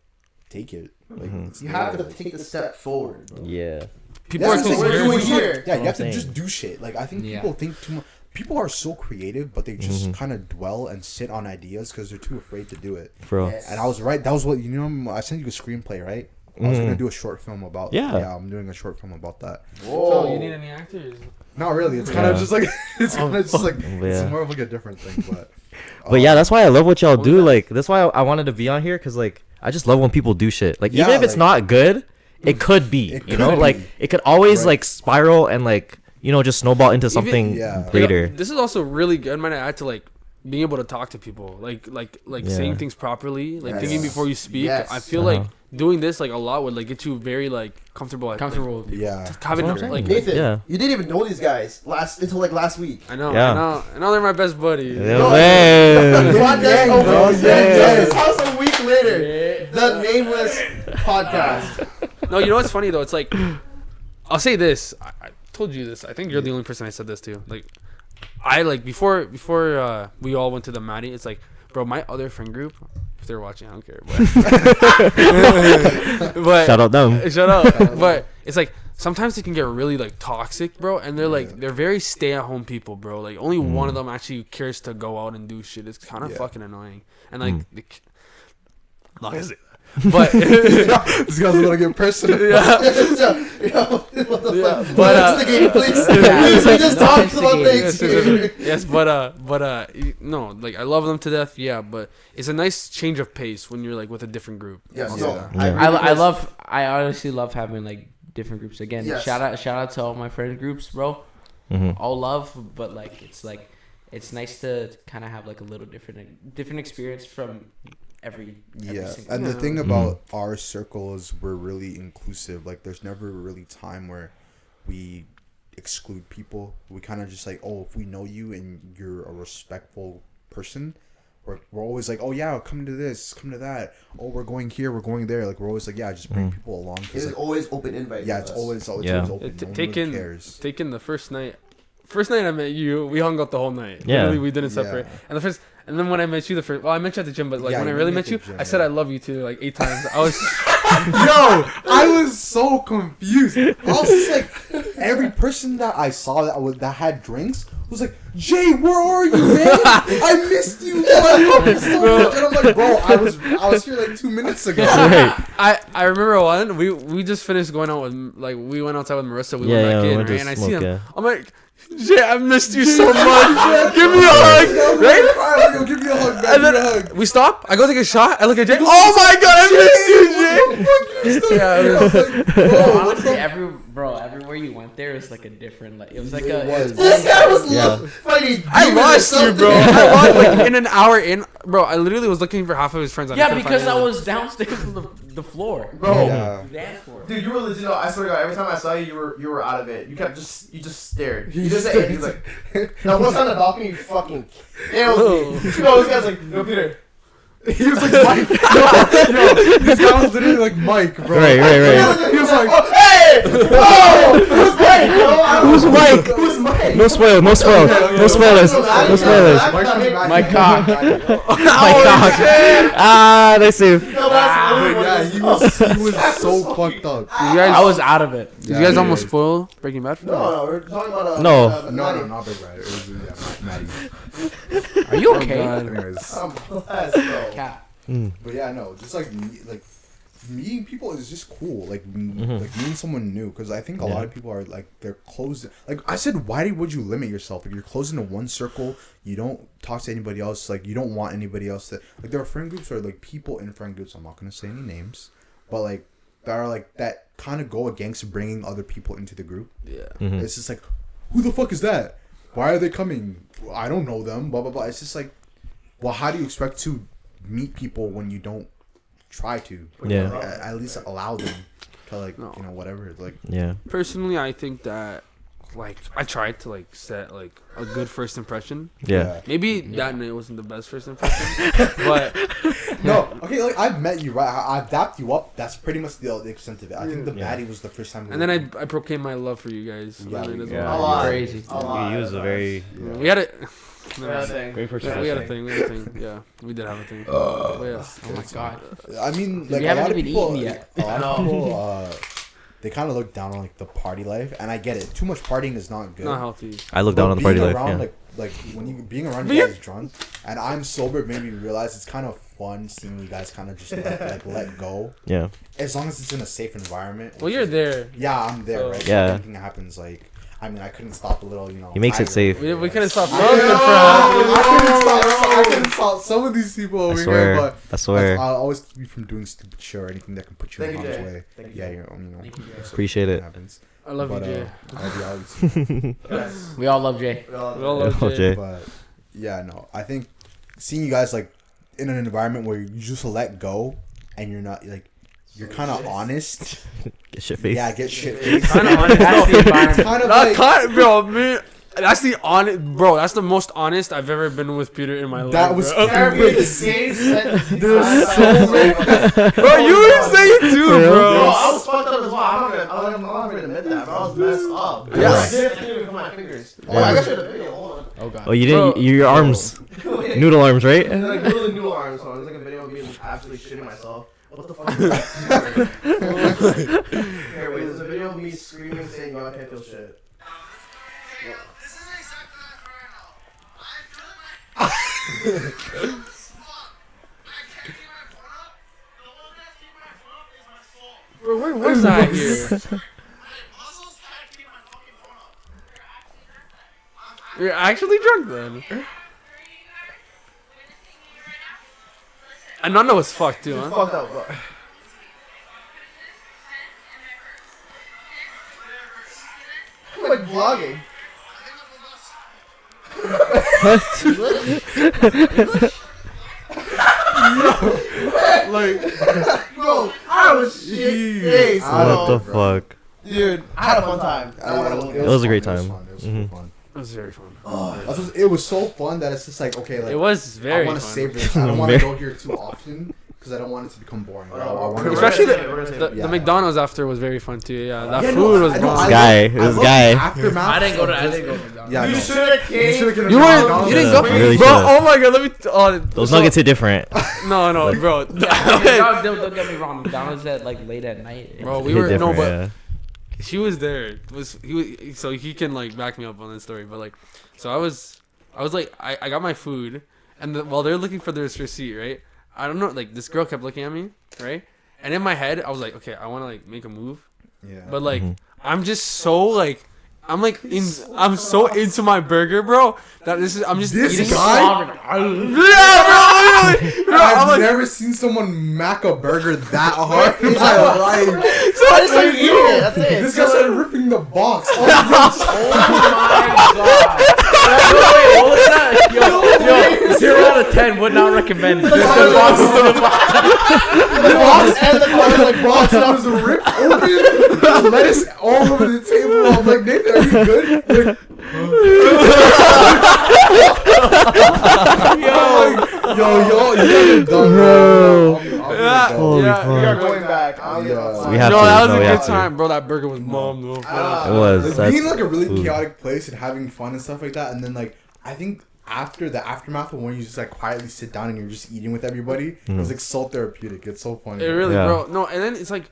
take it. Like Mhm. it's You there, have to like- take the step forward. Bro. Yeah. People That's are what so we're doing scared. here. Yeah, you have I'm to saying. just do shit. Like I think Yeah. people think too much. People are so creative, but they just Mhm. kind of dwell and sit on ideas because they're too afraid to do it. Bro. Yes. And I was right. That was what I sent you a screenplay, right? I was Mhm. gonna do a short film about. Yeah. Yeah, I'm doing a short film about that. Whoa. So you need any actors? Not really. It's kind of Yeah. just like it's kind of just like Yeah. it's more of like a different thing, but. But yeah, that's why I love what y'all What was do. that? Like that's why I wanted to be on here because like I just love when people do shit. Like even Yeah, if it's like- not good, it could be. It You know, could like be. it could always Right. like spiral and like just snowball into something yeah. greater. You know, this is also really good, might I add, to like being able to talk to people, like Yeah. saying things properly, like Yes. thinking before you speak. Yes. I feel Uh-huh. like doing this like a lot would like get you very like comfortable. Comfortable with people. Yeah. Having That's what I'm like saying. Nathan, Yeah. you didn't even know these guys until last week. I know, Yeah. I know they're my best buddies. Yeah, No, man. The podcast Yeah, over. bro, yeah. This house a week later. The Nameless podcast. No, you know what's funny though? It's like I'll say this. I told you this. I think you're the only person I said this to. Like I like before we all went to the Maddy. It's like, bro, my other friend group. If they're watching, I don't care. But Shout out them. shut up. But it's like sometimes they can get really like toxic, bro. And they're like they're very stay-at-home people, bro. Like only one of them actually cares to go out and do shit. It's kind of Yeah. fucking annoying. And like, not gonna say that. But This guy's gonna get personal. yeah. Yo, what the Yeah, fuck? but, Instigating, please. Yeah. Please, we just No talked about instigating. things. Yes, no, like I love them to death, yeah, but it's a nice change of pace when you're like with a different group. Yes, Yeah. no, Yeah. I honestly love having like different groups. Again, Yes. shout out to all my friend groups, bro. Mhm. All love, but like it's nice to kind of have like a little different experience from every Yeah, single and the Yeah. thing about our circle is we're really inclusive. Like, there's never really time where we exclude people. We kind of just like, oh, if we know you and you're a respectful person, we're always like, oh yeah, come to this, come to that. Oh, we're going here, we're going there. Like, we're always like, yeah, just bring people along. 'Cause, It's like, always open invite. yeah, with it's us. always Yeah. open. No one Taking really cares. the first night I met you, we hung out the whole night. Yeah. Literally, we didn't separate. Yeah. And then when I met you I met you at the gym, but like Yeah, when I you really met met you, at the gym, I said yeah. I love you too like 8 times. I was Yo, I was so confused. I was just like, every person that I saw that had drinks was like, Jay, where are you, man? I missed you. Man. I love you so much. And I'm like, bro, I was here like 2 minutes ago. I remember one we just finished going out with like we went outside with Marissa. We Yeah, went back yeah, we in, went to right? And I see smoke, him. yeah. I'm like, Jay, I missed you so much. Give me a hug, right? Alright, yo, give me a hug, man. And Give me a then hug. we stop. I go take a shot. I look at Jay. Oh my god, I missed you, Jay. Yeah, it was- Bro, honestly, everywhere you went there was like a different like it was like It a was. This guy was Yeah. fighting. I demons or lost you, something. bro. I lost like in an hour in, bro. I literally was looking for half of his friends. yeah couldn't because find I anyone. was downstairs on the floor. Bro, Yeah. The dance floor. dude, you were legit. I swear to God, every time I saw you, you were out of it. You just stared. You just said, he's like, now once on the balcony, you fucking killed me. You know, this guy's like, no, Peter. He was like Mike. Yo, this guy was literally like Mike, bro. Right. He was just like, Hey! Oh! Who's Mike? Who's Mike? Who's Mike? No spoil. No spoil. No spoilers. No spoilers. My cock. My cock. Ah, they see. yeah, he was so fucked up. I was out of it. Did you guys almost spoil Breaking Bad? For me? No, we're talking about No. No, not Big Red. It was Maddy. Are you okay? Anyways, I'm blessed, bro. Cat. but yeah, no, just like meeting people is just cool. Like meeting someone new, because I think a lot of people are like they're closed. Like I said, why would you limit yourself? Like you're closed into one circle. You don't talk to anybody else. Like you don't want anybody else to. Like there are friend groups or like people in friend groups. I'm not gonna say any names, but like that are like that kind of go against bringing other people into the group. Yeah. It's just like, who the fuck is that? Why are they coming? I don't know them. Blah blah blah. It's just like, well, how do you expect to meet people when you don't try to? Yeah. Like, at least allow them to like whatever. Like Yeah. Personally, I think that like I tried to like set like a good first impression. Yeah. Maybe that night wasn't the best first impression, but no, okay. Like I've met you, right? I've dapped you up. That's pretty much the extent of it. I think the Maddy was the first time. and then I proclaimed my love for you guys. Yeah, I mean, as yeah. well. Crazy. He was a very We had it. great first We had a thing. Yeah, we did have a thing. But yeah. Oh my god. I mean, like We a haven't lot of even people, eaten yet. A lot of people, they kind of look down on like the party life, and I get it. Too much partying is not good. Not healthy. I look down on the party Being life. around, Yeah. like when you being around you guys drunk, and I'm sober, made me realize it's kind of fun seeing you guys kind of just let go. Yeah. As long as it's in a safe environment. Well, you're there. Yeah, I'm there, So- right? Yeah. If anything happens, like, I mean, I couldn't stop a little, He makes it tiger. safe. We couldn't stop I something from. couldn't stop some of these people over I swear. here, but I swear. I'll always keep you from doing stupid shit or anything that can put you in Thank you, harm's Jay. way. Thank you, Yeah, Jay. Appreciate it. Happens. I love you, But, Jay. I love you, Alex. Yes. We all love Jay. We all love Oh, Jay. Jay. But yeah, no, I think seeing you guys like in an environment where you just let go and you're not like you're kind of honest. Get shit faced. Yeah, get shit faced. Kind of honest. That's the environment. Kind of Not like kind, bro. Man, that's the honest, bro. That's the most honest I've ever been with Peter in my life. that was bro. Carry the same sentence. Bro, you were saying too, Yo, bro. I was fucked up as well. I'm not gonna admit that, bro. I was messed up. Yeah. I didn't feel it with my fingers. Oh, I got you the video. Hold on. Oh god. Oh, you didn't. Bro. Your arms, noodle arms, right? It's like literally noodle arms. So it's like a video of me absolutely shitting myself. What the fuck? Here, wait. There's a video of me screaming, saying, "Yo, I can't feel shit." Bro, where was I here? You're actually drunk then. And Nana was fucked too, huh? Fucked up, bro. I'm like vlogging. like Bro, I was shit faced, What the bro. fuck? Dude, I had a fun time. It was a great fun, time. It was Mhm. fun. It was very fun. It was so fun that it's just like okay, like It was I very want to fun. savor this. I don't want to go here too often because I don't want it to become boring. I wanna- Especially We're gonna save the, it. the Yeah. McDonald's after was very fun too. Yeah, that Yeah, food no, was I know, bomb. I Guy, love- it I was love guy. the aftermath I didn't go to. of I just- didn't go to McDonald's. Yeah, You no. should have came. You should've You weren't. You didn't go, Really bro. should've. Oh my god, let me. Oh, Those so- nuggets hit different. No, no, bro. Yeah, don't get me wrong. McDonald's at like late at night. Bro, Hit we were no, different, but yeah. she was there. So he can like back me up on this story. But like, so I was like, I got my food, and while they're looking for this receipt, right? I don't know, like this girl kept looking at me, right? And in my head, I was like, okay, I want to like make a move, Yeah. but like, I'm just so like. I'm like I'm so into my burger, bro. That I'm just This eating. guy? Yeah, bro. Literally. Bro, I'm I've like, never seen someone mac a burger that hard in my life. so I just started eating it. That's it. This guy started ripping the box. Oh my god. Wait, what was that? Yo, 0 out of 10 would not recommend. The box and the corner like box and I was ripped open. There's lettuce all over the table. I'm like, Nathan, are you good? Like, yo, you guys are dumb, bro. yeah, Holy are going back. We have no, to. that was No, a we good have to. time, bro. That burger was bomb, though. It was. Like, being That's, like a really ooh. chaotic place and having fun and stuff like that, and then like I think after the aftermath of when you just like quietly sit down and you're just eating with everybody, it's like so therapeutic. It's so funny. It really, Yeah. bro. No, and then it's like,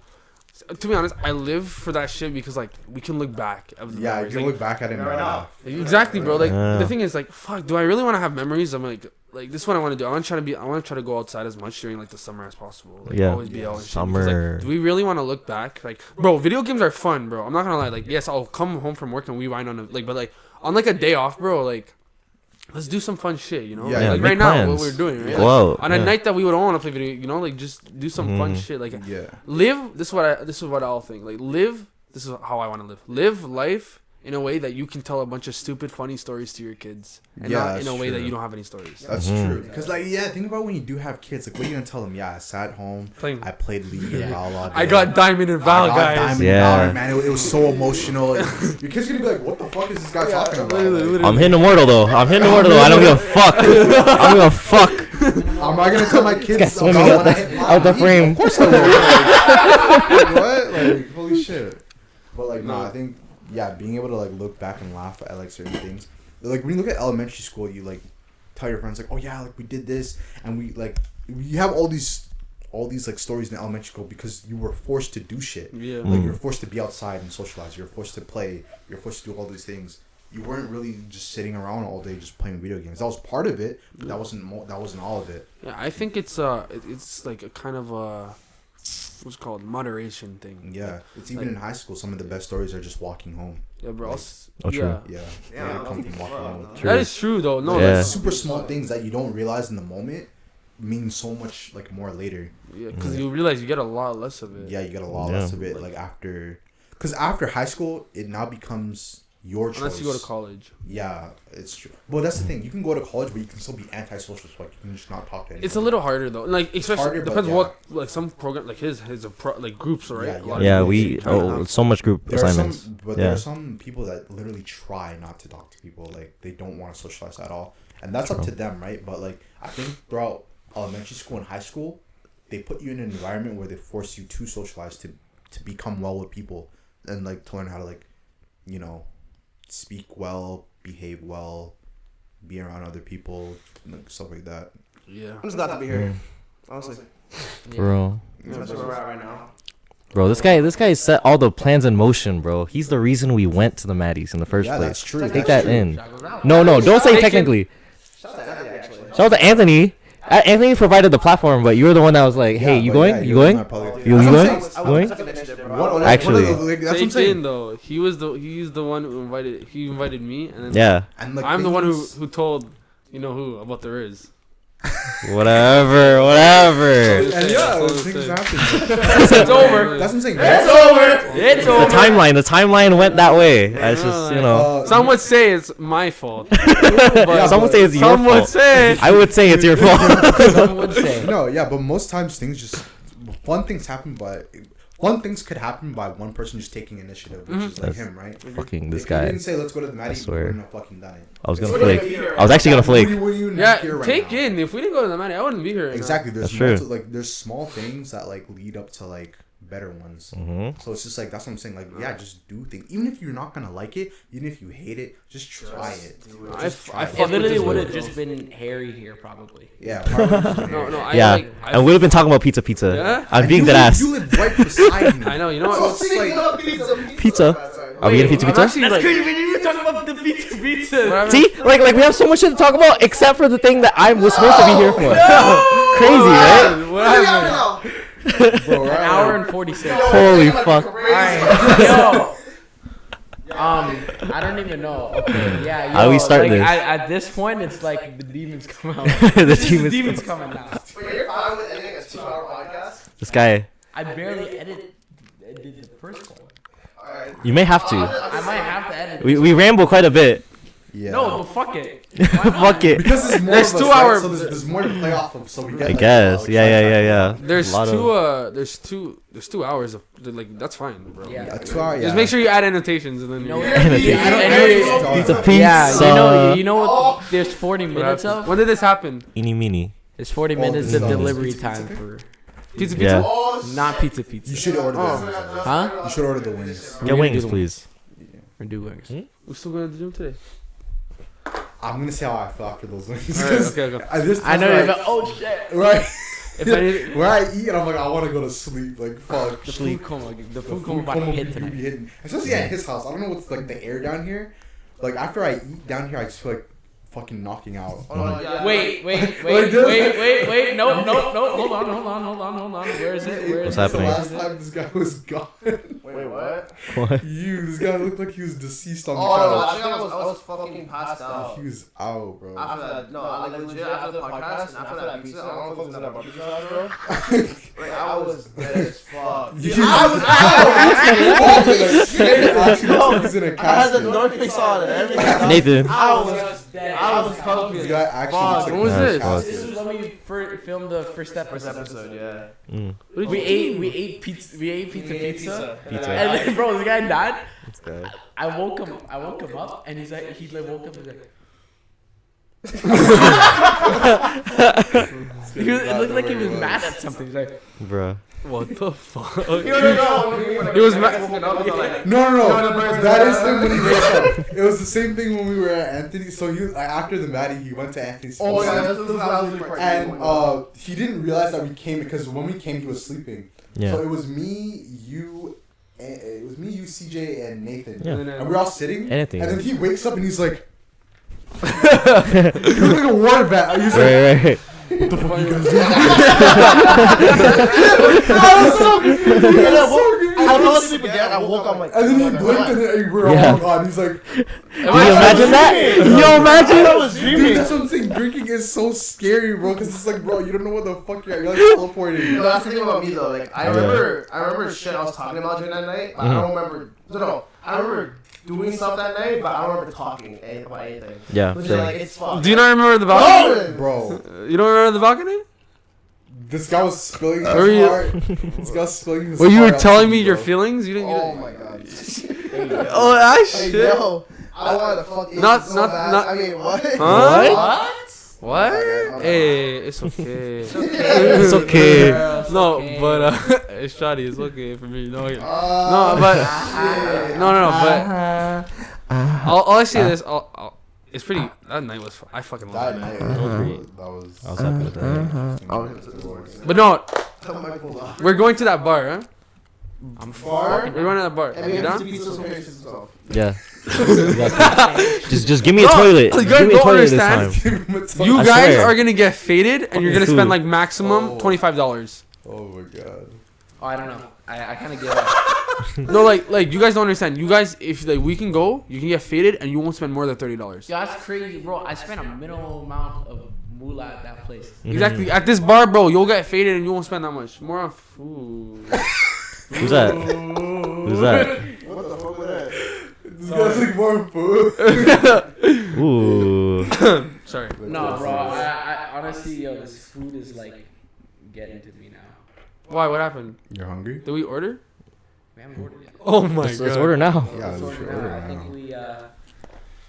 to be honest, I live for that shit because like we can look back at the Yeah, you memories. can Like, look back at it and laugh. exactly, bro. Like Yeah. the thing is, like, fuck, do I really want to have memories? I'm like this is what I want to do. I want to try to go outside as much during like the summer as possible. Like, Yeah. always be out and shit. Summer. Because, like, do we really want to look back? Like, bro, video games are fun, bro. I'm not gonna lie. Like, yes, I'll come home from work and we wind on a, like, but like on like a day off, bro. Like, let's do some fun shit, you know? Yeah, like make right now, plans. what we're doing, right? Whoa. On a yeah. night that we would all want to play video, you know, like just do some fun Mhm. shit. Like, Yeah. live. This is what I'll think. Like, live. This is how I want to live. Live life in a way that you can tell a bunch of stupid, funny stories to your kids, and Yeah, not in that's a way that true. you don't have any stories. That's Mhm. true. Because, like, yeah, think about when you do have kids. Like, what are you going to tell them? Yeah, I sat home. Playing. I played League and Valor all day. I got Diamond and Val, I got guys. Diamond Yeah. Valor, man. It was so emotional. Your kid's going to be like, what the fuck is this guy talking about? Like, I'm hitting Immortal though. I don't give a fuck. I don't give a fuck. am I going to tell my kids Guys swimming about when out I hit the- my out the League? frame. Of course I will. Like, what? Like, holy shit. But, like, no, I think, yeah, being able to, like, look back and laugh at, like, certain things. Like, when you look at elementary school, you, like, tell your friends, like, oh, yeah, like, we did this. And we, like, you have all these like stories in elementary school because you were forced to do shit. Yeah. Like you're forced to be outside and socialize. You're forced to play. You're forced to do all these things. You weren't really just sitting around all day just playing video games. That was part of it, but that wasn't all of it. Yeah, I think it's like a kind of a what's it called moderation thing. Yeah, it's even in high school. Some of the best stories are just walking home. Yeah, bro. Like, Oh, true. Yeah. Yeah, they come from walking home. That is true though. No, Yeah. that's Super small things that you don't realize in the moment mean so much like more later. yeah, because you realize you get a lot less of it. Yeah, you get a lot Yeah. less of it like after, because after high school it now becomes your choice. Unless you go to college. Yeah, it's true. Well, that's the thing. You can go to college, but you can still be antisocial. So, like, you can just not talk to anyone. It's a little harder though. Like especially harder, but depends yeah. what like some program like his like groups, right? Yeah, A lot of Yeah, people we try to have- so much group There are assignments. some, but Yeah. there are some people that literally try not to talk to people. Like they don't want to socialize at all, and that's up to them, right? But like I think throughout elementary school and high school, they put you in an environment where they force you to socialize to become well with people and like to learn how to like, you know, speak well, behave well, be around other people, like, stuff like that. Yeah. I'm just glad to be here. Honestly. Bro. That's where we're at right now. Bro, this guy set all the plans in motion, bro. He's the reason we went to the Maddies in the first Yeah, place. that's true. Take That's that true. in. No, don't say technically. Shout out to Anthony, actually. Shout out to Anthony. Anthony provided the platform, but you were the one that was like, "Hey, Yeah, you but going? yeah, You you're going? not probably- You That's what I'm going? saying. Going?" Took initiative, bro. Actually. that's what I'm Take saying. in though. He's the one who invited me, and then Yeah. And like I'm the one things- who told who about the Riz. Whatever. And yeah, That's things what I'm happen. It's over. That's what I'm saying. It's The over. timeline went that way. I just, you know. Some would say it's my fault. Some would say it's your Some would fault. say. I would say it's your fault. Some would say. No, yeah, but most times things just fun things could happen by one person just taking initiative, which is like That's- him, right? Fucking this If guy. he didn't say let's go to the Maddy, I swear. we wouldn't have fucking done it. I was gonna Wouldn't flake. be here. I was actually gonna flake. Yeah, Here right take now. in. If we didn't go to the Maddy, I wouldn't be here. Right Exactly. There's That's true. like there's small things that like lead up to like better ones. Mm-hmm. So it's just like that's what I'm saying. Like yeah, just do things. Even if you're not gonna like it, even if you hate it, just try it. I Just try I it. fuck It with literally this would one, have bro. just been Harry here, probably. Yeah. Probably No, I Yeah, like, and we've been talking about pizza. Yeah? I'm being dead ass. You live right beside me. I know. You know So what? it's like Pizza. Are we getting pizza? I'm actually, like, when you were talking about the pizza. whatever. See, like we have so much shit to talk about, except for the thing that I was supposed to be here for. Crazy, right? What happened? bro, An right? hour and 46. Holy fuck! Alright, yo. I don't even know. Okay, yeah. How do we start like, this? At this point, it's like the demons come out. The demons coming out. Wait, you're fine with ending a 2-hour podcast? This guy, I barely edited the first one. Alright. you may have to. I might have to edit. We ramble quite a bit. Yeah. No, but fuck it. Fuck it. Because it's more There's of us, 2 right? hours. So there's more to play off of. So we get. I like, guess. Yeah. There's A lot of- there's 2 hours of like that's fine, bro. Yeah. A 2 hour. Yeah. Just make sure you add annotations and then No, you Annotation. Pizza, pizza. Yeah, you know what? There's 40 minutes of. When did this happen? Eeny meeny. There's 40 Oh, minutes this of is- delivery time for Pizza. Yeah. Not pizza. You should order the wings. Huh? You should order the wings. Get wings, please. Or do wings. We're still going to the gym today. I'm gonna see how I feel after those wings. All right, okay. I know you're about. Oh shit. Right. If I need, Where I eat, and I'm like, I want to go to sleep. Like, fuck. The food coma. The food coma about to hit be tonight. hitting. Especially at his house. I don't know what's like the air down here. Like after I eat down here, I just feel like fucking knocking out. Wait. No. Hold on. Where is it? What's happening? The last time this guy was gone. Wait, what? What? This guy looked like he was deceased on the Oh, no, couch. I was fucking passed out. He was out, bro. After that, no, like legit after the podcast and after that pizza, I don't know if it was that barbecue sauce, bro. Like, I was dead as fuck. Dude, I was He's in a I had the casket. North Face on and everything. Nathan. I was This comfy. guy actually looks like What was he's in a this? casket. This is when we filmed the first episode. Mm. We ate pizza. We ate pizza. Pizza. And then, bro, the guy died. This guy. I woke him up, and he woke up. It looked like he was mad at something. He's like, Bruh. what the fuck? He was No. That is him when he wakes up. It was the same thing when we were at Anthony. So after the Maddy, he went to Anthony's. Oh yeah, this was part And he didn't realize that we came because when we came, he was sleeping. Yeah. So it was me, you, CJ, and Nathan. Yeah. And we were all sitting. Anything. And then he wakes up and he's like, he looked like a water bat. He's like, Right. what the fuck you guys doing? I fell asleep again. I woke up like. And then he blinked and then we were all Yeah. gone. He's like, Can you imagine that? Yo, imagine. I was dude, dreaming. that's what I'm saying. Drinking is so scary, bro. Because it's like, bro, you don't know what the fuck you're at. You're like teleporting. No, that's the thing about me though. Like I remember shit I was talking about during that night, but I don't remember. No, I remember doing stuff that night, but I don't remember talking about anything. Yeah. Which is same. like it's fucked. Do you not remember the balcony? Bro, You don't remember the balcony? this guy was spilling his Were you- heart. This guy was spilling his Where you were heart telling out me to your bro. feelings? You didn't. Oh my god. Oh, that Hey, shit. yo, I wanted to fuck Not- so not- bad. not- I mean, what? Huh? What? Okay. Hey, it's okay. It's okay. No, okay. but it's shoddy. It's okay for me. No, No, but no. But all I say is, it's pretty. That night was. I fucking That loved night, it. that was. I was happy with that. But no, Tell my pull off. we're going to that bar, huh? I'm Far? We're going to that bar. And we You have down? pizza from Harry's himself. Yeah. Exactly. just give me a No, toilet. you Just guys give me a don't toilet this understand. time. You I guys swear. are gonna get faded, and you're gonna Fucking spend food. like maximum Oh. $25. Oh my god. Oh, I don't know. I kind of get it. No, like you guys don't understand. You guys, if like we can go, you can get faded, and you won't spend more than $30. Yo, that's crazy, bro. I spent a minimal amount of moolah at that place. Exactly. At this bar, bro, you'll get faded, and you won't spend that much. More on food. Who's that? Who's that? What the fuck was that? This guy's like more food. Ooh. Sorry. No, bro. I honestly, yo, this food is like getting to me now. Why? What happened? You're hungry? Did we order? We haven't ordered yet. Oh my Let's god. order now. Yeah, Let's we order should now. order I think now. we,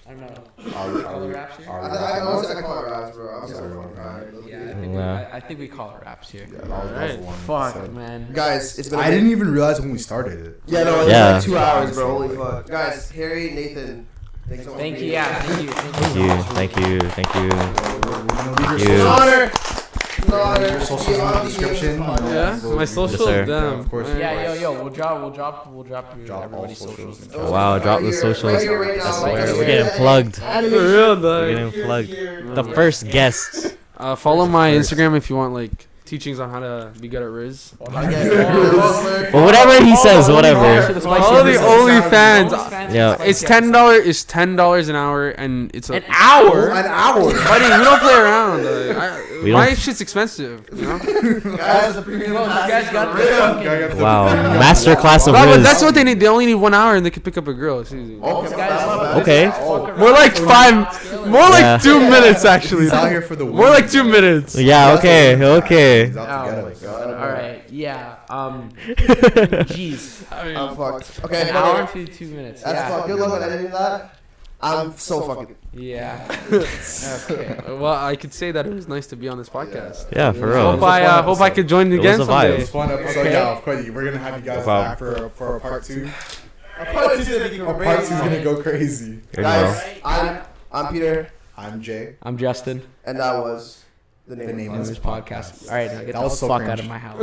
I don't know. Are we- Call the wraps here? I honestly call it raps, bro. I'm Yeah, sorry. we're Yeah, I think we call it wraps here. Yeah, that was the one. Fuck, man. Guys, it's been. I didn't even realize when we started it. Yeah, no, it's Yeah. like 2 hours, bro. Holy fuck. Guys, Harry, Nathan, thanks so much. Thank for you, being yeah, here. thank you. Thank you. Thank you. Thank It's an you. honor. It's an honor. Your socials in the description. Yeah, my socials. sir. Damn. Of course. Yeah, yo, we'll drop Drop everybody's all socials. socials. Wow, drop the socials. Right here, right now. That's Right where here. we're getting plugged. For real, We're dog. getting plugged. The first guest. Follow my Instagram if you want like teachings on how to be good at Riz. Well, whatever he says, whatever. Follow the OnlyFans. Yeah. It's $10. It's $10 an hour, and it's An hour? An hour. Buddy, we don't play around. We My don't- shit's expensive. You know. Guys, the premium guys got pass. Wow. Master class of But Riz. that's what they need. They only need 1 hour, and they can pick up a girl. It's easy. Okay, that's not bad. Okay. More like 5. More like Yeah. 2 minutes actually. He's out here for the More like 2 minutes. Yeah, okay. Okay. He's out to get us. Alright, yeah. Jeez. I mean, I'm fucked. Okay, An hour and 52 minutes. That's Yeah. fucked. Good luck on editing that. I'm so fucking. Yeah. Okay. Well, I could say that it was nice to be on this podcast. Yeah, for Hope real. hope I could join It again was a vibe. It someday. was fun episode. Okay. Yeah, of course. We're gonna have you guys Wow. back for a part 2. Part two's gonna be Part crazy. 2's gonna go crazy. There you go. Guys, I'm Peter, I'm Jay. I'm Justin. and that was the name. The of name the of This podcast. All right, now get That the was so fuck cringe. out of my house.